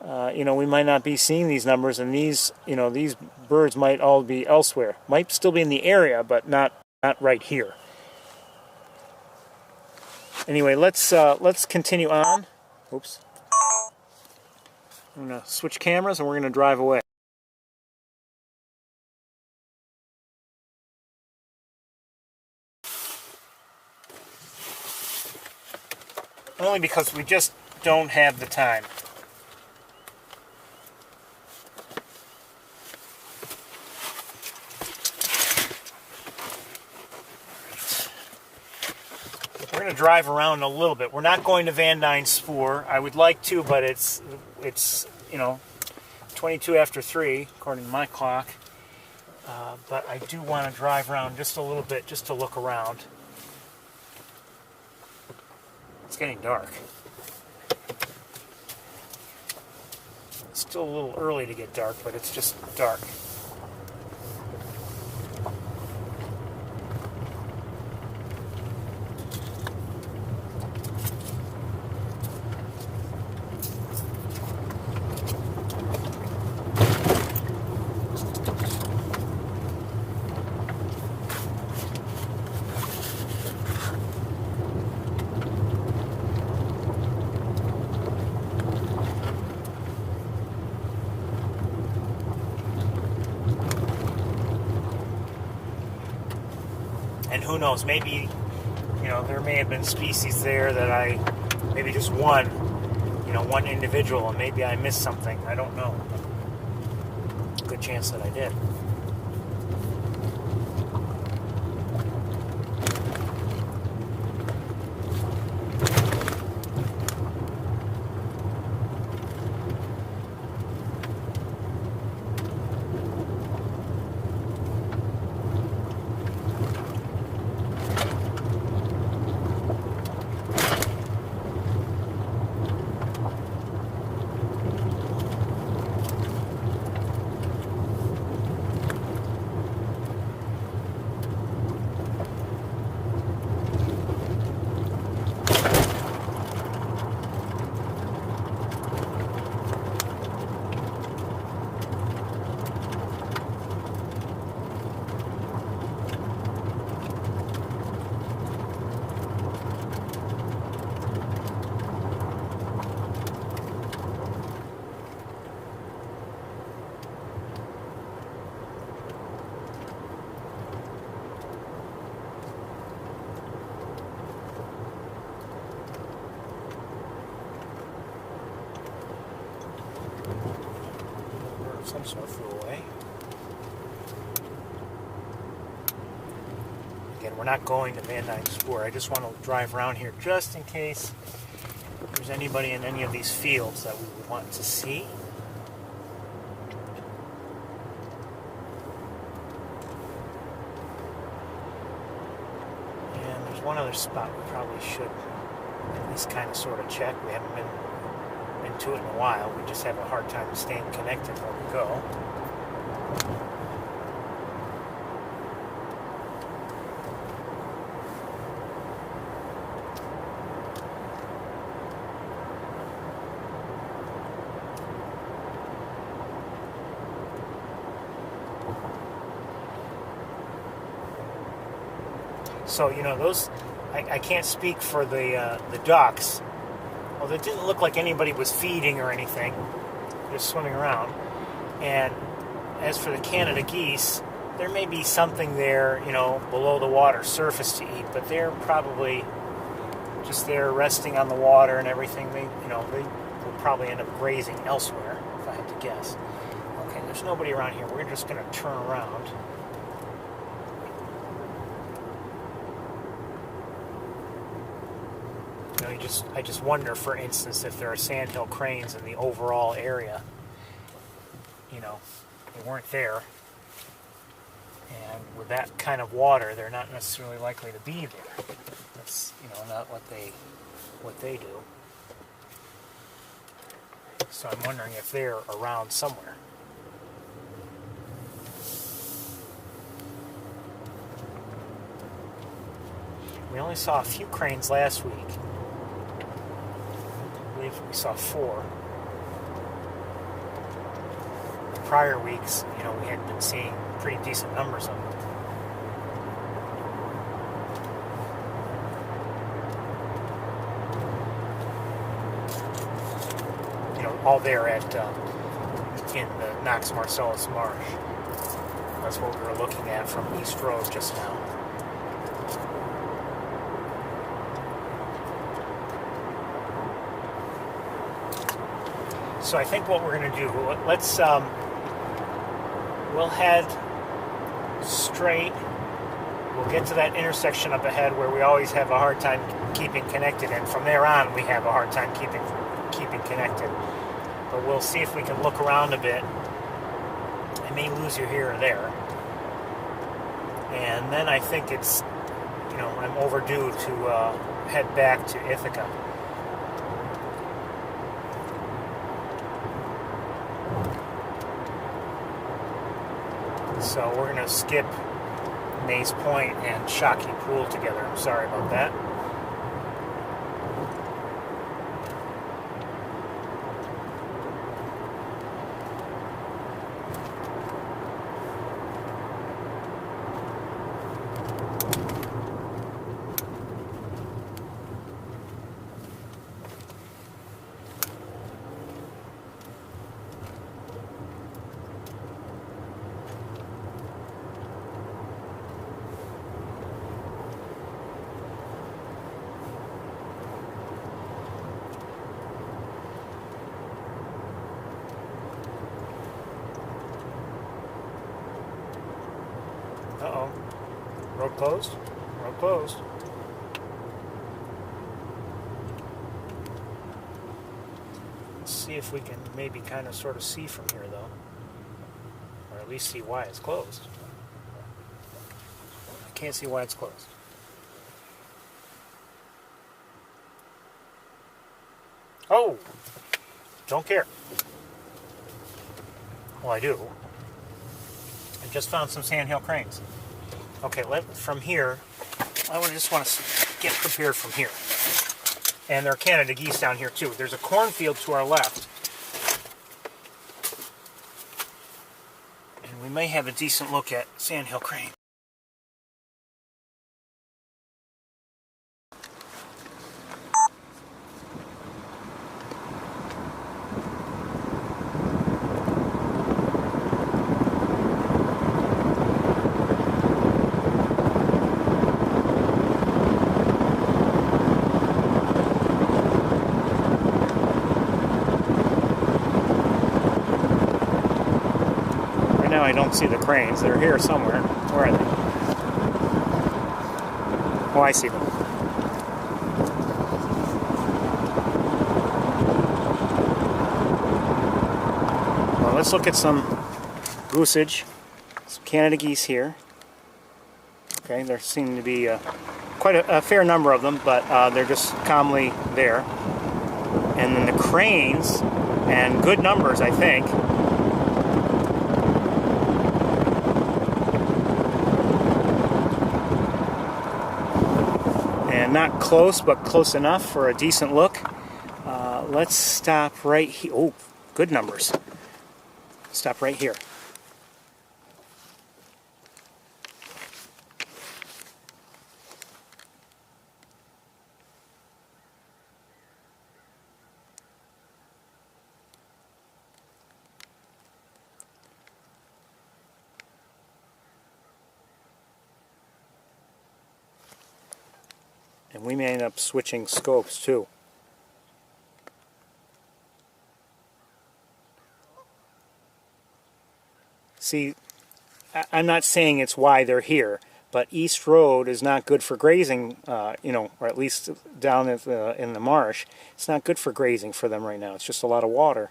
you know, we might not be seeing these numbers, and these, you know, these birds might all be elsewhere. Might still be in the area, but not right here. Anyway, let's continue on. Oops. I'm going to switch cameras and we're going to drive away. Only because we just don't have the time. We're going to drive around a little bit. We're not going to Van Dyne Spoor. I would like to, but it's 22 after 3, according to my clock. But I do want to drive around just a little bit, just to look around. It's getting dark. It's still a little early to get dark, but it's just dark. And who knows, maybe, there may have been species there that maybe just one individual, and maybe I missed something. I don't know. Good chance that I did. Some sort flew away. Again, we're not going to Van Dyne Spoor. I just want to drive around here just in case there's anybody in any of these fields that we would want to see. And there's one other spot we probably should at least kind of sort of check. We haven't been to it in a while. We just have a hard time staying connected where we go. So, those, I can't speak for the ducks. Well, it didn't look like anybody was feeding or anything, just swimming around. And as for the Canada geese, there may be something there, below the water surface to eat, but they're probably just there resting on the water and everything. They will probably end up grazing elsewhere, if I had to guess. Okay, there's nobody around here. We're just going to turn around. I just wonder, for instance, if there are sandhill cranes in the overall area. They weren't there. And with that kind of water, they're not necessarily likely to be there. That's, not what they do. So I'm wondering if they're around somewhere. We only saw a few cranes last week. I believe we saw 4. The prior weeks, we had been seeing pretty decent numbers of them. all there at in the Knox Marcellus Marsh. That's what we were looking at from East Road just now. So I think what we're going to do, let's we'll head straight. We'll get to that intersection up ahead where we always have a hard time keeping connected, and from there on we have a hard time keeping connected. But we'll see if we can look around a bit. I may lose you here or there. And then I think it's, I'm overdue to head back to Ithaca. So we're going to skip Maze Point and Shockey Pool together. I'm sorry about that. Uh-oh. Road closed? Road closed. Let's see if we can maybe kind of sort of see from here, though. Or at least see why it's closed. I can't see why it's closed. Oh! Don't care. Well, I do. I just found some sandhill cranes. Okay, from here, I just want to get prepared from here. And there are Canada geese down here too. There's a cornfield to our left. And we may have a decent look at sandhill crane. I don't see the cranes. They're here somewhere. Where are they? Oh, I see them. Well, let's look at some goosage. Some Canada geese here. Okay, there seem to be quite a fair number of them, but they're just calmly there. And then the cranes, and good numbers, I think. Not close, but close enough for a decent look. Let's stop right here. Oh, good numbers. Stop right here. And we may end up switching scopes too. See, I'm not saying it's why they're here, but East Road is not good for grazing, or at least down in the marsh. It's not good for grazing for them right now. It's just a lot of water.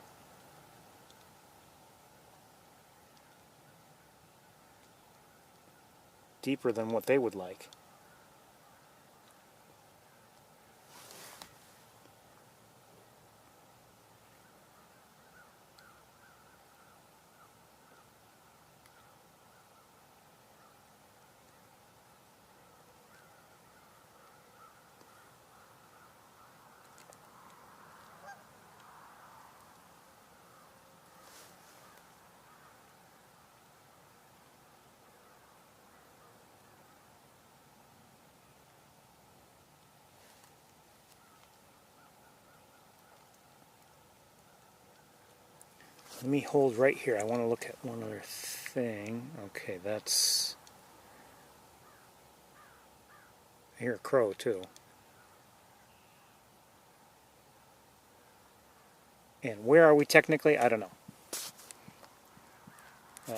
Deeper than what they would like. Let me hold right here. I want to look at one other thing. Okay, that's... I hear a crow too. And where are we technically? I don't know.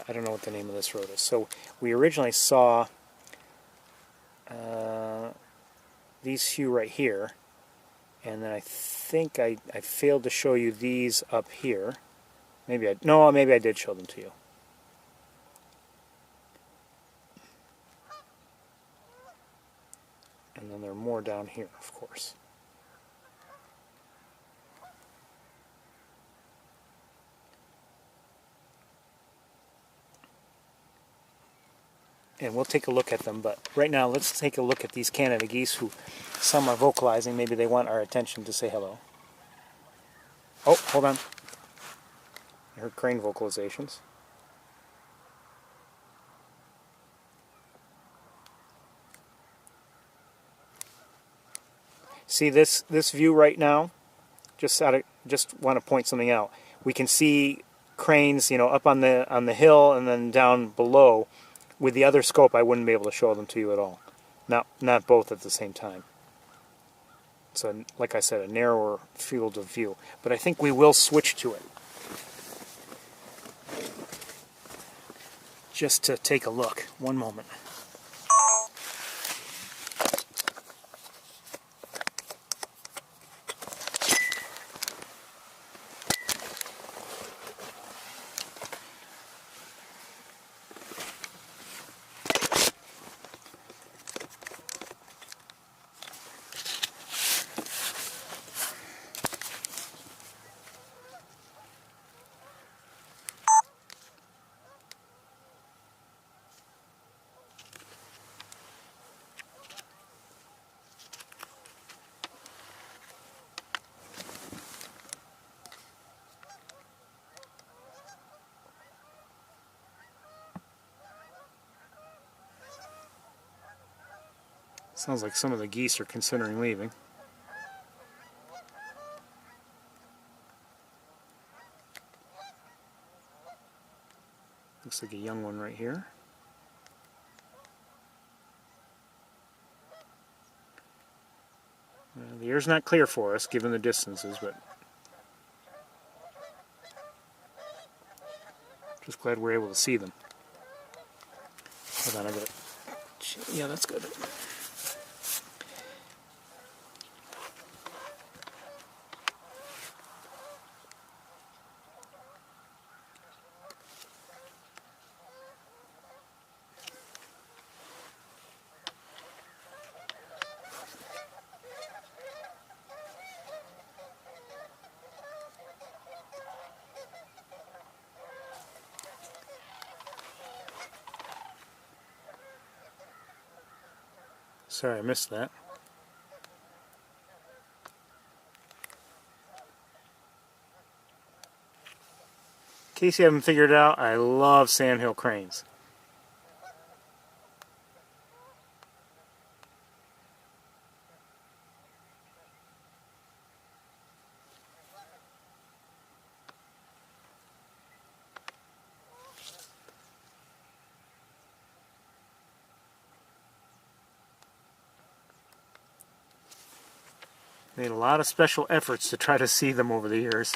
I don't know what the name of this road is. So we originally saw these few right here, and then I think I failed to show you these up here. Maybe I did show them to you. And then there are more down here, of course. And we'll take a look at them, but right now let's take a look at these Canada geese who some are vocalizing. Maybe they want our attention to say hello. Oh, hold on. I heard crane vocalizations. See this view right now? Just want to point something out. We can see cranes, you know, up on the hill and then down below. With the other scope, I wouldn't be able to show them to you at all. Not both at the same time. So, like I said, a narrower field of view. But I think we will switch to it. Just to take a look. One moment. Sounds like some of the geese are considering leaving. Looks like a young one right here. The air's not clear for us, given the distances, but just glad we're able to see them. Hold on, I got it. Yeah, that's good. Sorry, I missed that. In case you haven't figured it out, I love sandhill cranes. Made a lot of special efforts to try to see them over the years.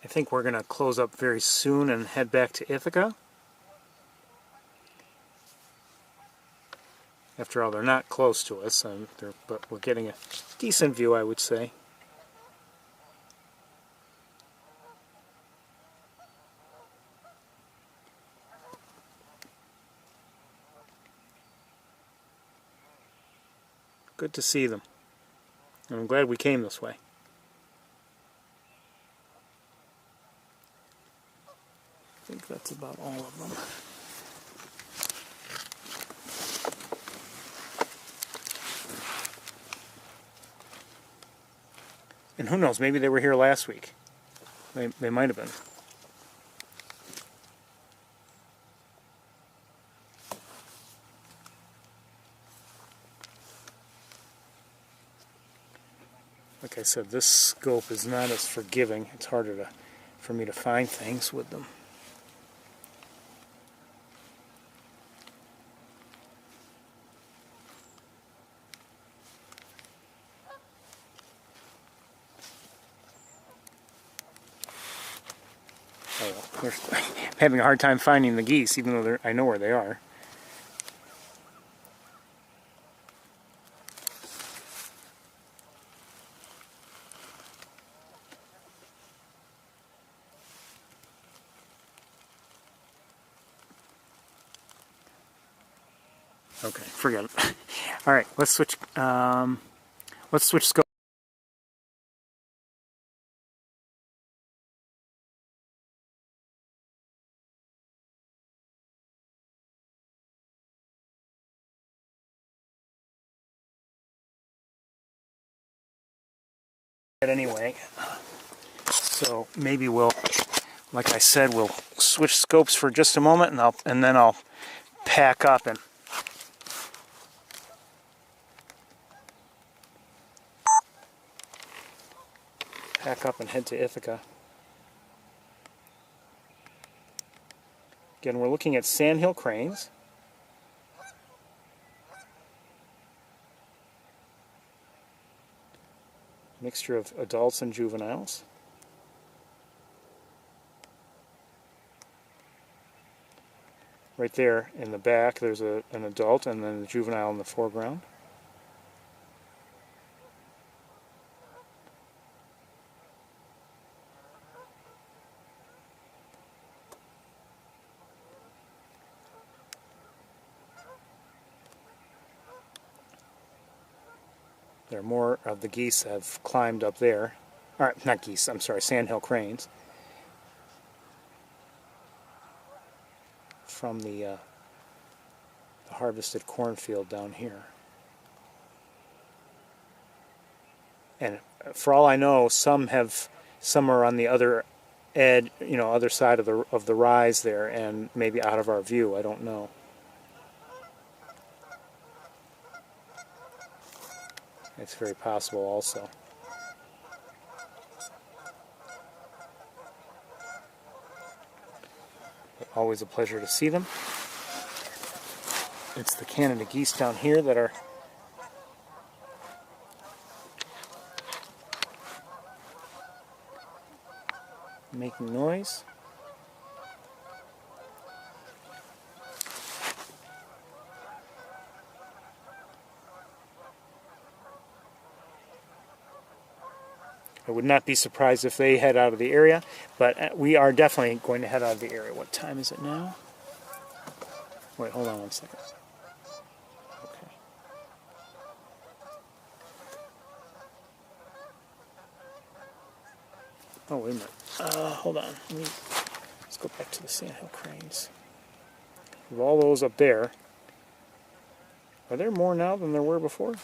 think we're going to close up very soon and head back to Ithaca. After all, they're not close to us, but we're getting a decent view, I would say. Good to see them. And I'm glad we came this way. I think that's about all of them. And who knows, maybe they were here last week. They might have been. Like I said, this scope is not as forgiving. It's harder for me to find things with them. I'm having a hard time finding the geese, even though I know where they are. Okay, forget it. All right, let's switch. Let's switch scope. Anyway, so maybe we'll, like I said, we'll switch scopes for just a moment, and then I'll pack up and head to Ithaca. Again, we're looking at sandhill cranes. Mixture of adults and juveniles. Right there in the back there's an adult and then the juvenile in the foreground. There are more of the geese have climbed up there. Or, not geese, I'm sorry, sandhill cranes. From the harvested cornfield down here. And for all I know, some are on the other edge, other side of the rise there, and maybe out of our view. I don't know. It's very possible also. But always a pleasure to see them. It's the Canada geese down here that are making noise. I would not be surprised if they head out of the area, but we are definitely going to head out of the area. What time is it now? Wait, hold on one second. Okay. Oh, wait a minute. Hold on. Let's go back to the sandhill cranes. With all those up there, are there more now than there were before?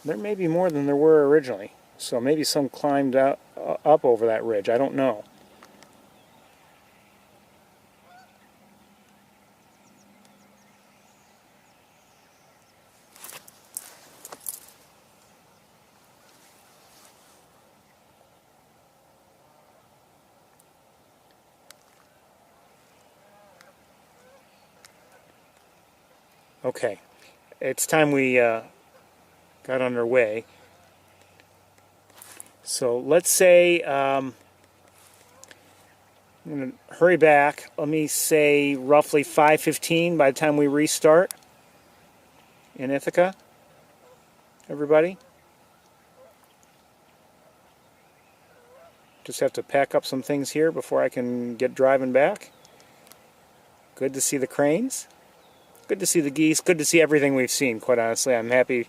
there may be more than there were originally. So maybe some climbed out, up over that ridge. I don't know. Okay, it's time we got underway. So let's say, I'm going to hurry back. Let me say roughly 5:15 by the time we restart in Ithaca. Everybody? Just have to pack up some things here before I can get driving back. Good to see the cranes. Good to see the geese. Good to see everything we've seen, quite honestly. I'm happy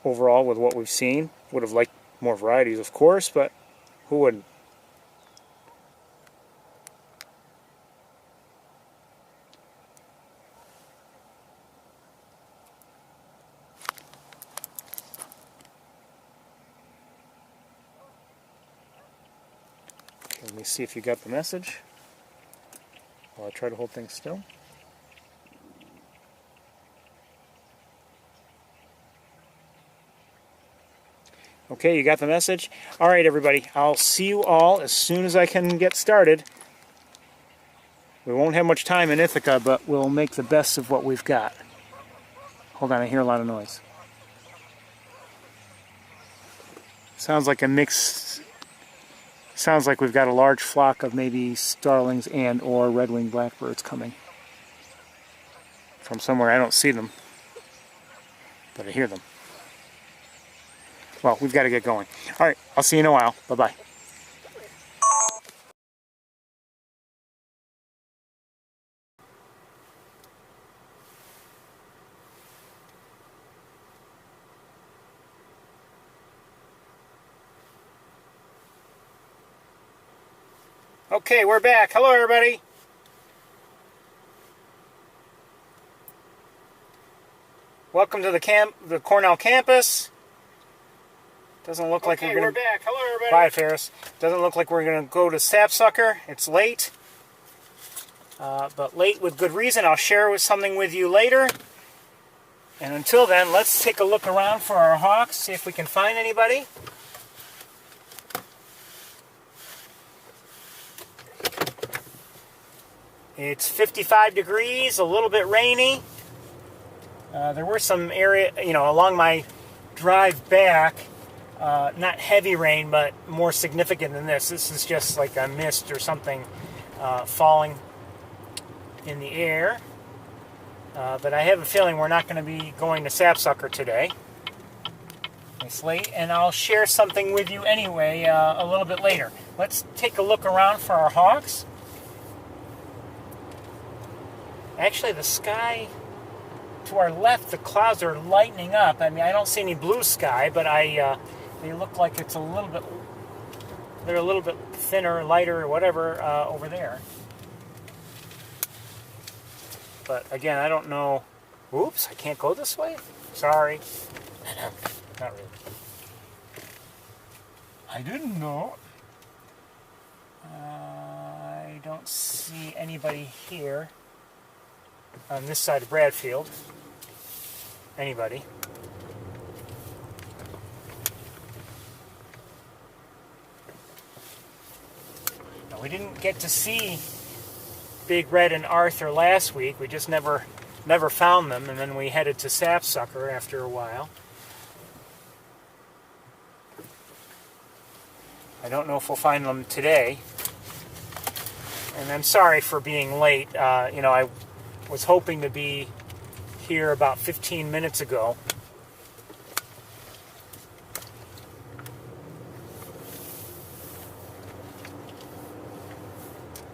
overall with what we've seen. Would have liked more varieties, of course, but who wouldn't? Okay, let me see if you got the message while I try to hold things still. Okay, you got the message? All right, everybody. I'll see you all as soon as I can get started. We won't have much time in Ithaca, but we'll make the best of what we've got. Hold on, I hear a lot of noise. Sounds like a mix. Sounds like we've got a large flock of maybe starlings and or red-winged blackbirds coming from somewhere. I don't see them, but I hear them. Well, we've got to get going. All right, I'll see you in a while. Bye-bye. Okay, we're back. Hello, everybody. Welcome to the Cornell campus. Doesn't look like we're going to... back. Hello, everybody. Bye, Ferris. Doesn't look like we're going to go to Sapsucker. It's late. But late with good reason. I'll share something with you later. And until then, let's take a look around for our hawks, see if we can find anybody. It's 55 degrees, a little bit rainy. There were some area, along my drive back, not heavy rain, but more significant than this. This is just like a mist or something falling in the air. But I have a feeling we're not going to be going to Sapsucker today. It's late, and I'll share something with you anyway a little bit later. Let's take a look around for our hawks. Actually, the sky to our left, the clouds are lightening up. I mean, I don't see any blue sky, but they look like it's a little bit. They're a little bit thinner, lighter, or whatever over there. But again, I don't know. Oops, I can't go this way? Sorry. Not really. I didn't know. I don't see anybody here on this side of Bradfield. Anybody. Now, we didn't get to see Big Red and Arthur last week. We just never found them, and then we headed to Sapsucker after a while. I don't know if we'll find them today. And I'm sorry for being late. I was hoping to be here about 15 minutes ago.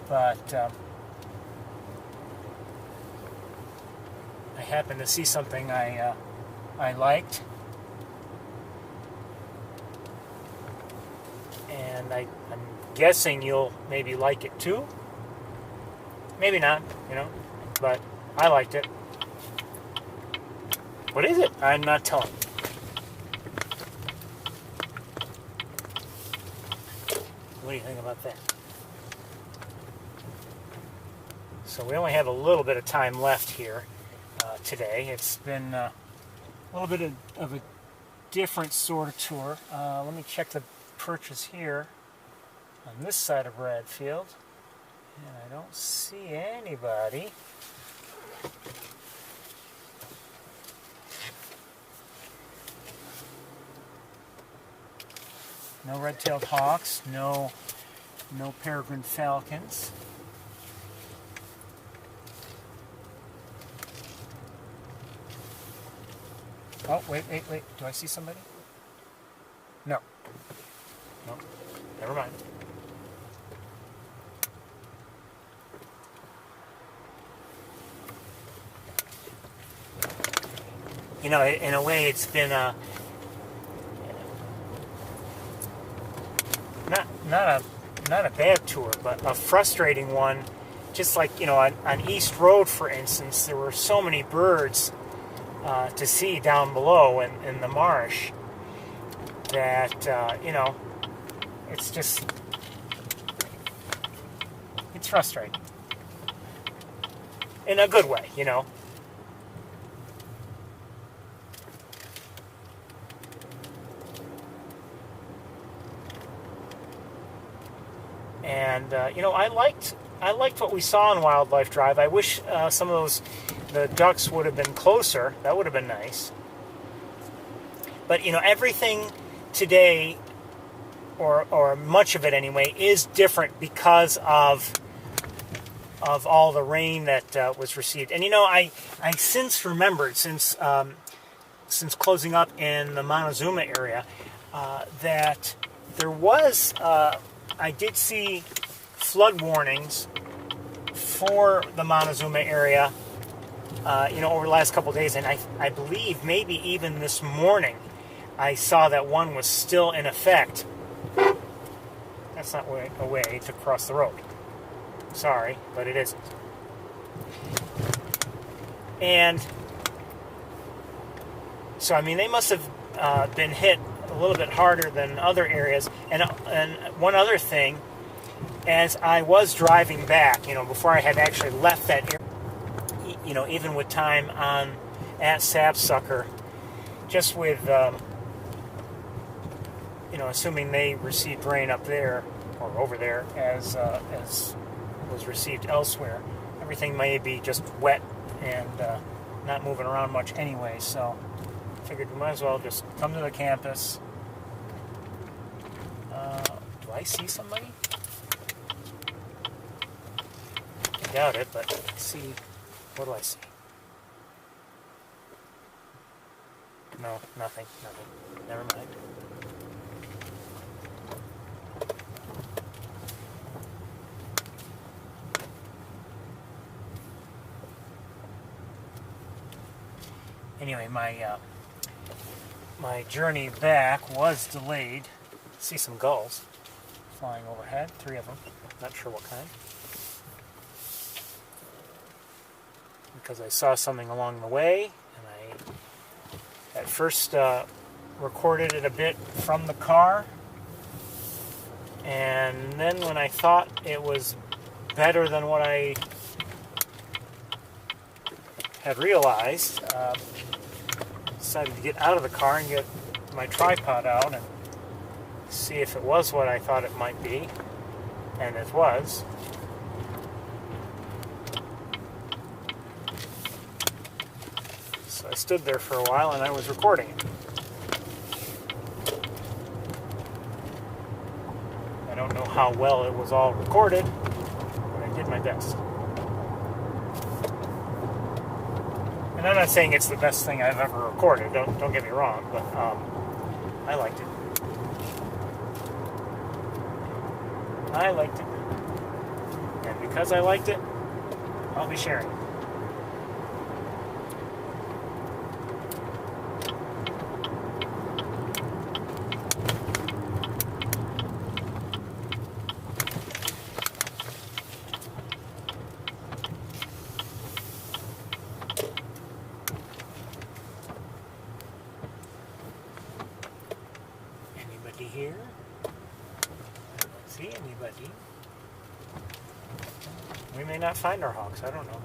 But I happened to see something I liked. And I'm guessing you'll maybe like it too. Maybe not, but I liked it. What is it? I'm not telling. What do you think about that? So we only have a little bit of time left here today. It's been a little bit of a different sort of tour. Let me check the perches here on this side of Bradfield. And I don't see anybody. No red-tailed hawks, no peregrine falcons. Oh, wait. Do I see somebody? No. No. Never mind. You know, in a way, it's been not a bad tour, but a frustrating one. Just like, you know, on East Road, for instance, there were so many birds to see down below in the marsh that, you know, it's frustrating. In a good way, you know. And you know, I liked what we saw on Wildlife Drive. I wish some of the ducks would have been closer. That would have been nice. But you know, everything today, or much of it anyway, is different because of all the rain that was received. And you know, I since remembered, since closing up in the Montezuma area, that there was. I did see flood warnings for the Montezuma area, you know, over the last couple of days, and I believe maybe even this morning I saw that one was still in effect. That's not a way to cross the road. Sorry, but it isn't. And so, I mean, they must have been hit a little bit harder than other areas. And one other thing, as I was driving back, you know, before I had actually left that area, you know, even with time at Sapsucker, just with, you know, assuming they received rain up there or over there as was received elsewhere, everything may be just wet and not moving around much anyway. So I figured we might as well just come to the campus. Do I see somebody? I doubt it, but let's see. What do I see? No, nothing. Never mind. Anyway, my journey back was delayed. See some gulls flying overhead, 3 of them. Not sure what kind. Because I saw something along the way, and I at first recorded it a bit from the car, and then when I thought it was better than what I had realized, decided to get out of the car and get my tripod out and see if it was what I thought it might be, and it was. So I stood there for a while and I was recording it. I don't know how well it was all recorded, but I did my best. And I'm not saying it's the best thing I've ever recorded, don't get me wrong, but I liked it. I liked it. And because I liked it, I'll be sharing it. Anybody here? Let's See anybody? We may not find our hawks, I don't know.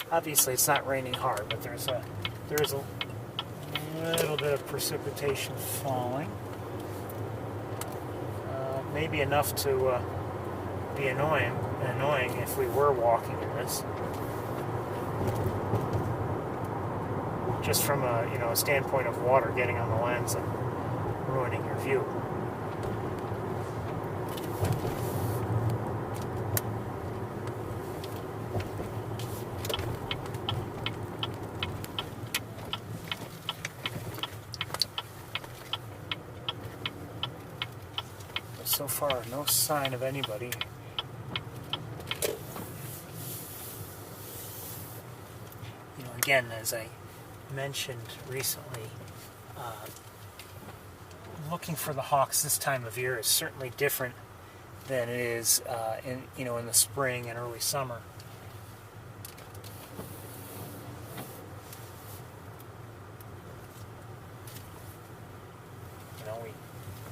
Obviously, it's not raining hard, but there is a little bit of precipitation falling. Maybe enough to be annoying if we were walking in this. Just from a standpoint of water getting on the lens and ruining your view. So far, no sign of anybody. Again, as I mentioned recently, looking for the hawks this time of year is certainly different than it is in the spring and early summer.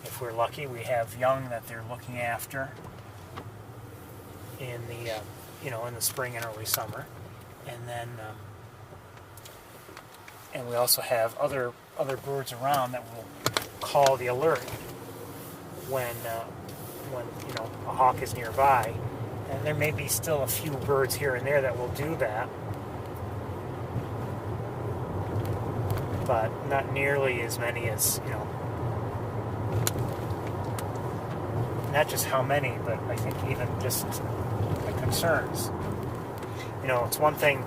If we're lucky, we have young that they're looking after in the in the spring and early summer, and then and we also have other birds around that will call the alert when a hawk is nearby, and there may be still a few birds here and there that will do that, but not nearly as many as not just how many, but I think even just the concerns. It's one thing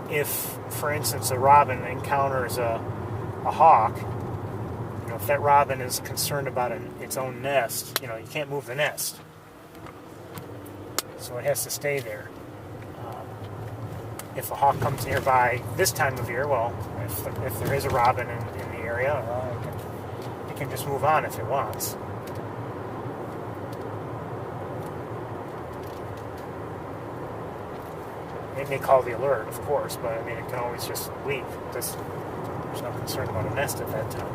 if, for instance, a robin encounters a hawk. If that robin is concerned about its own nest, you can't move the nest. So it has to stay there. If a hawk comes nearby this time of year, well, if there is a robin in the area, it can just move on if it wants. It may call the alert, of course, but it can always just leave. There's no concern about a nest at that time.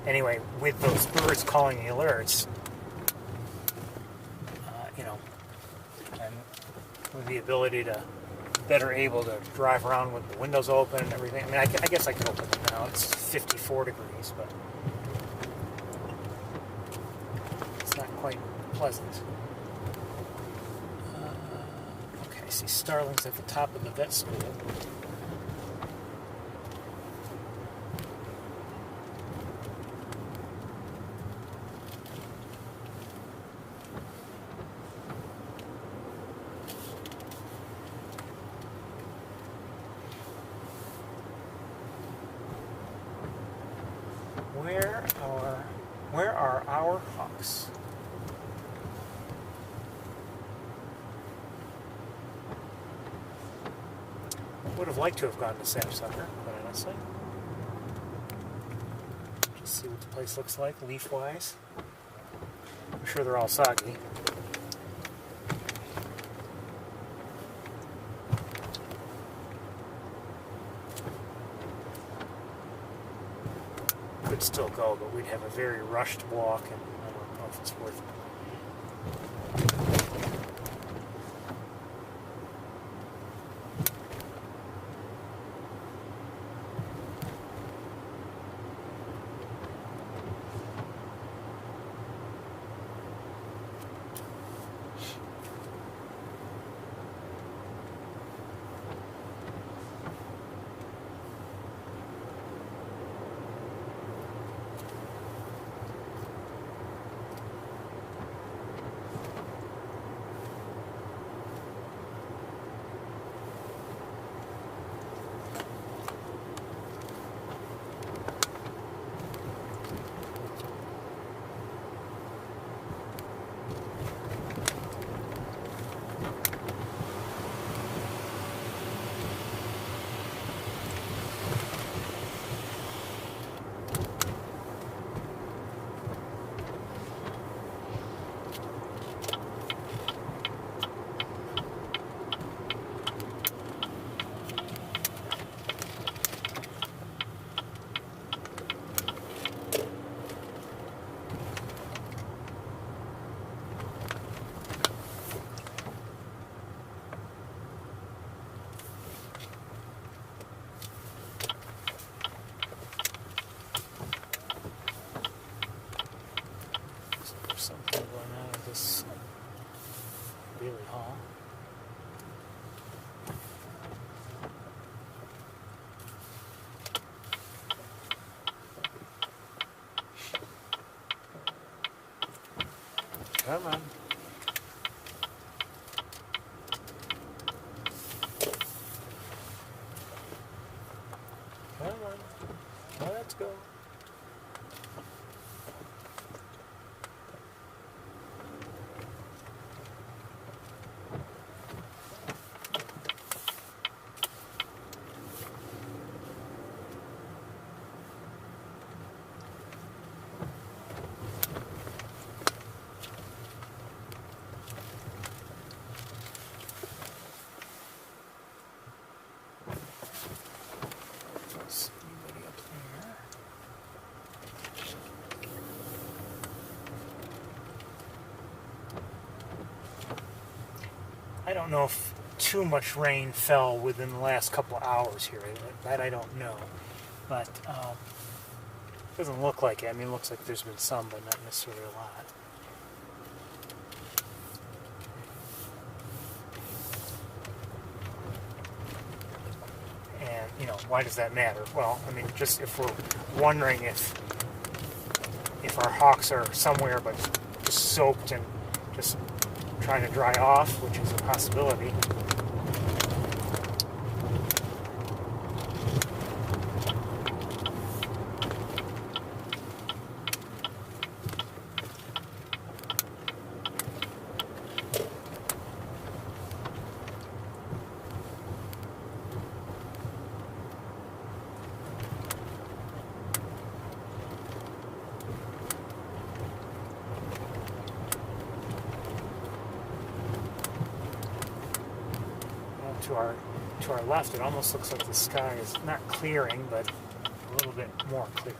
Anyway, with those birds calling the alerts, and with the ability to better able to drive around with the windows open and everything. I guess I could open them now. It's 54 degrees, but it's not quite pleasant. Okay, I see starlings at the top of the vet school. Where are our hawks? Would have liked to have gone to Sapsucker, quite honestly. Just see what the place looks like leaf-wise. I'm sure they're all soggy. Could still go, but we'd have a very rushed walk, and I don't know if it's worth it. this Bailey Hall. Come on. Come on. Let's go. I don't know if too much rain fell within the last couple of hours here. That I don't know. But it doesn't look like it. I mean, it looks like there's been some, but not necessarily a lot. And, you know, why does that matter? Well, I mean, just if we're wondering if our hawks are somewhere but just soaked and just trying to dry off, which is a possibility. To our left, it almost looks like the sky is not clearing, but a little bit more clear.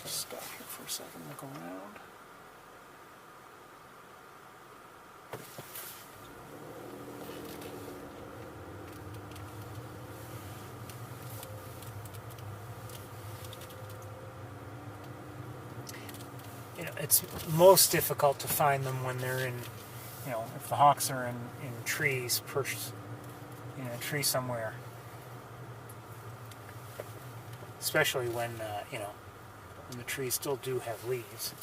Stop here for a second, look around. You know, it's most difficult to find them when they're in, you know, if the hawks are in trees, perched in a tree somewhere. Especially when, you know, and the trees still do have leaves.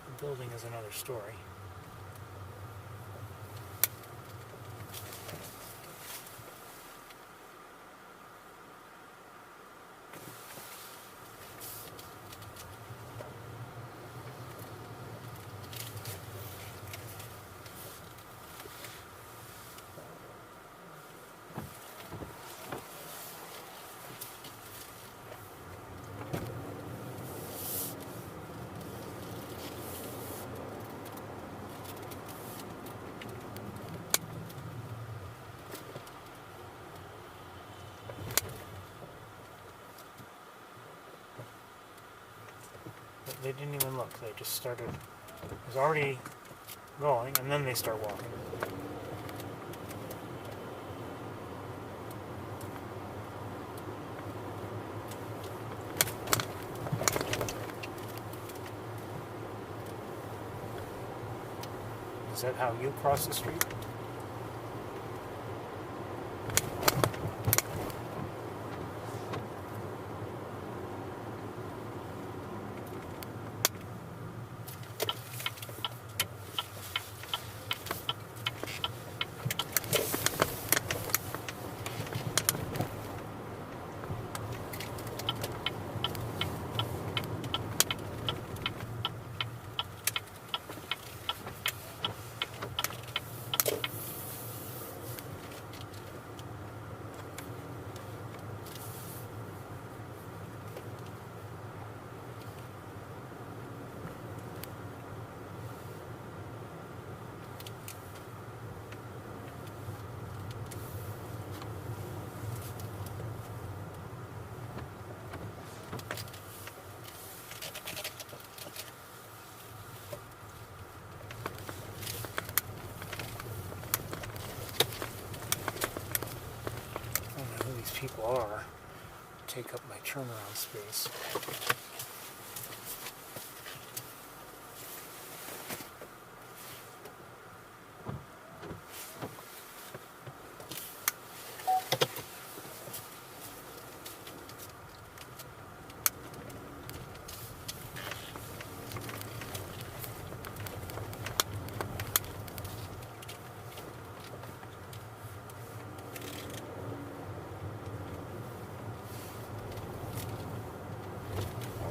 The building is another story. They didn't even look. They just started. It was already going, and then they start walking. Is that how you cross the street? people are. Take up my turnaround space.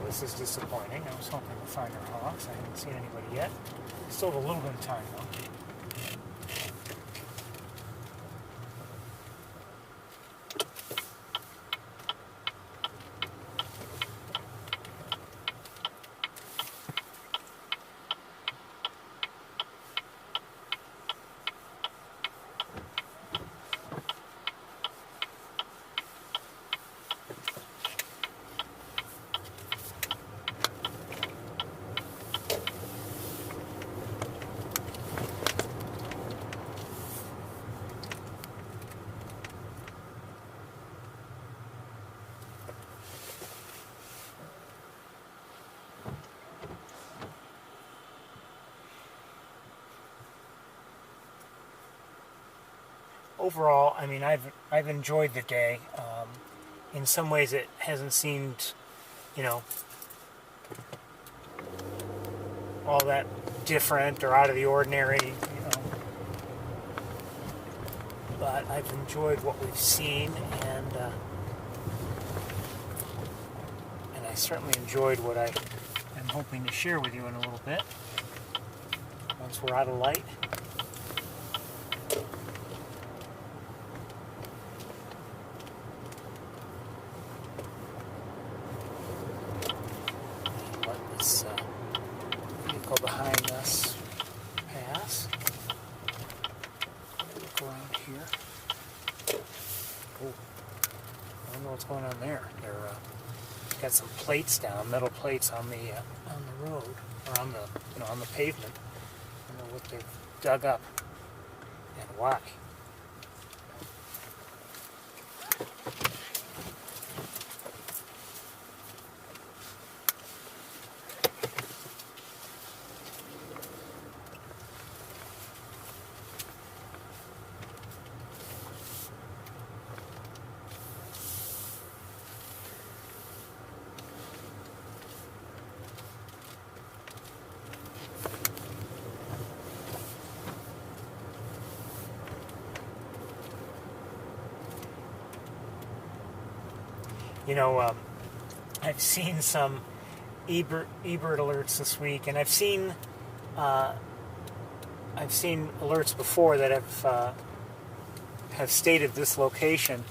This is disappointing. I was hoping to find our hawks. I haven't seen anybody yet. Still have a little bit of time though. Overall, I mean, I've enjoyed the day. In some ways, it hasn't seemed, you know, all that different or out of the ordinary, you know. But I've enjoyed what we've seen, and I certainly enjoyed what I'm hoping to share with you in a little bit once we're out of light. Vehicle behind us pass. Look around here. Oh, I don't know what's going on there. They're got some plates down, metal plates on the road, or on the on the pavement. I don't know what they've dug up and why. You know, I've seen some eBird alerts this week, and I've seen alerts before that have stated this location,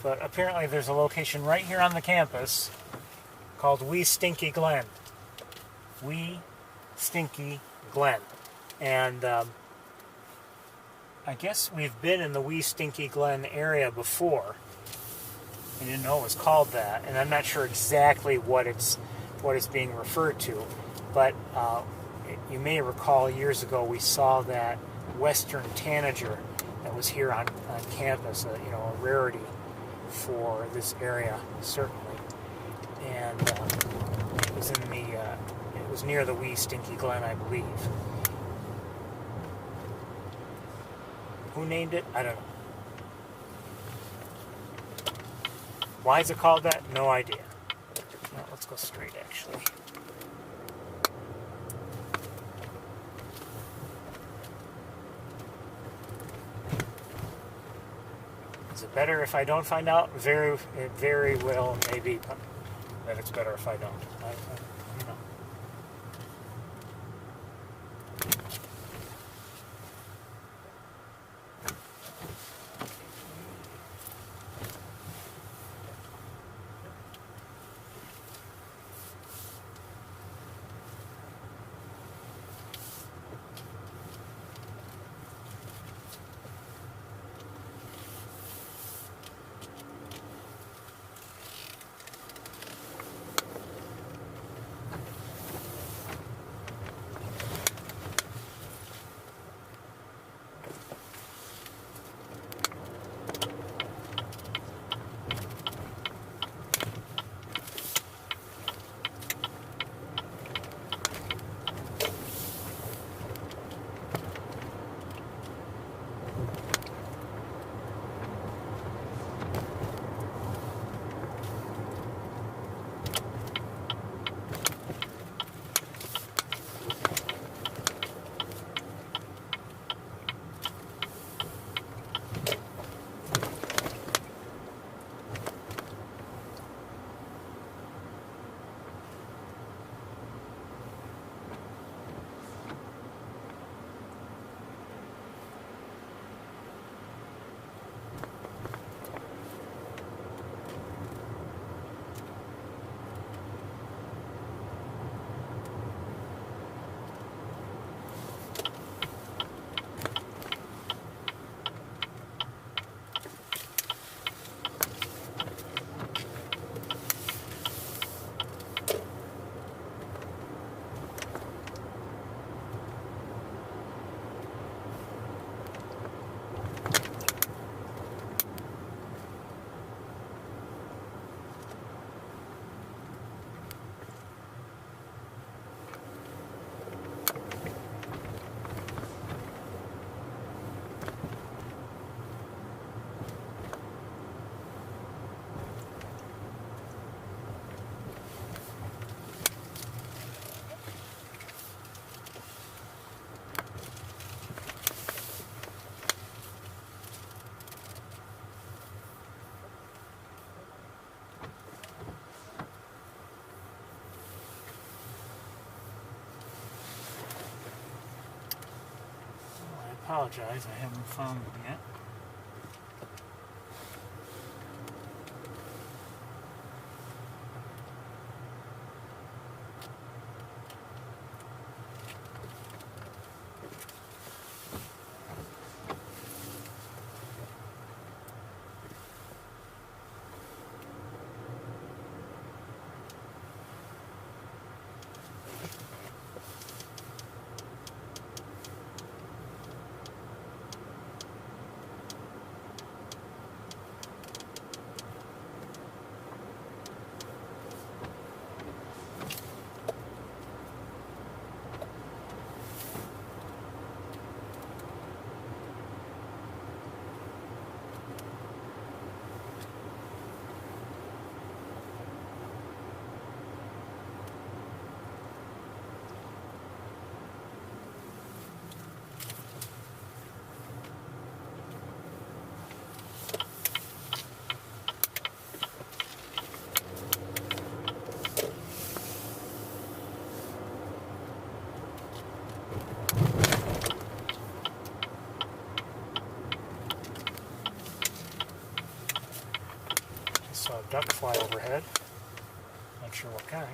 but apparently there's a location right here on the campus called Wee Stinky Glen. Wee Stinky Glen, and I guess we've been in the Wee Stinky Glen area before. I didn't know it was called that, and I'm not sure exactly what it's being referred to, but you may recall years ago we saw that western tanager that was here on campus, a rarity for this area certainly, and it was it was near the Wee Stinky Glen, I believe. Who named it? I don't know. Why is it called that? No idea. No, let's go straight, actually. Is it better if I don't find out? It very well maybe, but it's better if I don't. I don't know. apologize, I haven't found them yet. Saw a duck fly overhead. Not sure what kind.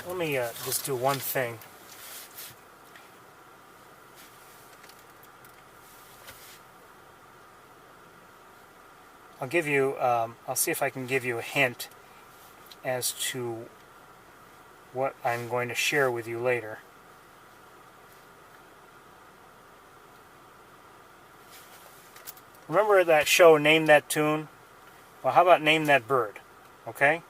Let me just do one thing. I'll give you, I'll see if I can give you a hint as to what I'm going to share with you later. Remember that show, Name That Tune? Well, how about Name That Bird? Okay?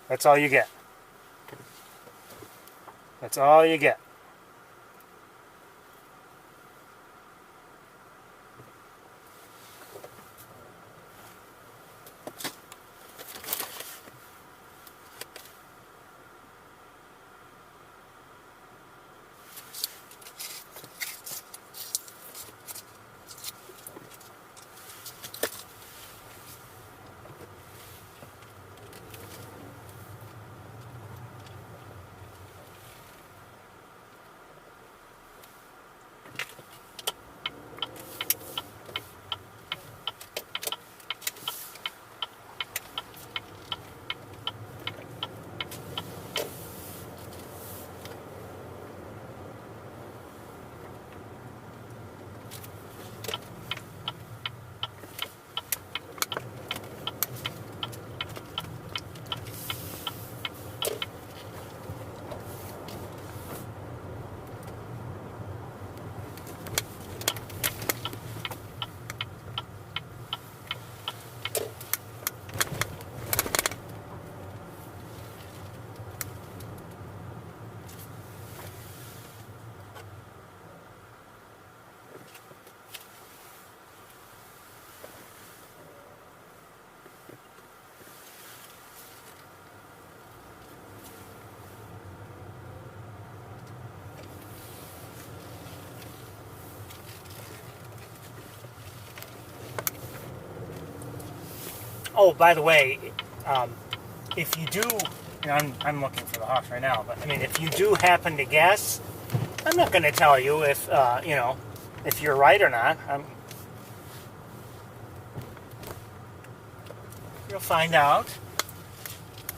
That's all you get. That's all you get. Oh, by the way, if you do, I'm looking for the hawks right now, but I mean, if you do happen to guess, I'm not going to tell you if, if you're right or not. You'll find out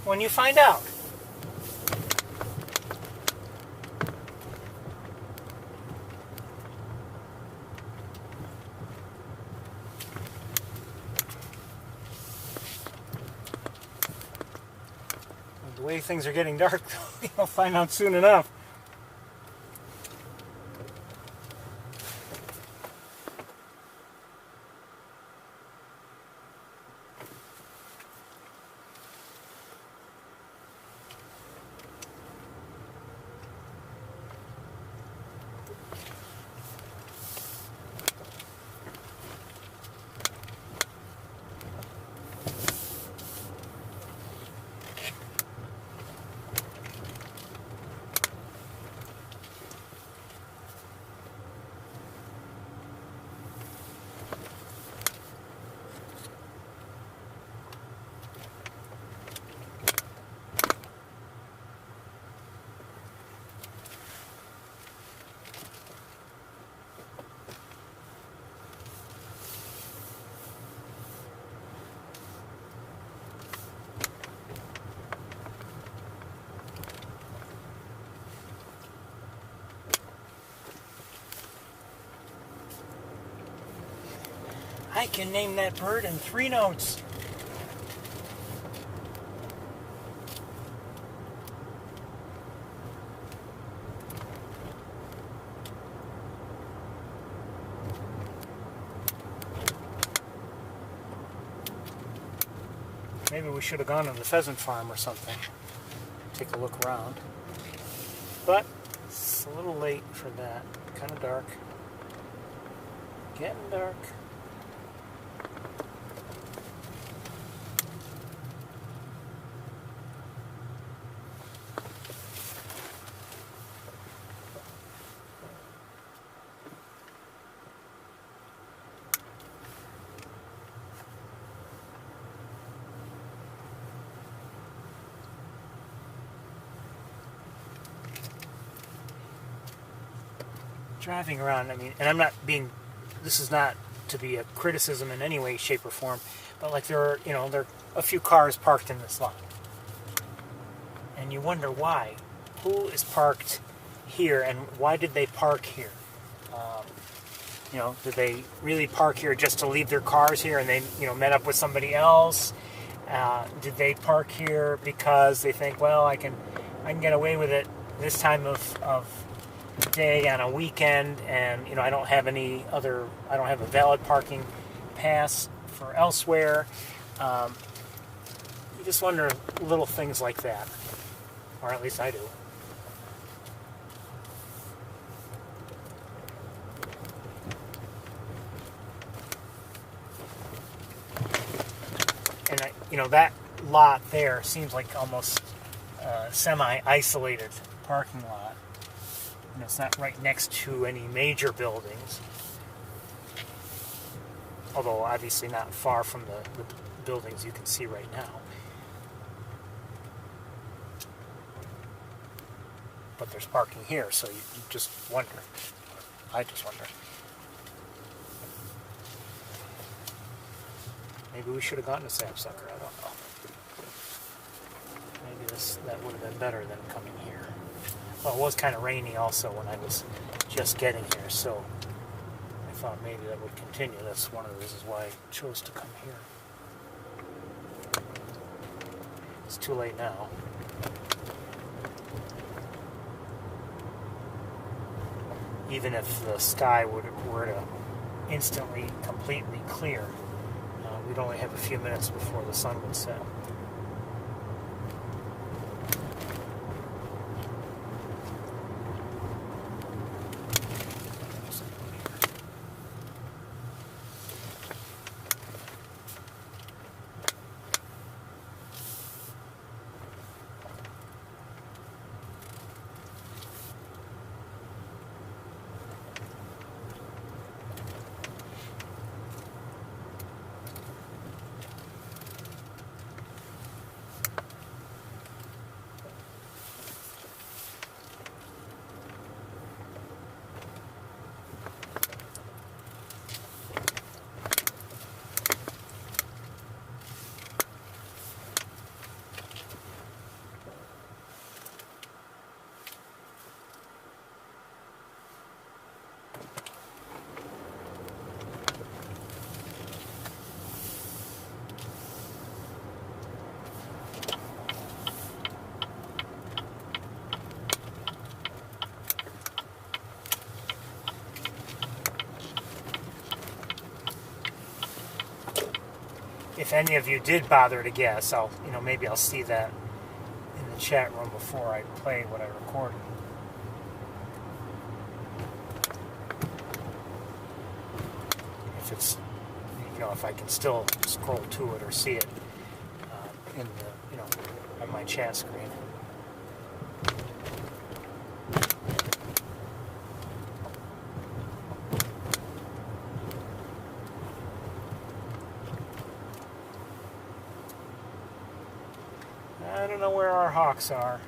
when you find out. The way things are getting dark, you'll find out soon enough. I can name that bird in 3 notes. Maybe we should have gone to the pheasant farm or something. Take a look around. But it's a little late for that. Kind of dark. Getting dark. Driving around, I mean, and I'm not being, this is not to be a criticism in any way, shape, or form, but like there are a few cars parked in this lot. And you wonder why. Who is parked here and why did they park here? Did they really park here just to leave their cars here and they, met up with somebody else? Did they park here because they think, well, I can get away with it this time of day on a weekend, and I don't have a valid parking pass for elsewhere. You just wonder little things like that, or at least I do. And that lot there seems like almost semi-isolated parking lot. It's not right next to any major buildings, although obviously not far from the buildings you can see right now. But there's parking here, so you just wonder. I just wonder. Maybe we should have gotten a sapsucker, I don't know. Maybe that would have been better than coming here. Well, it was kind of rainy also when I was just getting here, so I thought maybe that would continue. That's one of the reasons why I chose to come here. It's too late now. Even if the sky were to instantly, completely clear, we'd only have a few minutes before the sun would set. If any of you did bother to guess, maybe I'll see that in the chat room before I play what I recorded. If it's, if I can still scroll to it or see it in the, on my chat screen. I don't know where our hawks are.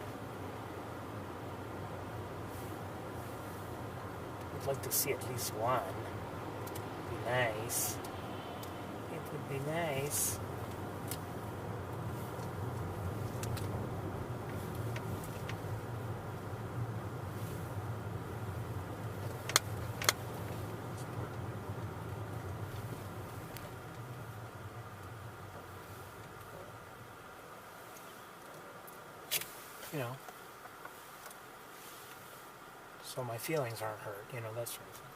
I'd like to see at least one. It'd be nice. It would be nice. you know, so my feelings aren't hurt, you know, that sort of thing.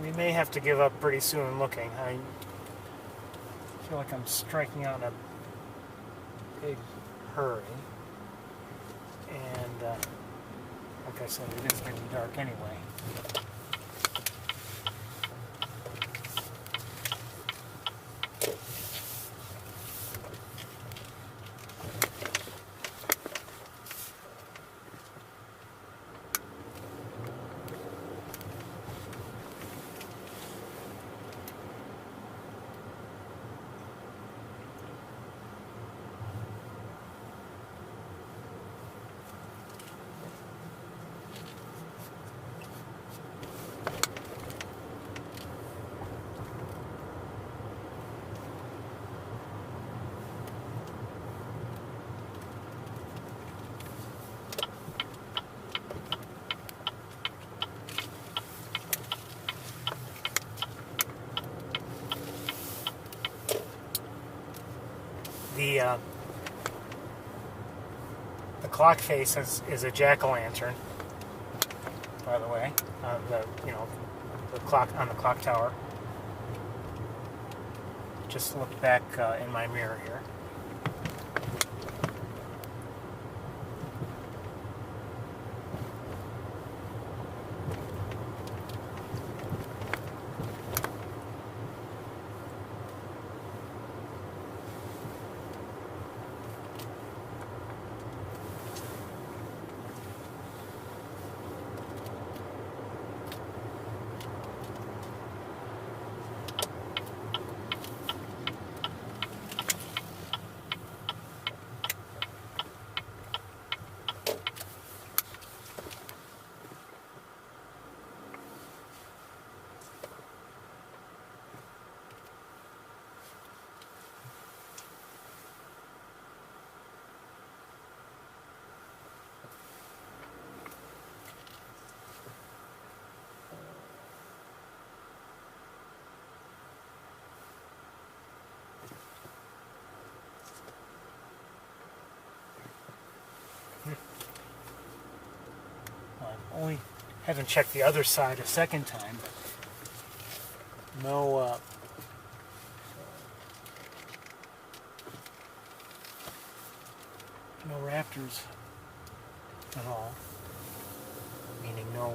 We may have to give up pretty soon looking. I feel like I'm striking out in a big hurry. And, like I said, it is getting dark anyway. The clock face is a jack-o'-lantern, by the way. The clock on the clock tower. Just looked back in my mirror here. Only haven't checked the other side a second time, but no raptors at all. Meaning no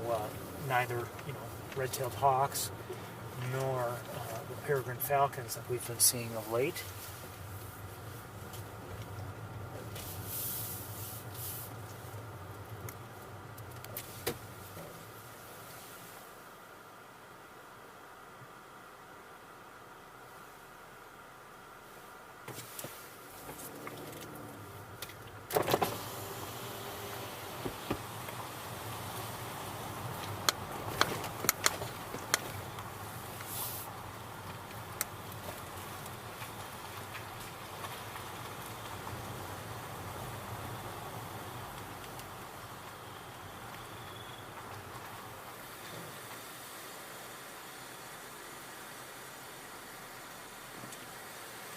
neither red-tailed hawks nor the peregrine falcons that we've been seeing of late.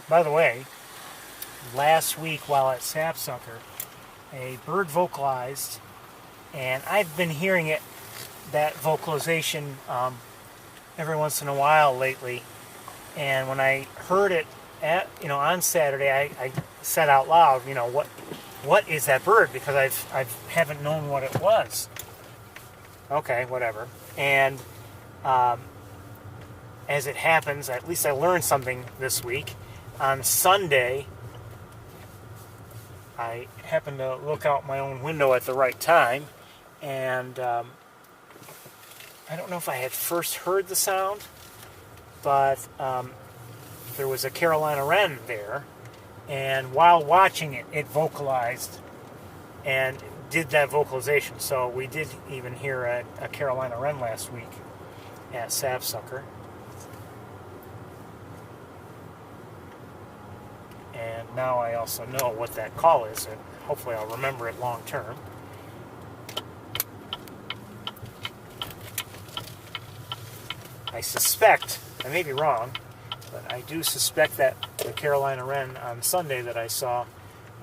By the way, last week while at Sapsucker, a bird vocalized, and I've been hearing that vocalization every once in a while lately. And when I heard it on Saturday, I said out loud, what is that bird? Because I haven't known what it was. Okay, whatever. And as it happens, at least I learned something this week. On Sunday, I happened to look out my own window at the right time, and I don't know if I had first heard the sound, but there was a Carolina wren there, and while watching it, it vocalized and did that vocalization. So we did even hear a Carolina wren last week at Sapsucker. And now I also know what that call is, and hopefully I'll remember it long term. I suspect, I may be wrong, but I do suspect that the Carolina wren on Sunday that I saw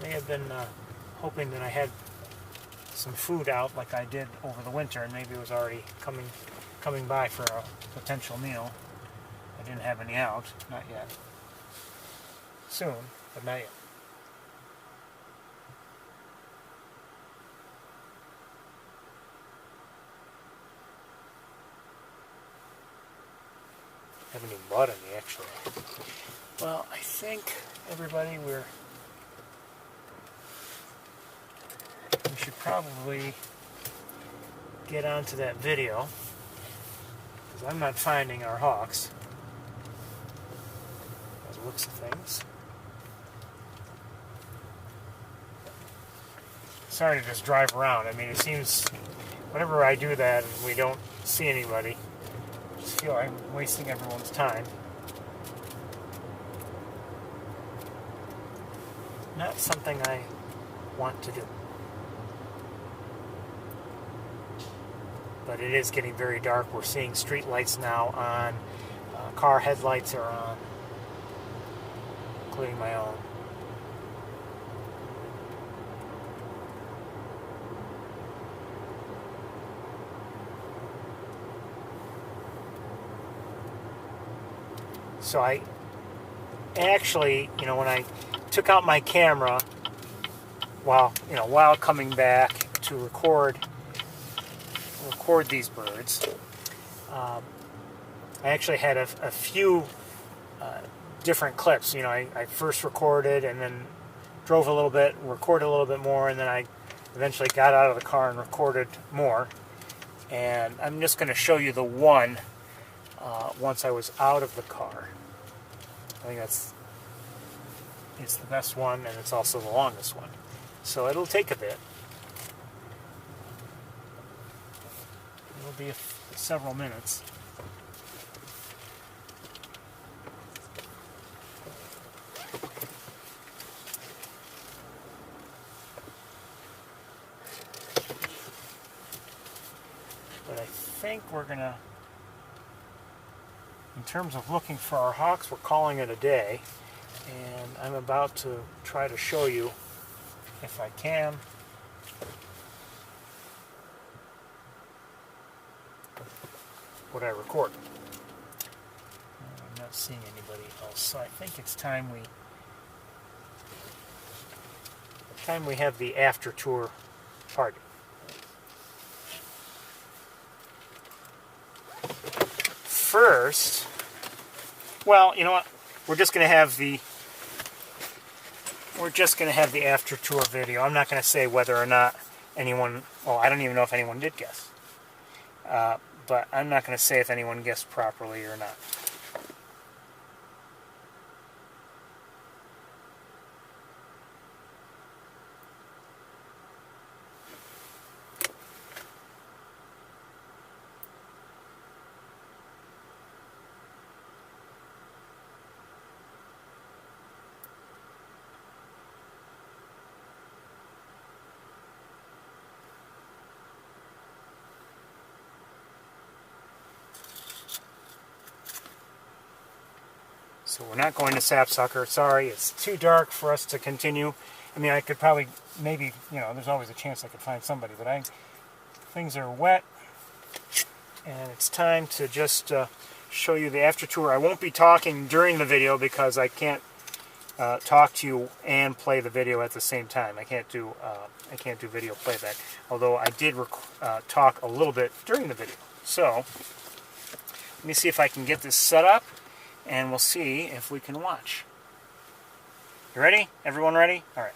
may have been hoping that I had some food out like I did over the winter, and maybe it was already coming by for a potential meal. I didn't have any out, not yet. Soon, but not yet. Haven't even bought any, actually. Well, I think, everybody, we should probably get onto that video, because I'm not finding our hawks, as it looks of things. Sorry to just drive around. I mean, it seems whenever I do that and we don't see anybody, I just feel I'm wasting everyone's time. Not something I want to do. But it is getting very dark. We're seeing street lights now on. Car headlights are on, including my own. So I actually, when I took out my camera while coming back to record these birds, I actually had a few different clips. I first recorded and then drove a little bit, recorded a little bit more, and then I eventually got out of the car and recorded more. And I'm just going to show you the one once I was out of the car. I think it's the best one, and it's also the longest one. So it'll take a bit. It'll be several minutes. But I think we're going to, in terms of looking for our hawks, we're calling it a day. And I'm about to try to show you, if I can, what I recorded. I'm not seeing anybody else, so I think it's time we have the after tour party. First, well, you know what? We're just going to have the after tour video. I'm not going to say whether or not anyone. Well, I don't even know if anyone did guess. But I'm not going to say if anyone guessed properly or not. So we're not going to Sapsucker. Sorry, it's too dark for us to continue. I mean, I could probably, maybe, there's always a chance I could find somebody, but things are wet, and it's time to just show you the after tour. I won't be talking during the video because I can't talk to you and play the video at the same time. I can't do video playback. Although I did talk a little bit during the video. So let me see if I can get this set up, and we'll see if we can watch. You ready? Everyone ready? All right.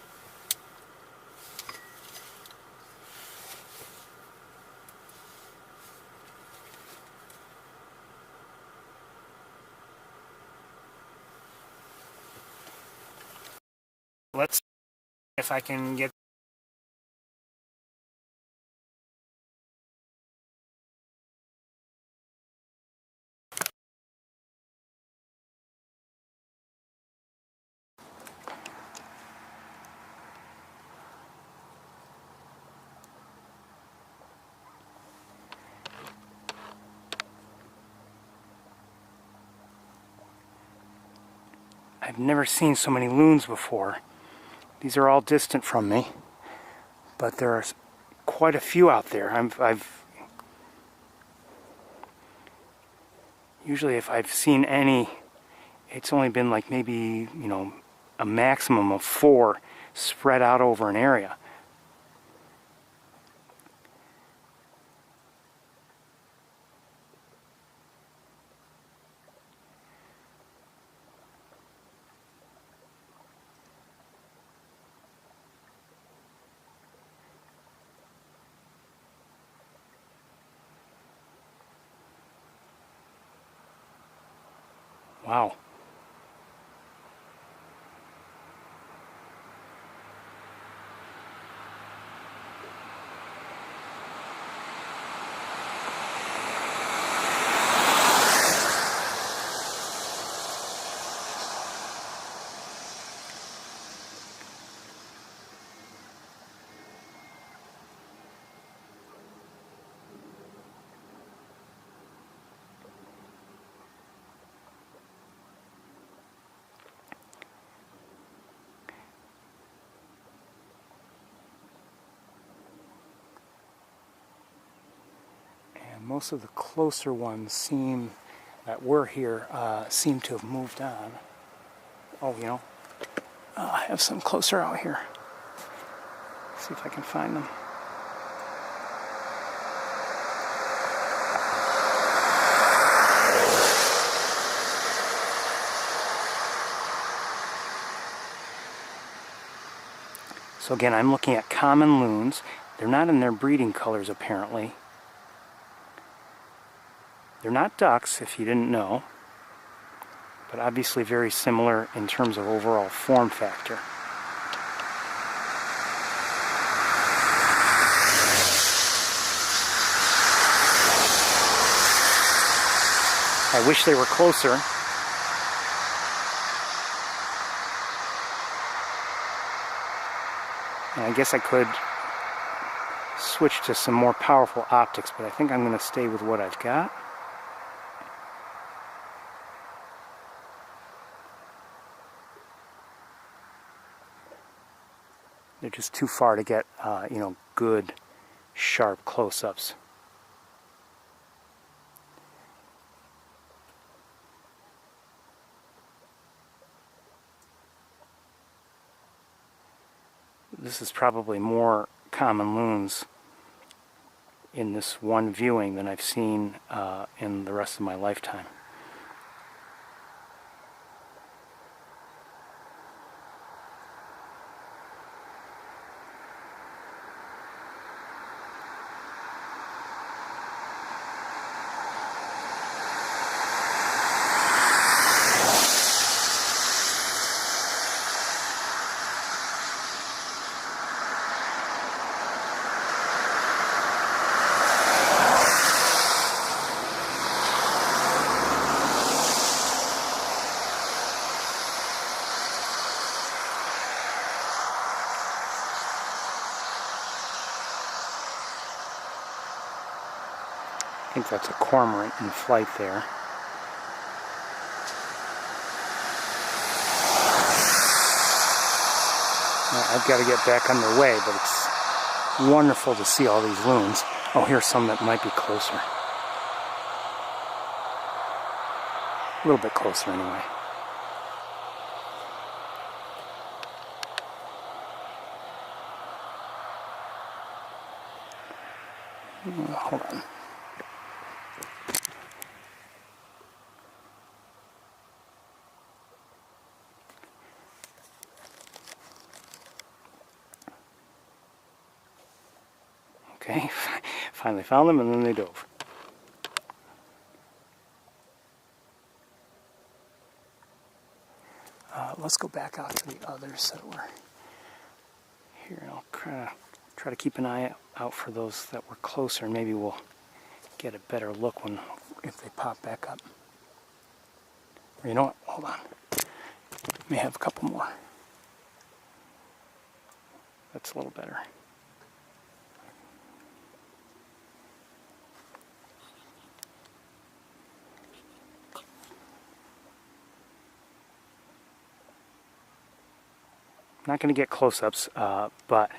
let's see if I can get. I've never seen so many loons before. These are all distant from me, but there are quite a few out there. Usually if I've seen any, it's only been like maybe, a maximum of 4 spread out over an area. Wow. Most of the closer ones that were here seem to have moved on. Oh, I have some closer out here. See if I can find them. So again, I'm looking at common loons. They're not in their breeding colors apparently. They're not ducks, if you didn't know, but obviously very similar in terms of overall form factor. I wish they were closer. And I guess I could switch to some more powerful optics, but I think I'm going to stay with what I've got. They're just too far to get, good, sharp close-ups. This is probably more common loons in this one viewing than I've seen in the rest of my lifetime. I think that's a cormorant in flight there. I've got to get back underway, but it's wonderful to see all these loons. Oh, here's some that might be closer. A little bit closer anyway. Hold on. Okay, finally found them, and then they dove. Let's go back out to the others that were here, and I'll try to keep an eye out for those that were closer, and maybe we'll get a better look if they pop back up. Or you know what? Hold on. May have a couple more. That's a little better. I'm not going to get close-ups, but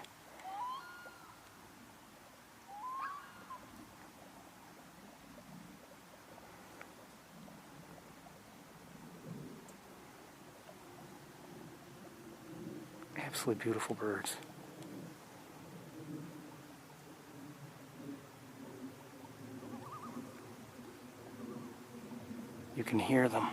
absolutely beautiful birds. You can hear them.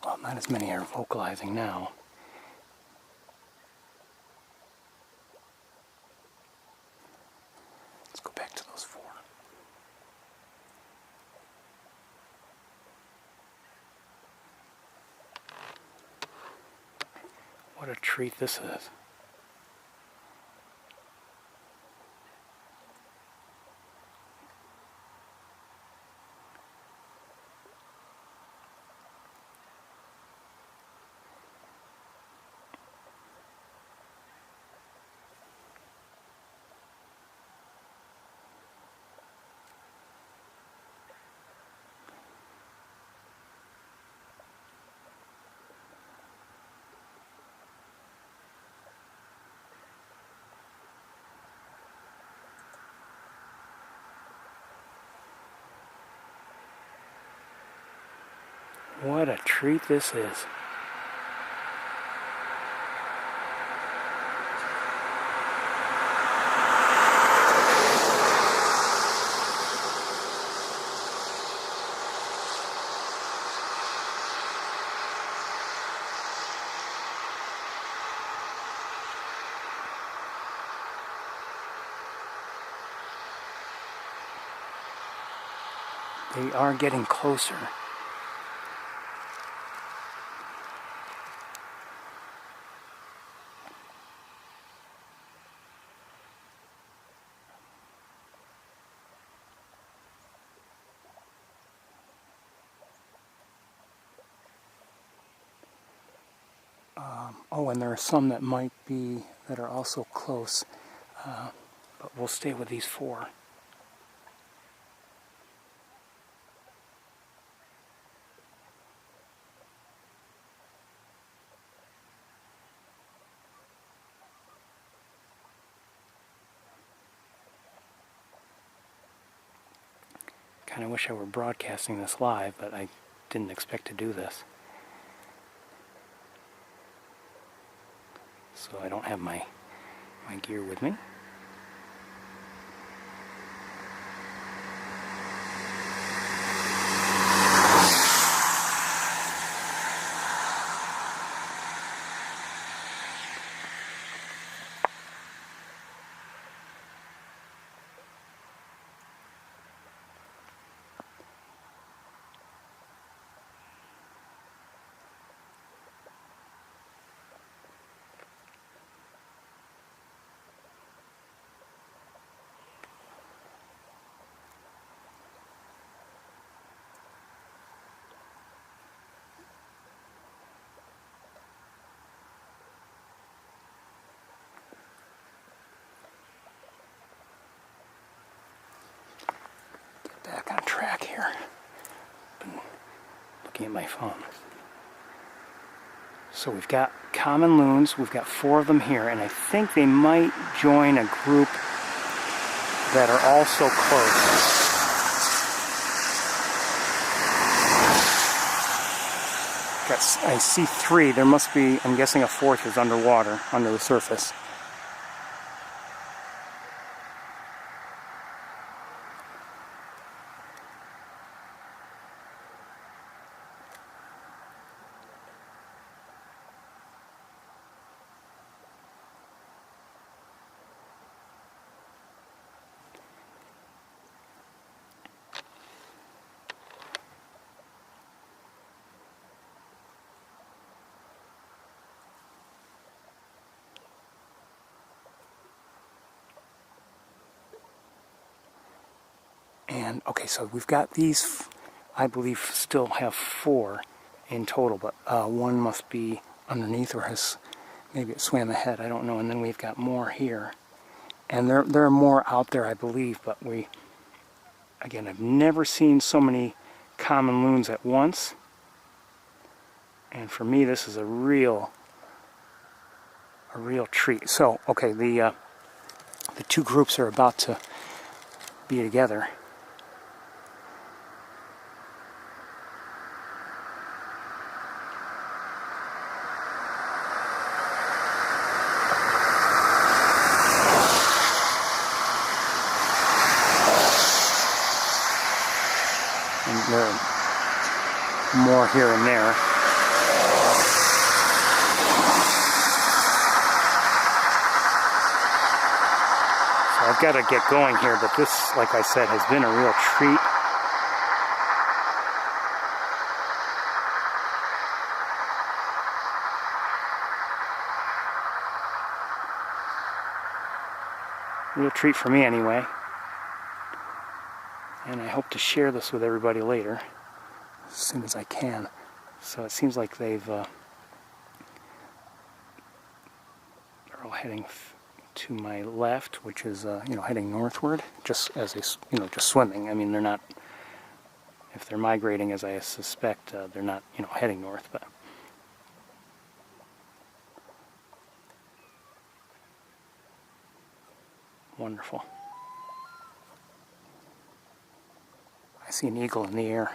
Well, not as many are vocalizing now. Let's go back to those 4. What a treat this is. What a treat this is. They are getting closer. Oh, and there are some that might be, that are also close, but we'll stay with these four. Kind of wish I were broadcasting this live, but I didn't expect to do this. So I don't have my gear with me. Back on track here. Been looking at my phone. So we've got common loons, we've got 4 of them here, and I think they might join a group that are also close. I see 3, there must be, I'm guessing a 4th is underwater, under the surface. And okay, so we've got these, I believe, still have 4 in total, but one must be underneath, or has, maybe it swam ahead, I don't know. And then we've got more here, and there are more out there, I believe, but again, I've never seen so many common loons at once, and for me this is a real treat. So okay, the 2 groups are about to be together. And there are more here and there. So I've got to get going here, but this, like I said, has been a real treat. Real treat for me anyway. And I hope to share this with everybody later, as soon as I can. So it seems like they're all heading to my left, which is heading northward, just as just swimming. I mean, they're not, if they're migrating as I suspect, they're not heading north, but wonderful. I see an eagle in the air.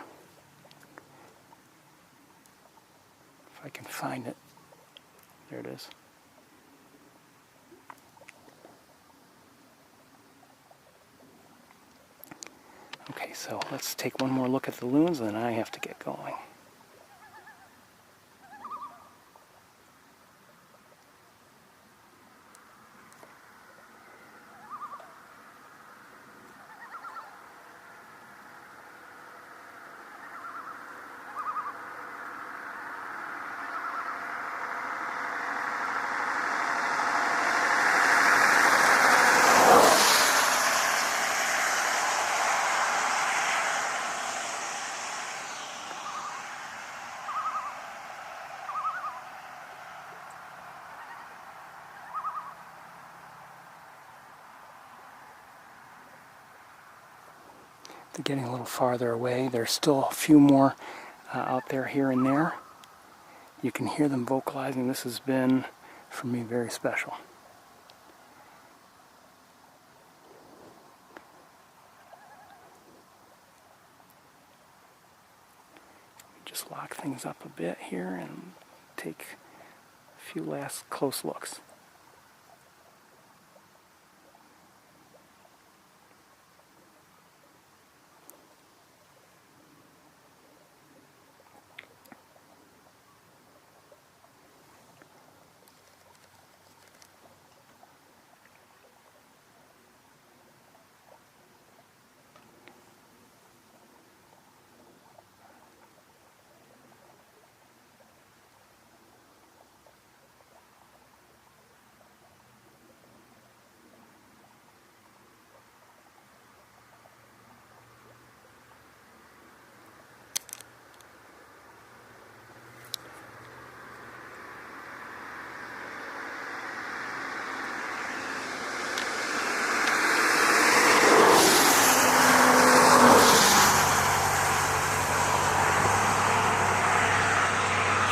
I can find it. There it is. Okay, so let's take one more look at the loons, and then I have to get going. They're getting a little farther away. There's still a few more out there here and there. You can hear them vocalizing. This has been, for me, very special. Just lock things up a bit here and take a few last close looks.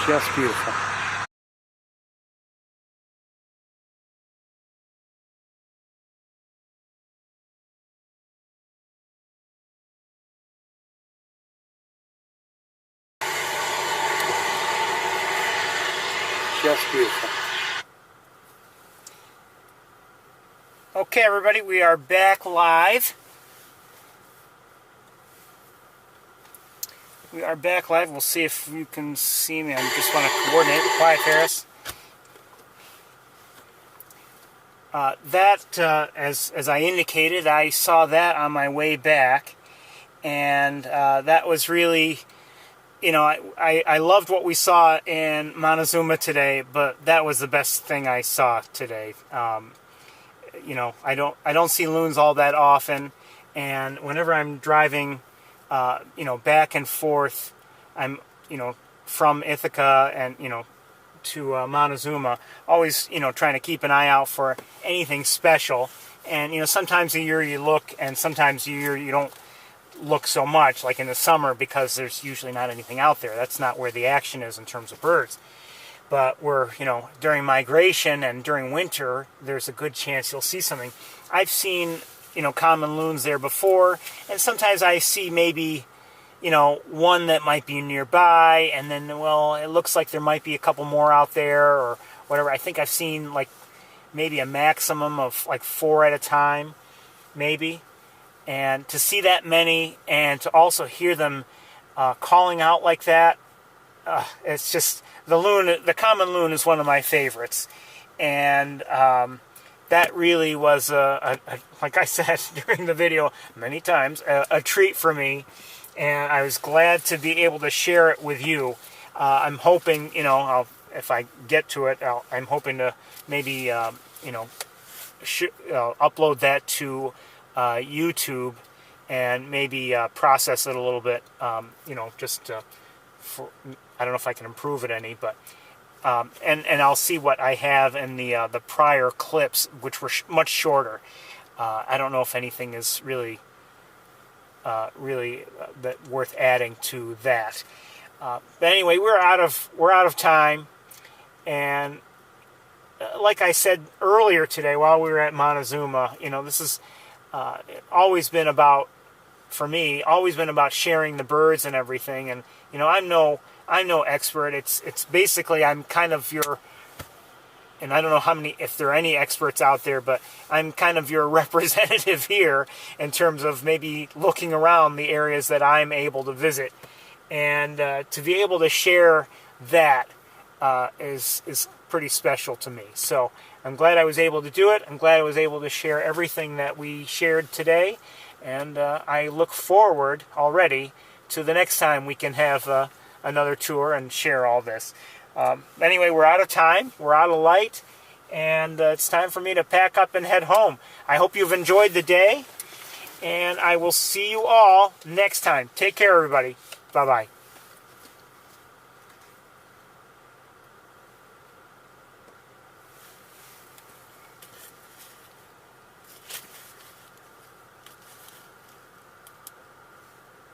Just beautiful. Just beautiful. Okay, everybody, we are back live. We are back live. We'll see if you can see me. I just want to coordinate. Quiet, Ferris. As I indicated, I saw that on my way back, and that was really, you know, I loved what we saw in Montezuma today, but that was the best thing I saw today. You know, I don't see loons all that often, and whenever I'm driving, you know, back and forth, I'm, you know, from Ithaca and, you know, to Montezuma, always, you know, trying to keep an eye out for anything special. And, you know, sometimes a year you look, and sometimes a year you don't look so much, like in the summer, because there's usually not anything out there. That's not where the action is in terms of birds. But we're, you know, during migration and during winter, there's a good chance you'll see something. I've seen, you know, common loons there before, and sometimes I see maybe, you know, one that might be nearby, and then, well, it looks like there might be a couple more out there, or whatever. I think I've seen, like, maybe a maximum of, like, 4 at a time, maybe. And to see that many, and to also hear them calling out like that, it's just, the common loon is one of my favorites. And that really was, like I said during the video many times, a treat for me. And I was glad to be able to share it with you. I'm hoping, you know, if I get to it, I'm hoping to maybe, you know, upload that to YouTube and maybe process it a little bit, you know, just I don't know if I can improve it any, but and I'll see what I have in the prior clips, which were much shorter. I don't know if anything is really that worth adding to that. But anyway, we're out of time, and like I said earlier today, while we were at Montezuma, you know, this is always been about for me, always been about sharing the birds and everything. And you know, I'm no expert. It's basically, I'm kind of your, and I don't know if there are any experts out there, but I'm kind of your representative here in terms of maybe looking around the areas that I'm able to visit, and to be able to share that is pretty special to me. So I'm glad I was able to do it. I'm glad I was able to share everything that we shared today, and I look forward already to the next time we can have another tour and share all this. Anyway, we're out of time, we're out of light, and it's time for me to pack up and head home. I hope you've enjoyed the day, and I will see you all next time. Take care, everybody. Bye-bye.